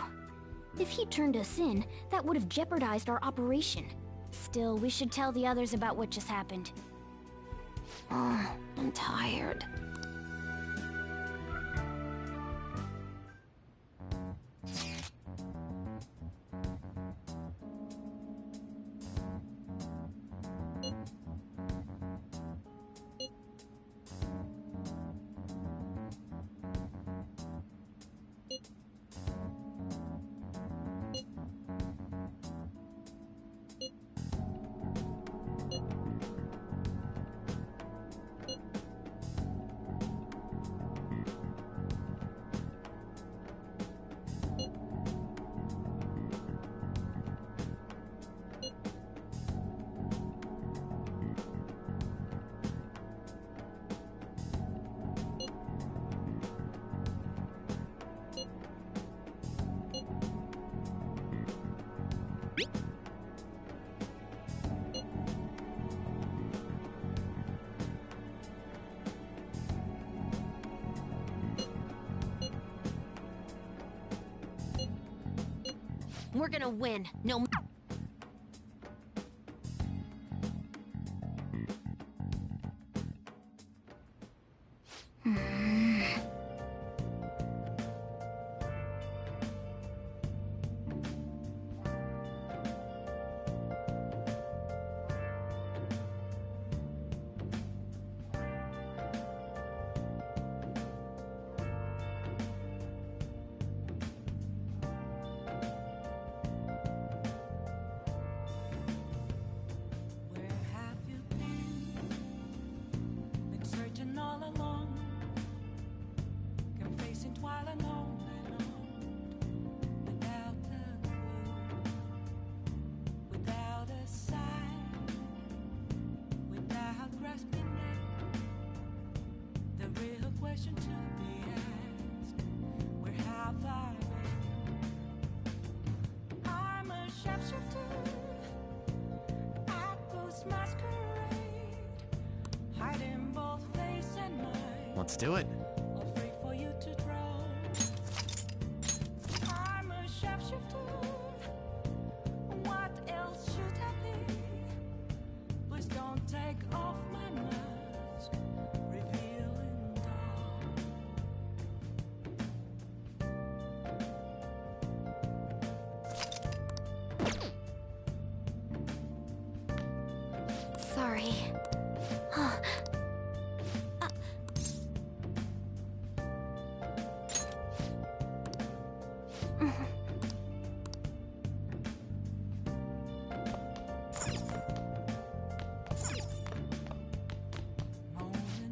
[SPEAKER 1] If he turned us in, that would have jeopardized our operation. Still, we should tell the others about what just happened. Oh, I'm tired.
[SPEAKER 12] We're gonna win, no matter.
[SPEAKER 15] Let's do it.
[SPEAKER 2] Afraid for you to drown. I'm a sharpshooter. What else should I be? Please don't take off my mask, revealing dawn.
[SPEAKER 5] Sorry.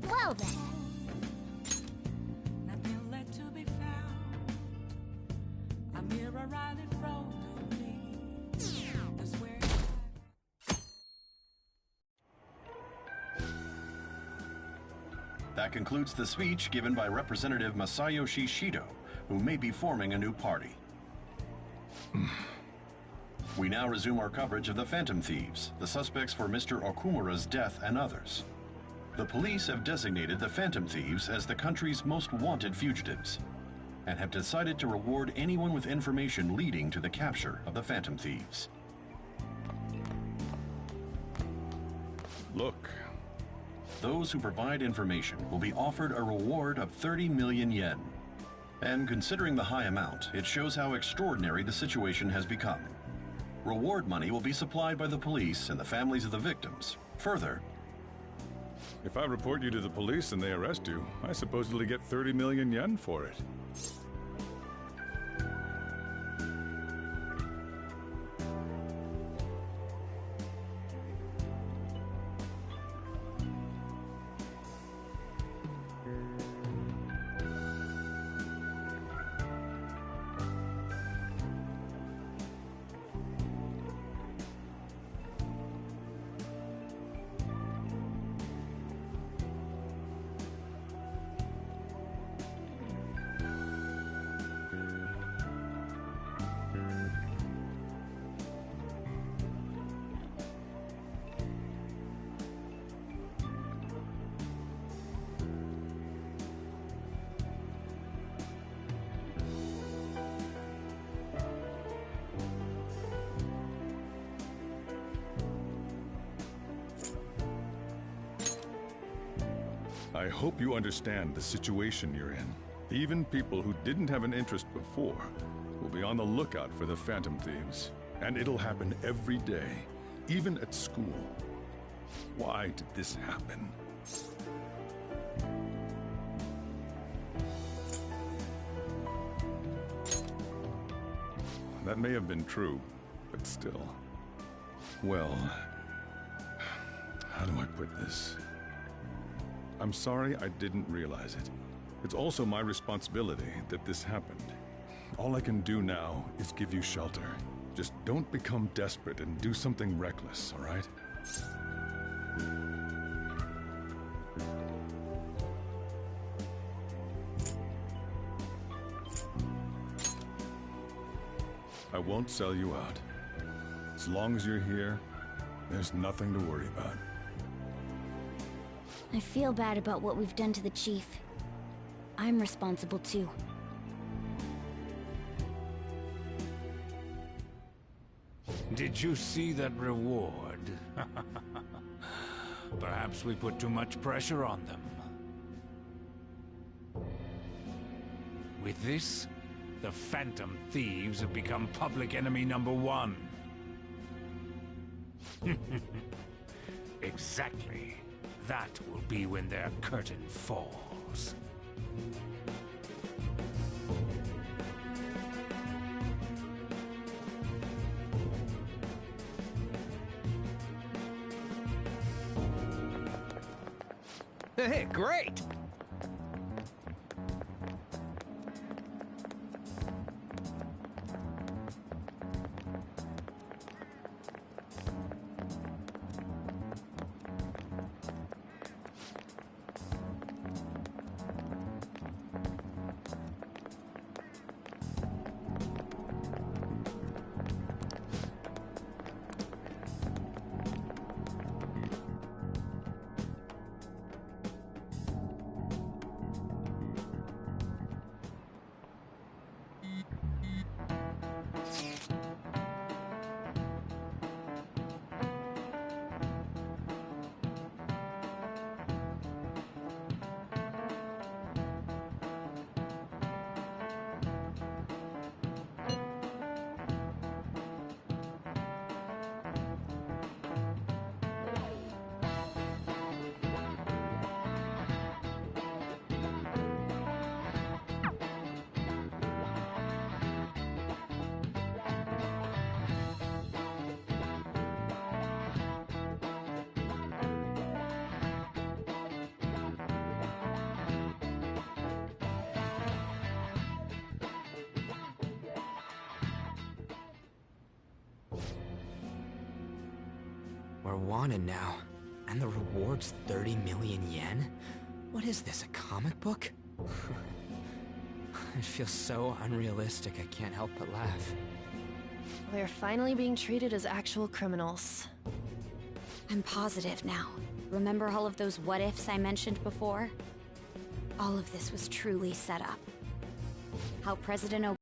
[SPEAKER 5] Well then.
[SPEAKER 2] Nothing left to be found. A mirror right in front of me. That's where
[SPEAKER 19] That concludes the speech given by Representative Masayoshi Shido, who may be forming a new party. We now resume our coverage of the Phantom Thieves, the suspects for Mr. Okumura's death and others. The police have designated the Phantom Thieves as the country's most wanted fugitives, and have decided to reward anyone with information leading to the capture of the Phantom Thieves.
[SPEAKER 7] Look.
[SPEAKER 19] Those who provide information will be offered a reward of 30 million yen. And considering the high amount, it shows how extraordinary the situation has become. Reward money will be supplied by the police and the families of the victims. Further,
[SPEAKER 7] If I report you to the police and they arrest you, I supposedly get 30 million yen for it. I hope you understand the situation you're in. Even people who didn't have an interest before will be on the lookout for the Phantom Thieves. And it'll happen every day, even at school. Why did this happen? That may have been true, but still. Well, how do I put this? I'm sorry I didn't realize it. It's also my responsibility that this happened. All I can do now is give you shelter. Just don't become desperate and do something reckless, all right? I won't sell you out. As long as you're here, there's nothing to worry about.
[SPEAKER 1] I feel bad about what we've done to the chief. I'm responsible too.
[SPEAKER 16] Did you see that reward? Perhaps we put too much pressure on them. With this, the Phantom Thieves have become public enemy #1. Exactly. That will be when their curtain falls.
[SPEAKER 13] Hey, great! We're wanted now. And the reward's 30 million yen? What is this, a comic book? It feels so unrealistic, I can't help but laugh.
[SPEAKER 4] We're finally being treated as actual criminals.
[SPEAKER 12] I'm positive now. Remember all of those what-ifs I mentioned before? All of this was truly set up. How President Obama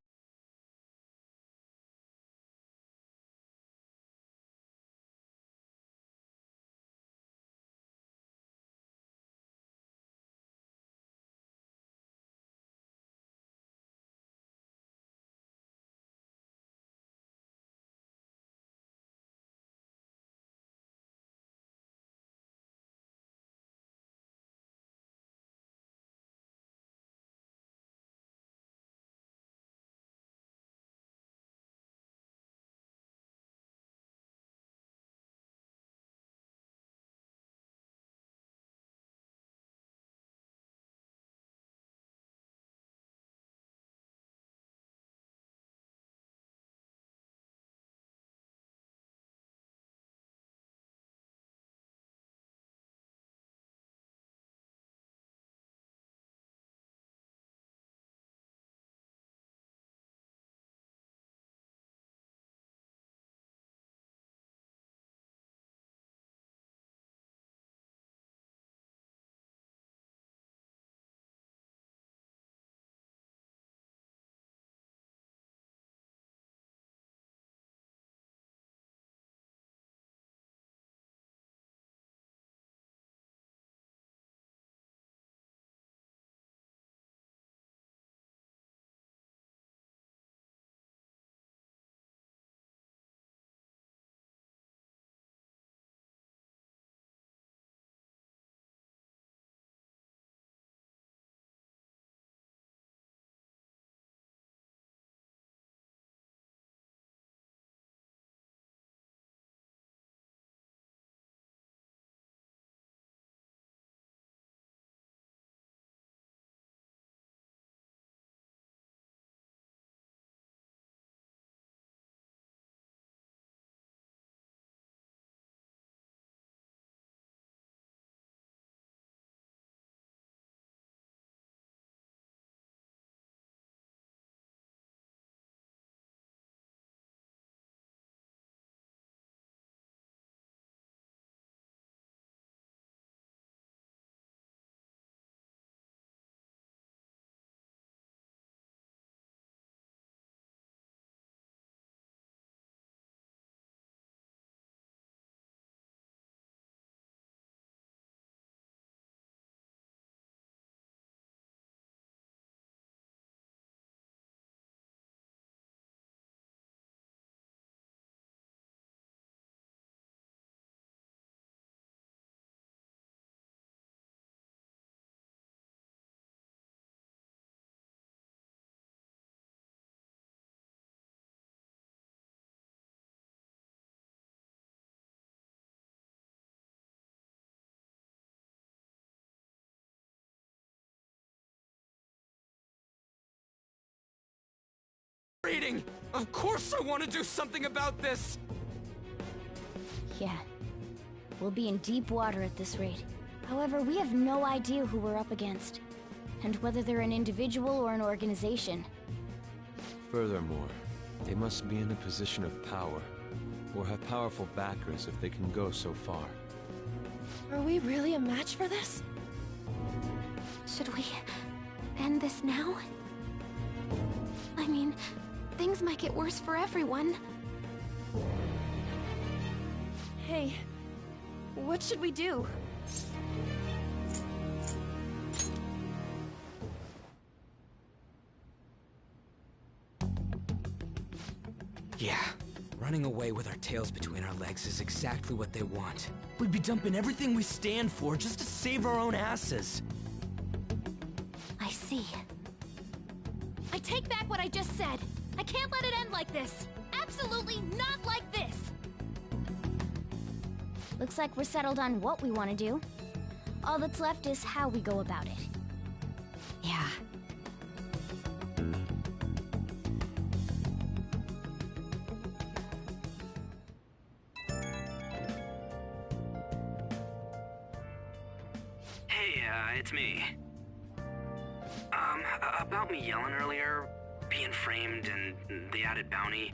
[SPEAKER 13] Reading! Of course I want to do something about this!
[SPEAKER 1] Yeah. We'll be in deep water at this rate. However, we have no idea who we're up against, and whether they're an individual or an organization.
[SPEAKER 11] Furthermore, they must be in a position of power, or have powerful backers if they can go so far.
[SPEAKER 4] Are we really a match for this?
[SPEAKER 5] Should we end this now? I mean, things might get worse for everyone.
[SPEAKER 4] Hey, what should we do?
[SPEAKER 13] Yeah, running away with our tails between our legs is exactly what they want. We'd be dumping everything we stand for just to save our own asses.
[SPEAKER 5] I see.
[SPEAKER 9] I take back what I just said. I can't let it end like this. Absolutely not like this.
[SPEAKER 1] Looks like we're settled on what we want to do. All that's left is how we go about it.
[SPEAKER 12] Yeah.
[SPEAKER 8] it's me. About me yelling earlier, being framed, and the added bounty,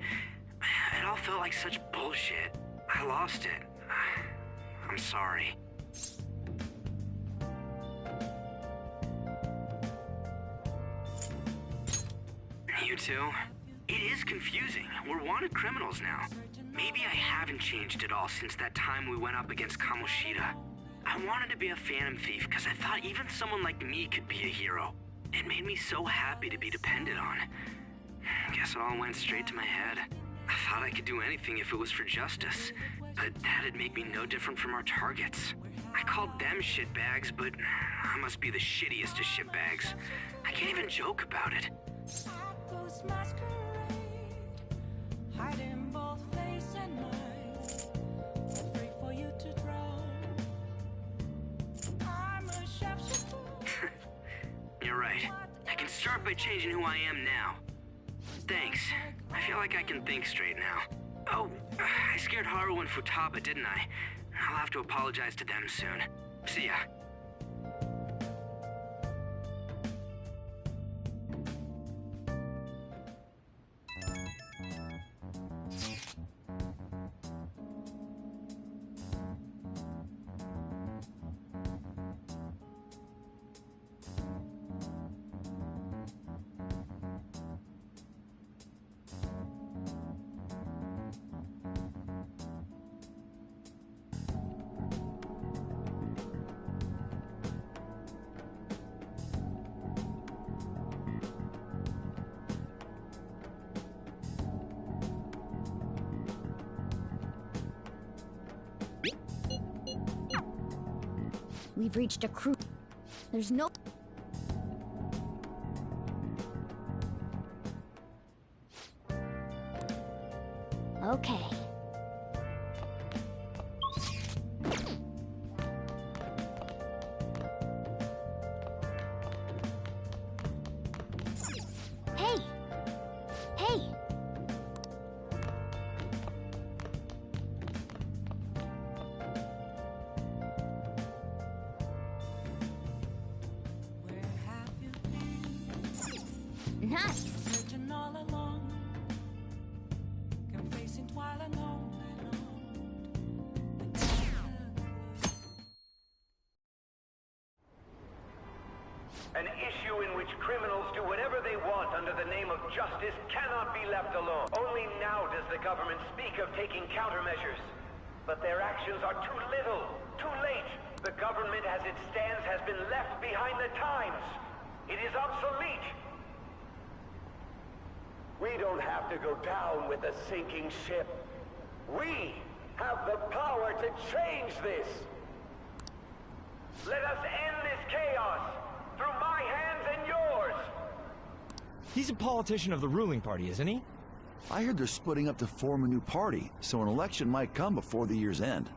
[SPEAKER 8] it all felt like such bullshit. I lost it. I'm sorry. You too? It is confusing. We're wanted criminals now. Maybe I haven't changed at all since that time we went up against Kamoshida. I wanted to be a phantom thief because I thought even someone like me could be a hero. It made me so happy to be depended on. Guess it all went straight to my head. I thought I could do anything if it was for justice, but that'd make me no different from our targets. I called them shitbags, but I must be the shittiest of shitbags. I can't even joke about it.
[SPEAKER 2] Ghost masquerade, hiding both face and mind, free for you to drown. I'm a chef.
[SPEAKER 8] You're right. I can start by changing who I am now. Thanks. I feel like I can think straight now. Oh, I scared Haru and Futaba, didn't I? I'll have to apologize to them soon. See ya.
[SPEAKER 1] We've reached a crew. There's no... Okay. Hey! Hey! Nice!
[SPEAKER 2] Searching all along, confessing while alone and
[SPEAKER 17] An issue in which criminals do whatever they want under the name of justice cannot be left alone. Only now does the government speak of taking countermeasures. But their actions are too little, too late. The government as it stands has been left behind the times. It is obsolete. We don't have to go down with the sinking ship. We have the power to change this. Let us end this chaos through my hands and yours.
[SPEAKER 21] He's a politician of the ruling party, isn't he?
[SPEAKER 22] I heard they're splitting up to form a new party, so an election might come before the year's end.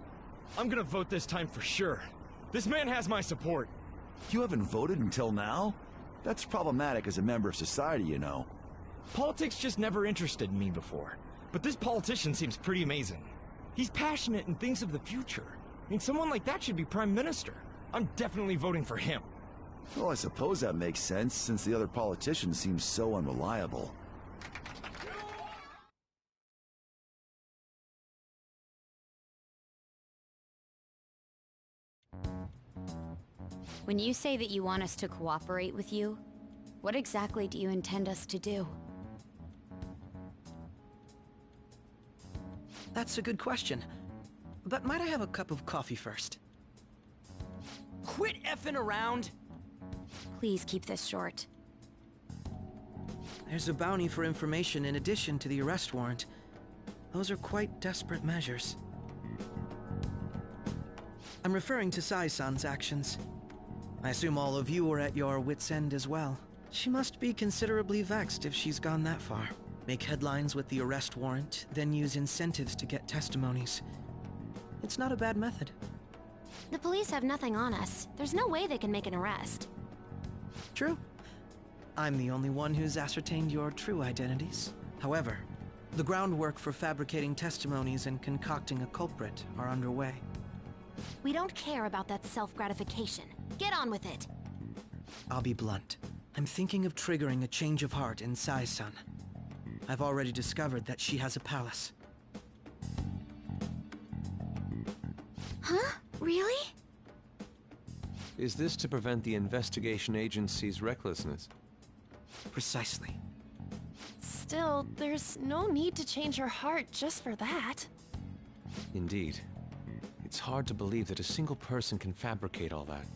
[SPEAKER 21] I'm gonna vote this time for sure. This man has my support.
[SPEAKER 22] You haven't voted until now? That's problematic as a member of society, you know.
[SPEAKER 21] Politics just never interested me before. But this politician seems pretty amazing. He's passionate and thinks of the future. I mean, someone like that should be prime minister. I'm definitely voting for him.
[SPEAKER 22] Well, I suppose that makes sense, since the other politician seems so unreliable.
[SPEAKER 1] When you say that you want us to cooperate with you, what exactly do you intend us to do?
[SPEAKER 20] That's a good question. But might I have a cup of coffee first?
[SPEAKER 13] Quit effing around!
[SPEAKER 1] Please keep this short.
[SPEAKER 20] There's a bounty for information in addition to the arrest warrant. Those are quite desperate measures. I'm referring to Sai-san's actions. I assume all of you are at your wits' end as well. She must be considerably vexed if she's gone that far. Make headlines with the arrest warrant, then use incentives to get testimonies. It's not a bad method.
[SPEAKER 12] The police have nothing on us. There's no way they can make an arrest.
[SPEAKER 20] True. I'm the only one who's ascertained your true identities. However, the groundwork for fabricating testimonies and concocting a culprit are underway.
[SPEAKER 12] We don't care about that self-gratification. Get on with it.
[SPEAKER 20] I'll be blunt. I'm thinking of triggering a change of heart in Sai-san. I've already discovered that she has a palace.
[SPEAKER 5] Huh? Really?
[SPEAKER 11] Is this to prevent the investigation agency's recklessness?
[SPEAKER 20] Precisely.
[SPEAKER 4] Still, there's no need to change her heart just for that.
[SPEAKER 11] Indeed. It's hard to believe that a single person can fabricate all that.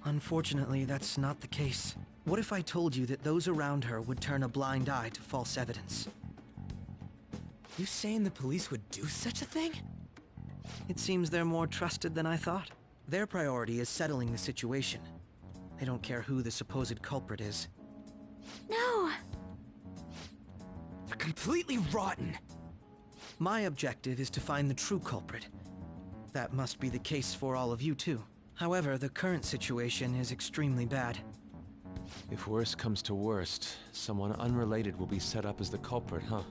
[SPEAKER 20] Unfortunately, that's not the case. What if I told you that those around her would turn a blind eye to false evidence?
[SPEAKER 13] You saying the police would do such a thing?
[SPEAKER 20] It seems they're more trusted than I thought. Their priority is settling the situation. They don't care who the supposed culprit is.
[SPEAKER 5] No!
[SPEAKER 13] They're completely rotten!
[SPEAKER 20] My objective is to find the true culprit. That must be the case for all of you too. However, the current situation is extremely bad.
[SPEAKER 11] If worst comes to worst, someone unrelated will be set up as the culprit, huh?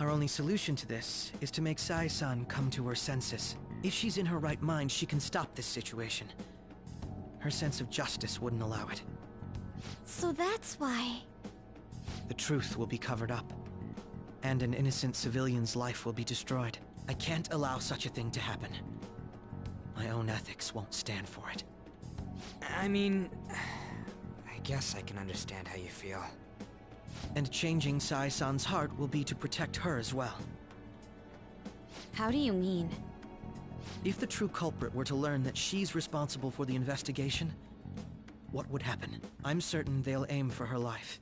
[SPEAKER 20] Our only solution to this is to make Sai-san come to her senses. If she's in her right mind, she can stop this situation. Her sense of justice wouldn't allow it.
[SPEAKER 5] So that's why...
[SPEAKER 20] The truth will be covered up, and an innocent civilian's life will be destroyed. I can't allow such a thing to happen. My own ethics won't stand for it.
[SPEAKER 13] I mean... I guess I can understand how you feel.
[SPEAKER 20] And changing Sai-san's heart will be to protect her as well.
[SPEAKER 12] How do you mean?
[SPEAKER 20] If the true culprit were to learn that she's responsible for the investigation, what would happen? I'm certain they'll aim for her life.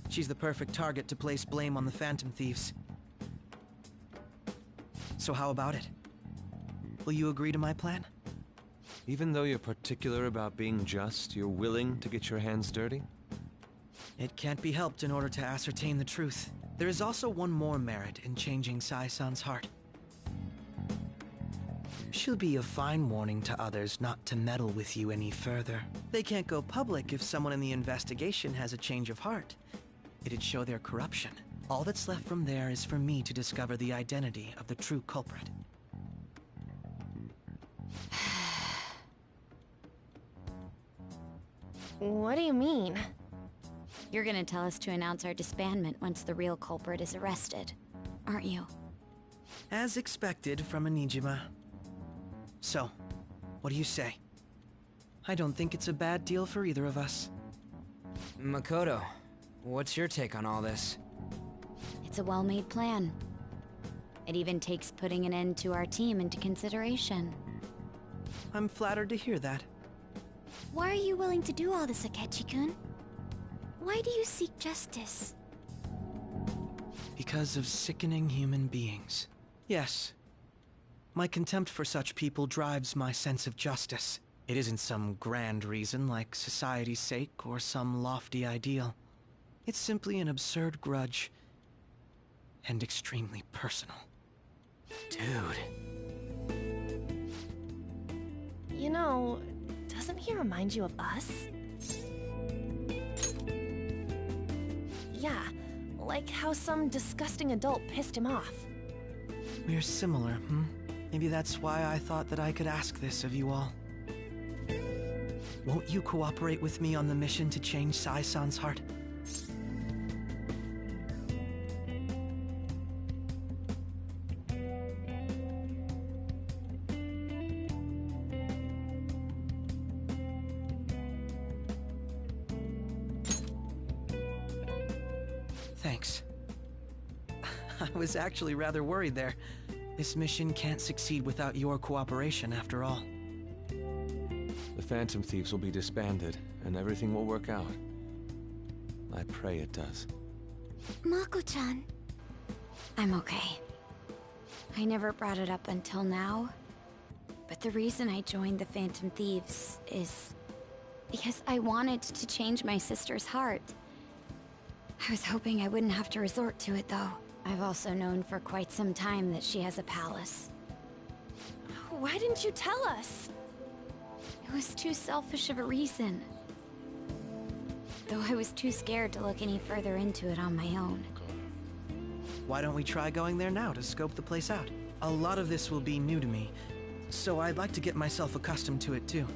[SPEAKER 20] She's the perfect target to place blame on the Phantom Thieves. So how about it? Will you agree to my plan?
[SPEAKER 11] Even though you're particular about being just, you're willing to get your hands dirty?
[SPEAKER 20] It can't be helped in order to ascertain the truth. There is also one more merit in changing Sai-san's heart. She'll be a fine warning to others not to meddle with you any further. They can't go public if someone in the investigation has a change of heart. It'd show their corruption. All that's left from there is for me to discover the identity of the true culprit.
[SPEAKER 4] What do you mean?
[SPEAKER 12] You're gonna tell us to announce our disbandment once the real culprit is arrested, aren't you?
[SPEAKER 20] As expected from a Nijima. So, what do you say? I don't think it's a bad deal for either of us.
[SPEAKER 13] Makoto, what's your take on all this?
[SPEAKER 12] It's a well-made plan. It even takes putting an end to our team into consideration.
[SPEAKER 20] I'm flattered to hear that.
[SPEAKER 5] Why are you willing to do all this, Akechi-kun? Why do you seek justice?
[SPEAKER 20] Because of sickening human beings. Yes. My contempt for such people drives my sense of justice. It isn't some grand reason like society's sake or some lofty ideal. It's simply an absurd grudge. And extremely personal.
[SPEAKER 13] Dude.
[SPEAKER 4] You know, doesn't he remind you of us? Yeah, like how some disgusting adult pissed him off.
[SPEAKER 20] We're similar, hmm? Maybe that's why I thought that I could ask this of you all. Won't you cooperate with me on the mission to change Sai-san's heart? Thanks. I was actually rather worried there. This mission can't succeed without your cooperation, after all.
[SPEAKER 11] The Phantom Thieves will be disbanded, and everything will work out. I pray it does.
[SPEAKER 5] Mako-chan.
[SPEAKER 12] I'm okay. I never brought it up until now, but the reason I joined the Phantom Thieves is because I wanted to change my sister's heart. I was hoping I wouldn't have to resort to it, though. I've also known for quite some time that she has a palace.
[SPEAKER 4] Why didn't you tell us?
[SPEAKER 12] It was too selfish of a reason. Though I was too scared to look any further into it on my own.
[SPEAKER 20] Why don't we try going there now to scope the place out? A lot of this will be new to me,
[SPEAKER 6] so I'd like to get myself accustomed to it too.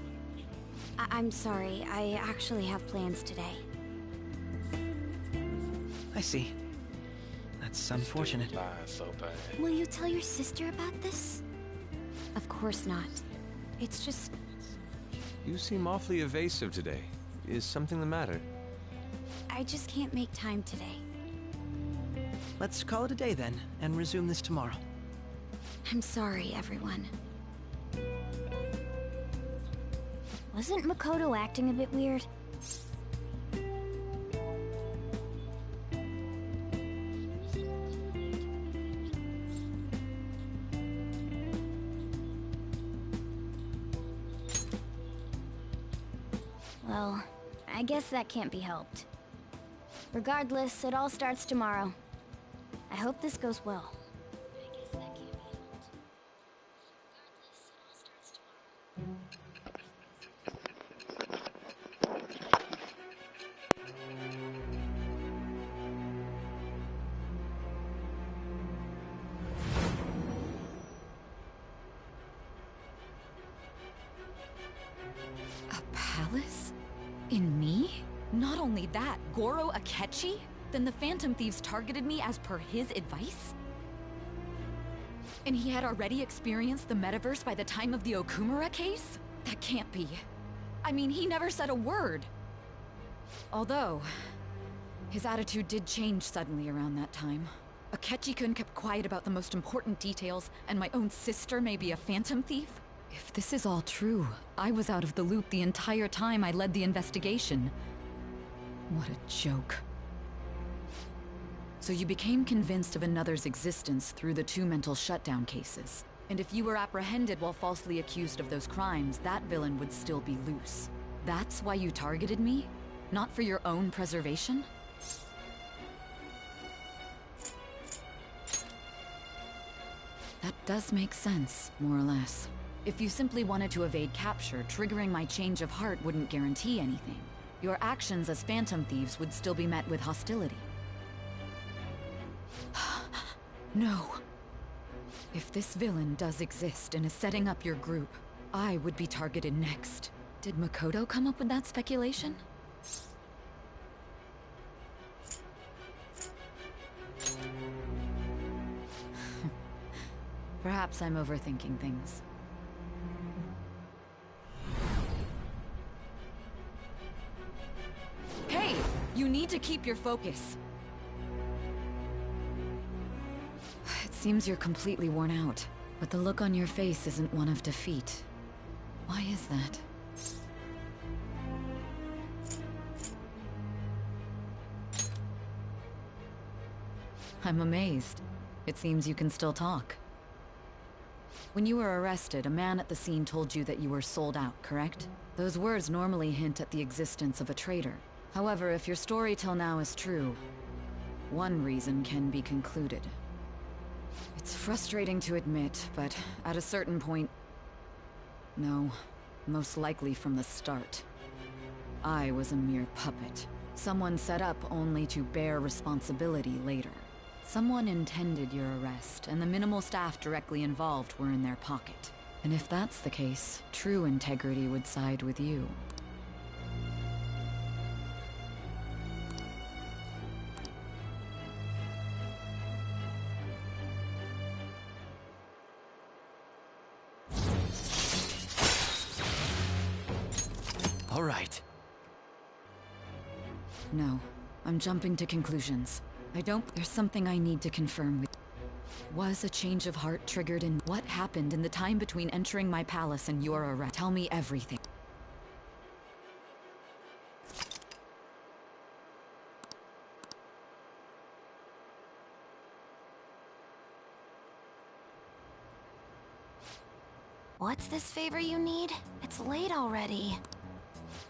[SPEAKER 1] I'm sorry, I actually have plans today.
[SPEAKER 6] I see. That's unfortunate.
[SPEAKER 1] Will you tell your sister about this? Of course not. It's just...
[SPEAKER 11] You seem awfully evasive today. Is something the matter?
[SPEAKER 1] I just can't make time today.
[SPEAKER 6] Let's call it a day then, and resume this tomorrow.
[SPEAKER 1] I'm sorry, everyone. Wasn't Makoto acting a bit weird? Well, I guess that can't be helped. Regardless, it all starts tomorrow. I hope this goes well.
[SPEAKER 14] Palace? In me? Not only that, Goro Akechi? Then the Phantom Thieves targeted me as per his advice? And he had already experienced the metaverse by the time of the Okumura case? That can't be. I mean, he never said a word. Although, his attitude did change suddenly around that time. Akechi-kun kept quiet about the most important details, and my own sister may be a Phantom Thief? If this is all true, I was out of the loop the entire time I led the investigation. What a joke. So you became convinced of another's existence through the 2 mental shutdown cases. And if you were apprehended while falsely accused of those crimes, that villain would still be loose. That's why you targeted me? Not for your own preservation? That does make sense, more or less. If you simply wanted to evade capture, triggering my change of heart wouldn't guarantee anything. Your actions as Phantom Thieves would still be met with hostility. No. If this villain does exist and is setting up your group, I would be targeted next. Did Makoto come up with that speculation? Perhaps I'm overthinking things. Hey! You need to keep your focus. It seems you're completely worn out, but the look on your face isn't one of defeat. Why is that? I'm amazed. It seems you can still talk. When you were arrested, a man at the scene told you that you were sold out, correct? Those words normally hint at the existence of a traitor. However, if your story till now is true, one reason can be concluded. It's frustrating to admit, but at a certain point... No, most likely from the start. I was a mere puppet. Someone set up only to bear responsibility later. Someone intended your arrest, and the minimal staff directly involved were in their pocket. And if that's the case, true integrity would side with you.
[SPEAKER 3] All right.
[SPEAKER 14] No, I'm jumping to conclusions. There's something I need to confirm with... Was a change of heart triggered in what happened in the time between entering my palace and your arrest? Tell me everything.
[SPEAKER 12] What's this favor you need? It's late already.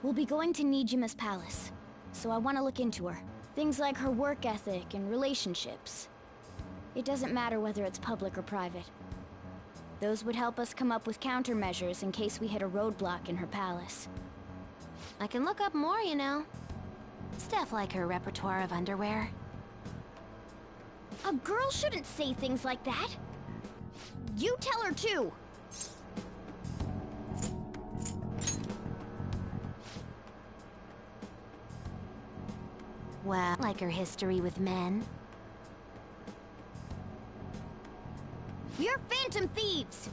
[SPEAKER 1] We'll be going to Nijima's palace, so I want to look into her. Things like her work ethic and relationships. It doesn't matter whether it's public or private. Those would help us come up with countermeasures in case we hit a roadblock in her palace.
[SPEAKER 12] I can look up more, you know. Stuff like her repertoire of underwear.
[SPEAKER 1] A girl shouldn't say things like that. You tell her too.
[SPEAKER 12] Well, like her history with men.
[SPEAKER 1] You're phantom thieves!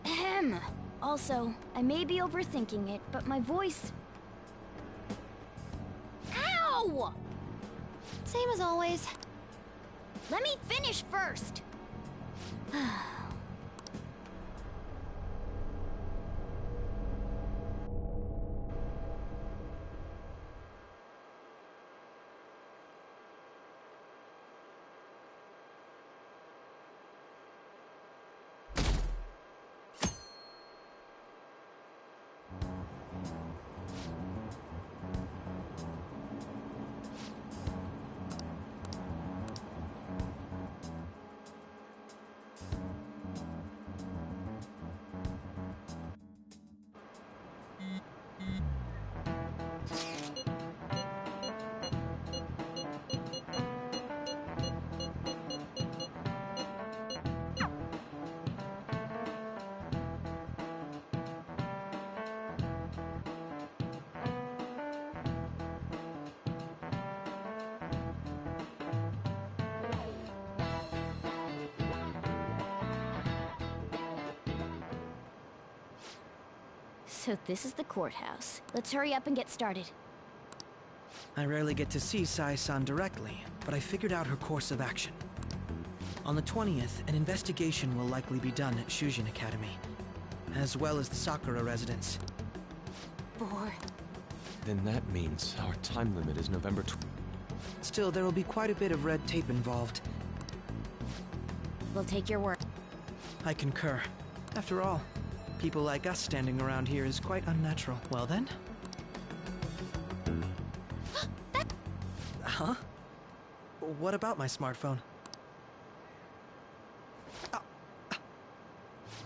[SPEAKER 1] Ahem. Also, I may be overthinking it, but my voice... Ow!
[SPEAKER 12] Same as always.
[SPEAKER 1] Let me finish first! So this is the courthouse. Let's hurry up and get started.
[SPEAKER 6] I rarely get to see Sai-san directly, but I figured out her course of action. On the 20th, an investigation will likely be done at Shujin Academy, as well as the Sakura residence.
[SPEAKER 11] Then that means our time limit is November 20th.
[SPEAKER 6] Still, there will be quite a bit of red tape involved.
[SPEAKER 12] We'll take your word.
[SPEAKER 6] I concur. After all, people like us standing around here is quite unnatural. Well then? Huh? What about my smartphone?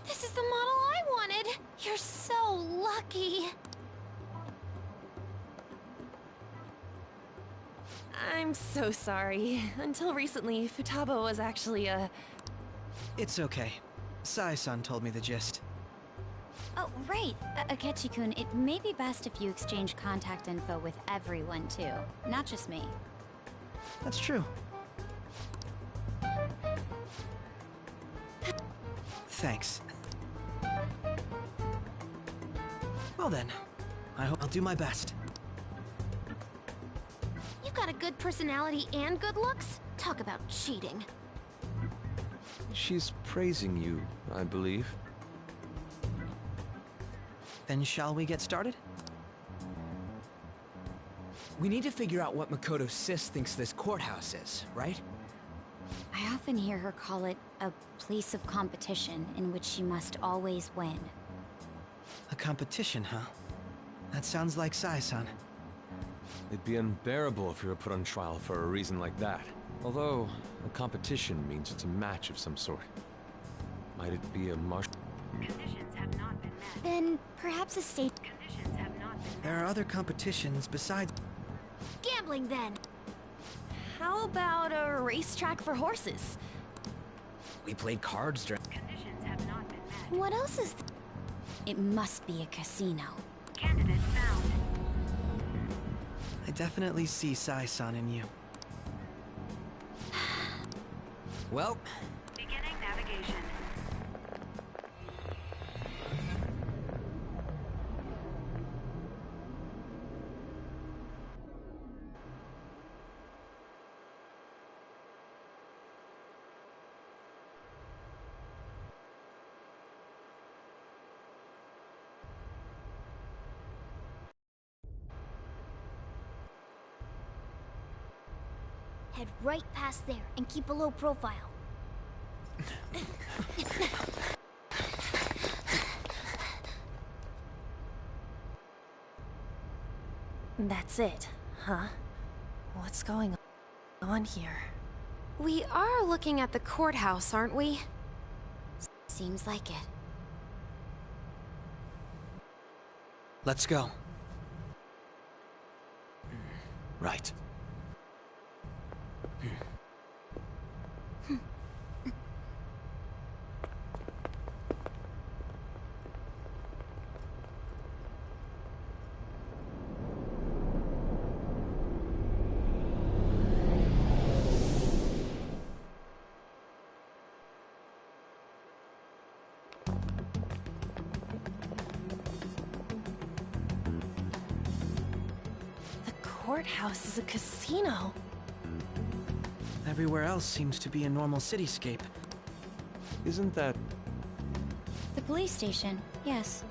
[SPEAKER 12] This is the model I wanted! You're so lucky!
[SPEAKER 4] I'm so sorry. Until recently, Futaba was actually a...
[SPEAKER 6] It's okay. Sai-san told me the gist.
[SPEAKER 10] Oh, right. Akechi-kun, it may be best if you exchange contact info with everyone, too. Not just me.
[SPEAKER 6] That's true. Thanks. Well then, I hope I'll do my best.
[SPEAKER 12] You've got a good personality and good looks? Talk about cheating.
[SPEAKER 11] She's praising you, I believe.
[SPEAKER 6] Then shall we get started?
[SPEAKER 13] We need to figure out what Makoto Sis thinks this courthouse is, right?
[SPEAKER 10] I often hear her call it a place of competition in which she must always win.
[SPEAKER 6] A competition, huh? That sounds like Sai-san.
[SPEAKER 11] It'd be unbearable if you were put on trial for a reason like that. Although, a competition means it's a match of some sort. Might it be a martial...
[SPEAKER 10] Conditions have not been met. Then perhaps a state... Conditions have not been met.
[SPEAKER 6] There are other competitions besides...
[SPEAKER 12] Gambling, then! How about a racetrack for horses?
[SPEAKER 13] We played cards during...
[SPEAKER 10] Conditions have not been met. What else is... It must be a casino. Candidate found.
[SPEAKER 6] I definitely see Sai-san in you.
[SPEAKER 13] Well...
[SPEAKER 10] Beginning navigation.
[SPEAKER 1] Head right past there and keep a low profile.
[SPEAKER 4] That's it, huh? What's going on here?
[SPEAKER 12] We are looking at the courthouse, aren't we? Seems like it.
[SPEAKER 6] Let's go. Right.
[SPEAKER 4] courthouse is a casino.
[SPEAKER 6] Everywhere else seems to be a normal cityscape.
[SPEAKER 11] Isn't that...
[SPEAKER 10] The police station, yes.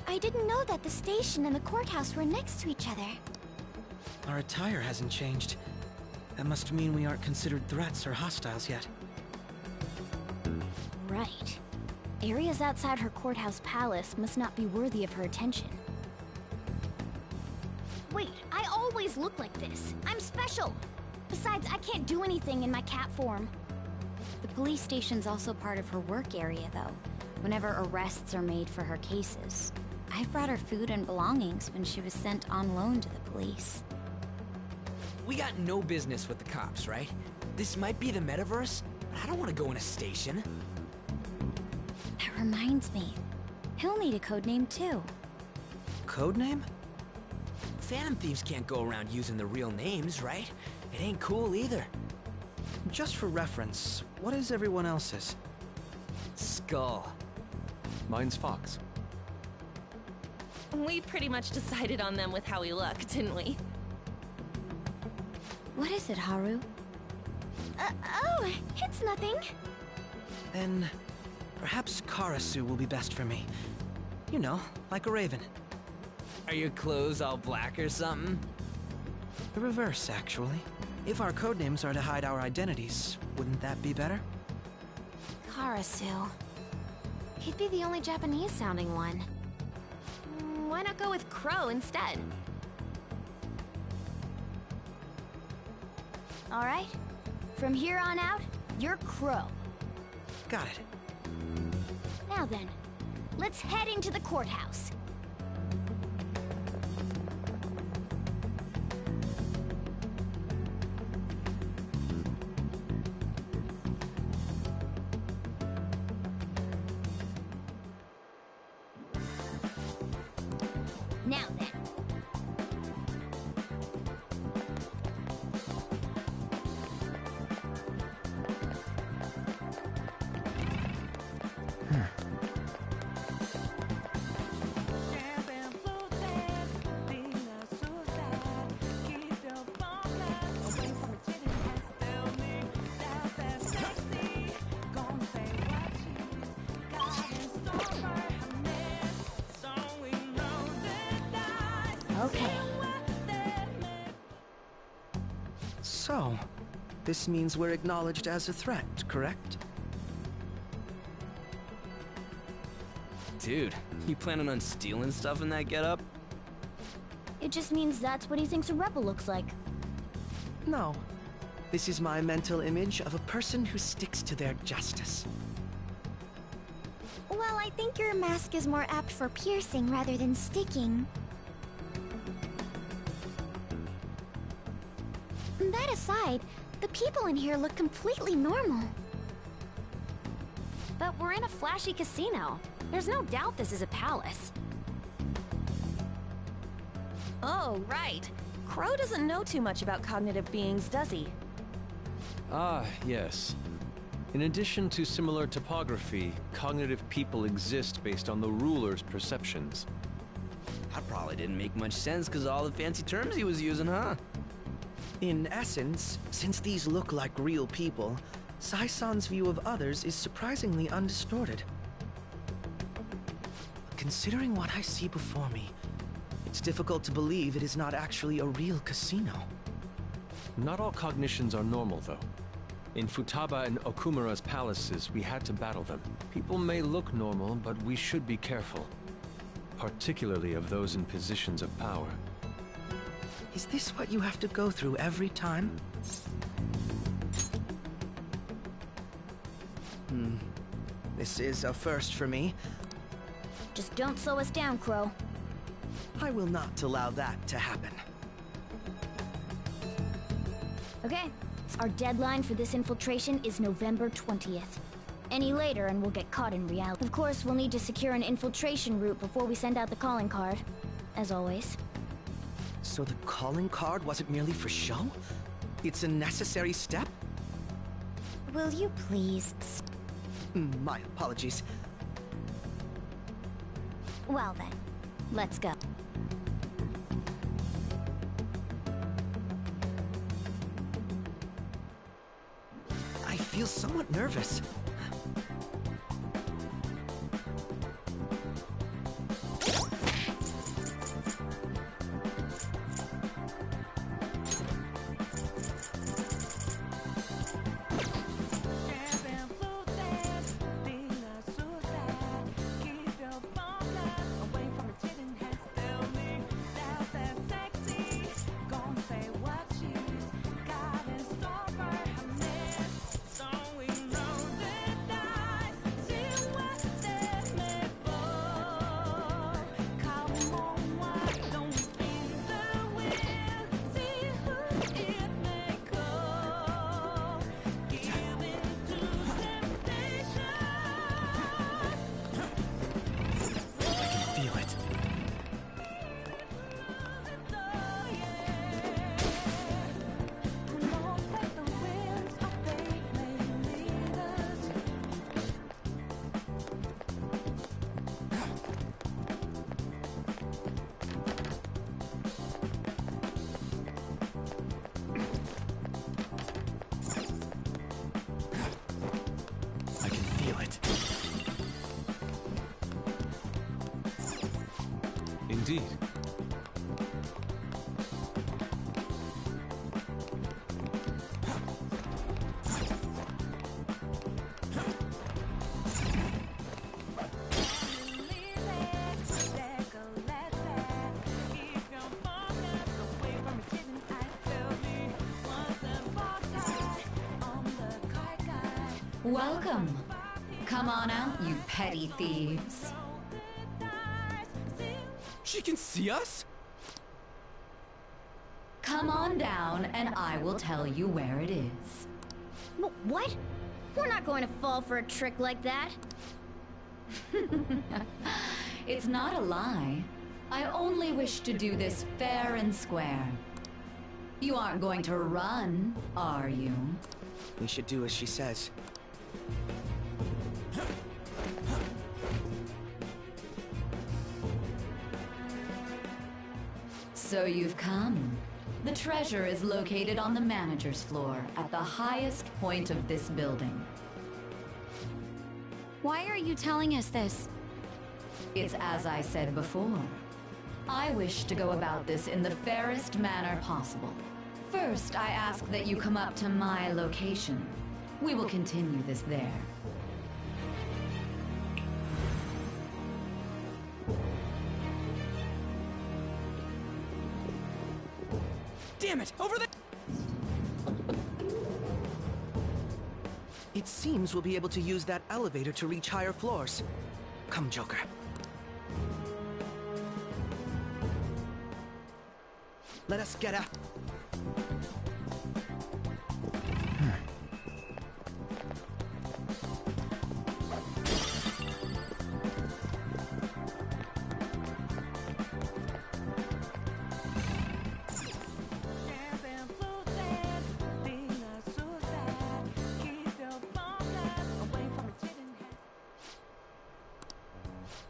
[SPEAKER 5] I didn't know that the station and the courthouse were next to each other.
[SPEAKER 6] Our attire hasn't changed. That must mean we aren't considered threats or hostiles yet.
[SPEAKER 1] Right. Areas outside her courthouse palace must not be worthy of her attention. Wait, I always look like this. I'm special. Besides, I can't do anything in my cat form.
[SPEAKER 10] The police station's also part of her work area, though, whenever arrests are made for her cases. I've brought her food and belongings when she was sent on loan to the police.
[SPEAKER 13] We got no business with the cops, right? This might be the metaverse, but I don't want to go in a station.
[SPEAKER 10] That reminds me. He'll need a code name, too.
[SPEAKER 6] Codename?
[SPEAKER 13] Phantom thieves can't go around using their real names, right? It ain't cool either.
[SPEAKER 6] Just for reference, what is everyone else's?
[SPEAKER 13] Skull.
[SPEAKER 11] Mine's Fox.
[SPEAKER 4] We pretty much decided on them with how we look, didn't we?
[SPEAKER 10] What is it, Haru?
[SPEAKER 5] Oh, it's nothing.
[SPEAKER 6] Then, perhaps Karasu will be best for me. You know, like a raven.
[SPEAKER 13] Are your clothes all black or something?
[SPEAKER 6] The reverse, actually. If our codenames are to hide our identities, wouldn't that be better?
[SPEAKER 12] Karasu. He'd be the only Japanese-sounding one.
[SPEAKER 4] Why not go with Crow instead?
[SPEAKER 1] All right? From here on out, you're Crow.
[SPEAKER 6] Got it.
[SPEAKER 1] Now then, let's head into the courthouse. Now then. Okay.
[SPEAKER 6] So, this means we're acknowledged as a threat, correct?
[SPEAKER 3] Dude, you planning on stealing stuff in that getup?
[SPEAKER 1] It just means that's what he thinks a rebel looks like.
[SPEAKER 6] No. This is my mental image of a person who sticks to their justice.
[SPEAKER 5] Well, I think your mask is more apt for piercing rather than sticking. That aside, the people in here look completely normal.
[SPEAKER 4] But we're in a flashy casino. There's no doubt this is a palace. Oh, right. Crow doesn't know too much about cognitive beings, does he?
[SPEAKER 11] Ah, yes. In addition to similar topography, cognitive people exist based on the ruler's perceptions.
[SPEAKER 3] That probably didn't make much sense because of all the fancy terms he was using, huh?
[SPEAKER 6] In essence, since these look like real people, Sai-san's view of others is surprisingly undistorted. Considering what I see before me, it's difficult to believe it is not actually a real casino.
[SPEAKER 11] Not all cognitions are normal, though. In Futaba and Okumura's palaces, we had to battle them. People may look normal, but we should be careful. Particularly of those in positions of power.
[SPEAKER 6] Is this what you have to go through every time? This is a first for me.
[SPEAKER 1] Just don't slow us down, Crow.
[SPEAKER 6] I will not allow that to happen.
[SPEAKER 1] Okay, our deadline for this infiltration is November 20th. Any later and we'll get caught in reality. Of course, we'll need to secure an infiltration route before we send out the calling card. As always.
[SPEAKER 6] So the calling card wasn't merely for show? It's a necessary step?
[SPEAKER 5] Will you please?
[SPEAKER 6] My apologies.
[SPEAKER 1] Well then, let's go.
[SPEAKER 6] feel somewhat nervous.
[SPEAKER 11] Indeed.
[SPEAKER 14] Welcome. Come on out, you petty thieves.
[SPEAKER 13] She can see us?
[SPEAKER 14] Come on down, and I will tell you where it is.
[SPEAKER 1] What? We're not going to fall for a trick like that.
[SPEAKER 14] It's not a lie. I only wish to do this fair and square. You aren't going to run, are you?
[SPEAKER 6] We should do as she says.
[SPEAKER 14] So you've come. The treasure is located on the manager's floor, at the highest point of this building.
[SPEAKER 10] Why are you telling us this?
[SPEAKER 14] It's as I said before. I wish to go about this in the fairest manner possible. First, I ask that you come up to my location. We will continue this there.
[SPEAKER 13] Damn it! Over there!
[SPEAKER 6] It seems we'll be able to use that elevator to reach higher floors. Come, Joker. Let us get out.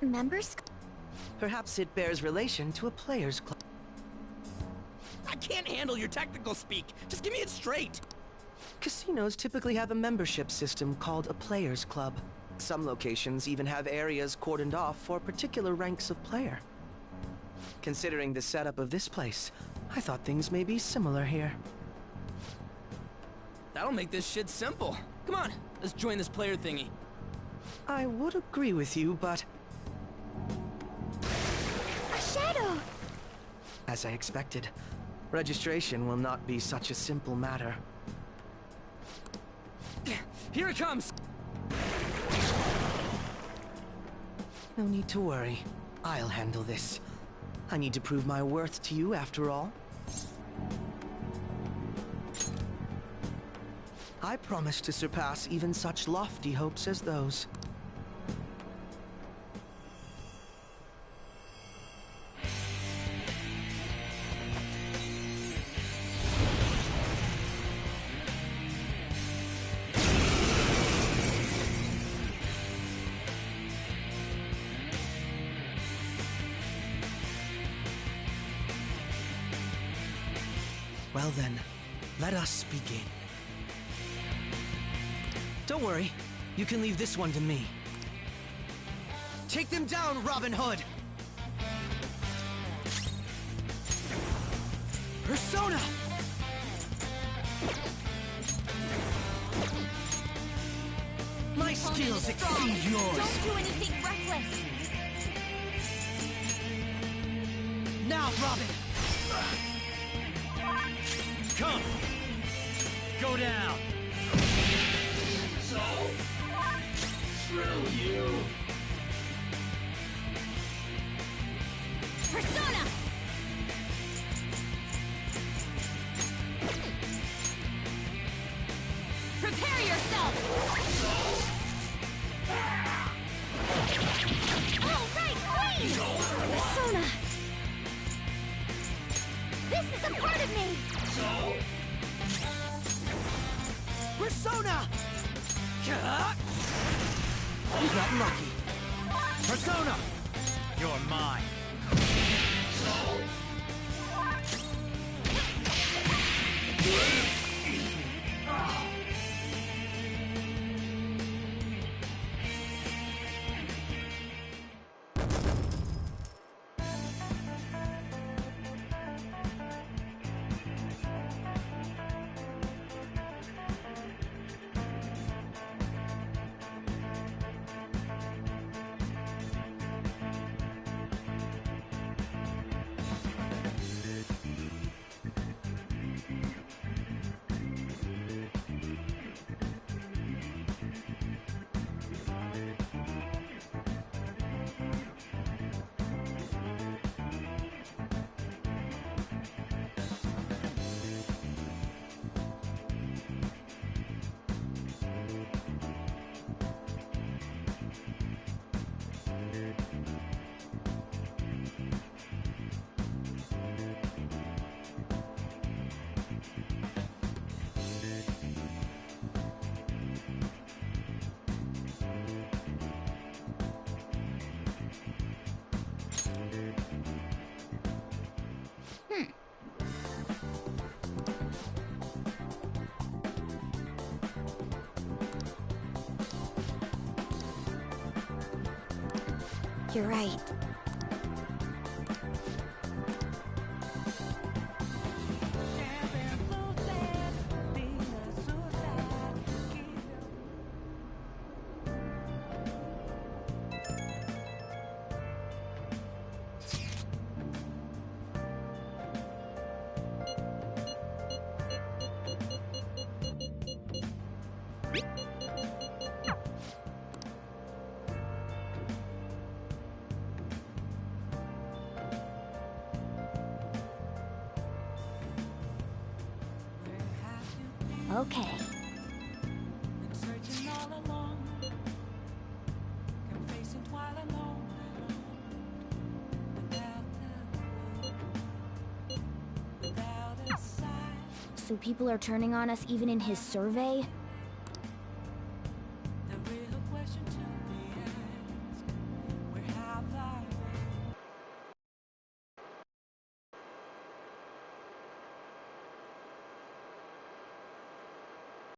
[SPEAKER 5] Members?
[SPEAKER 6] Perhaps it bears relation to a players' club.
[SPEAKER 13] I can't handle your technical speak. Just give me it straight.
[SPEAKER 6] Casinos typically have a membership system called a players' club. Some locations even have areas cordoned off for particular ranks of player. Considering the setup of this place, I thought things may be similar here.
[SPEAKER 13] That'll make this shit simple. Come on, let's join this player thingy.
[SPEAKER 6] I would agree with you, but...
[SPEAKER 5] A shadow!
[SPEAKER 6] As I expected, registration will not be such a simple matter.
[SPEAKER 13] Here it comes!
[SPEAKER 6] No need to worry. I'll handle this. I need to prove my worth to you, after all. I promise to surpass even such lofty hopes as those. Well then, let us begin. Don't worry. You can leave this one to me. Take them down, Robin Hood! Persona! My skills exceed yours!
[SPEAKER 1] Don't do anything reckless!
[SPEAKER 6] Now, Robin! Come! Go down!
[SPEAKER 2] So? Screw you!
[SPEAKER 1] Persona! Prepare yourself! All right, clean! Persona! This is a part of me!
[SPEAKER 6] Persona! You got lucky. Persona! You're mine.
[SPEAKER 5] You're right.
[SPEAKER 1] Okay. So people are turning on us even in his survey?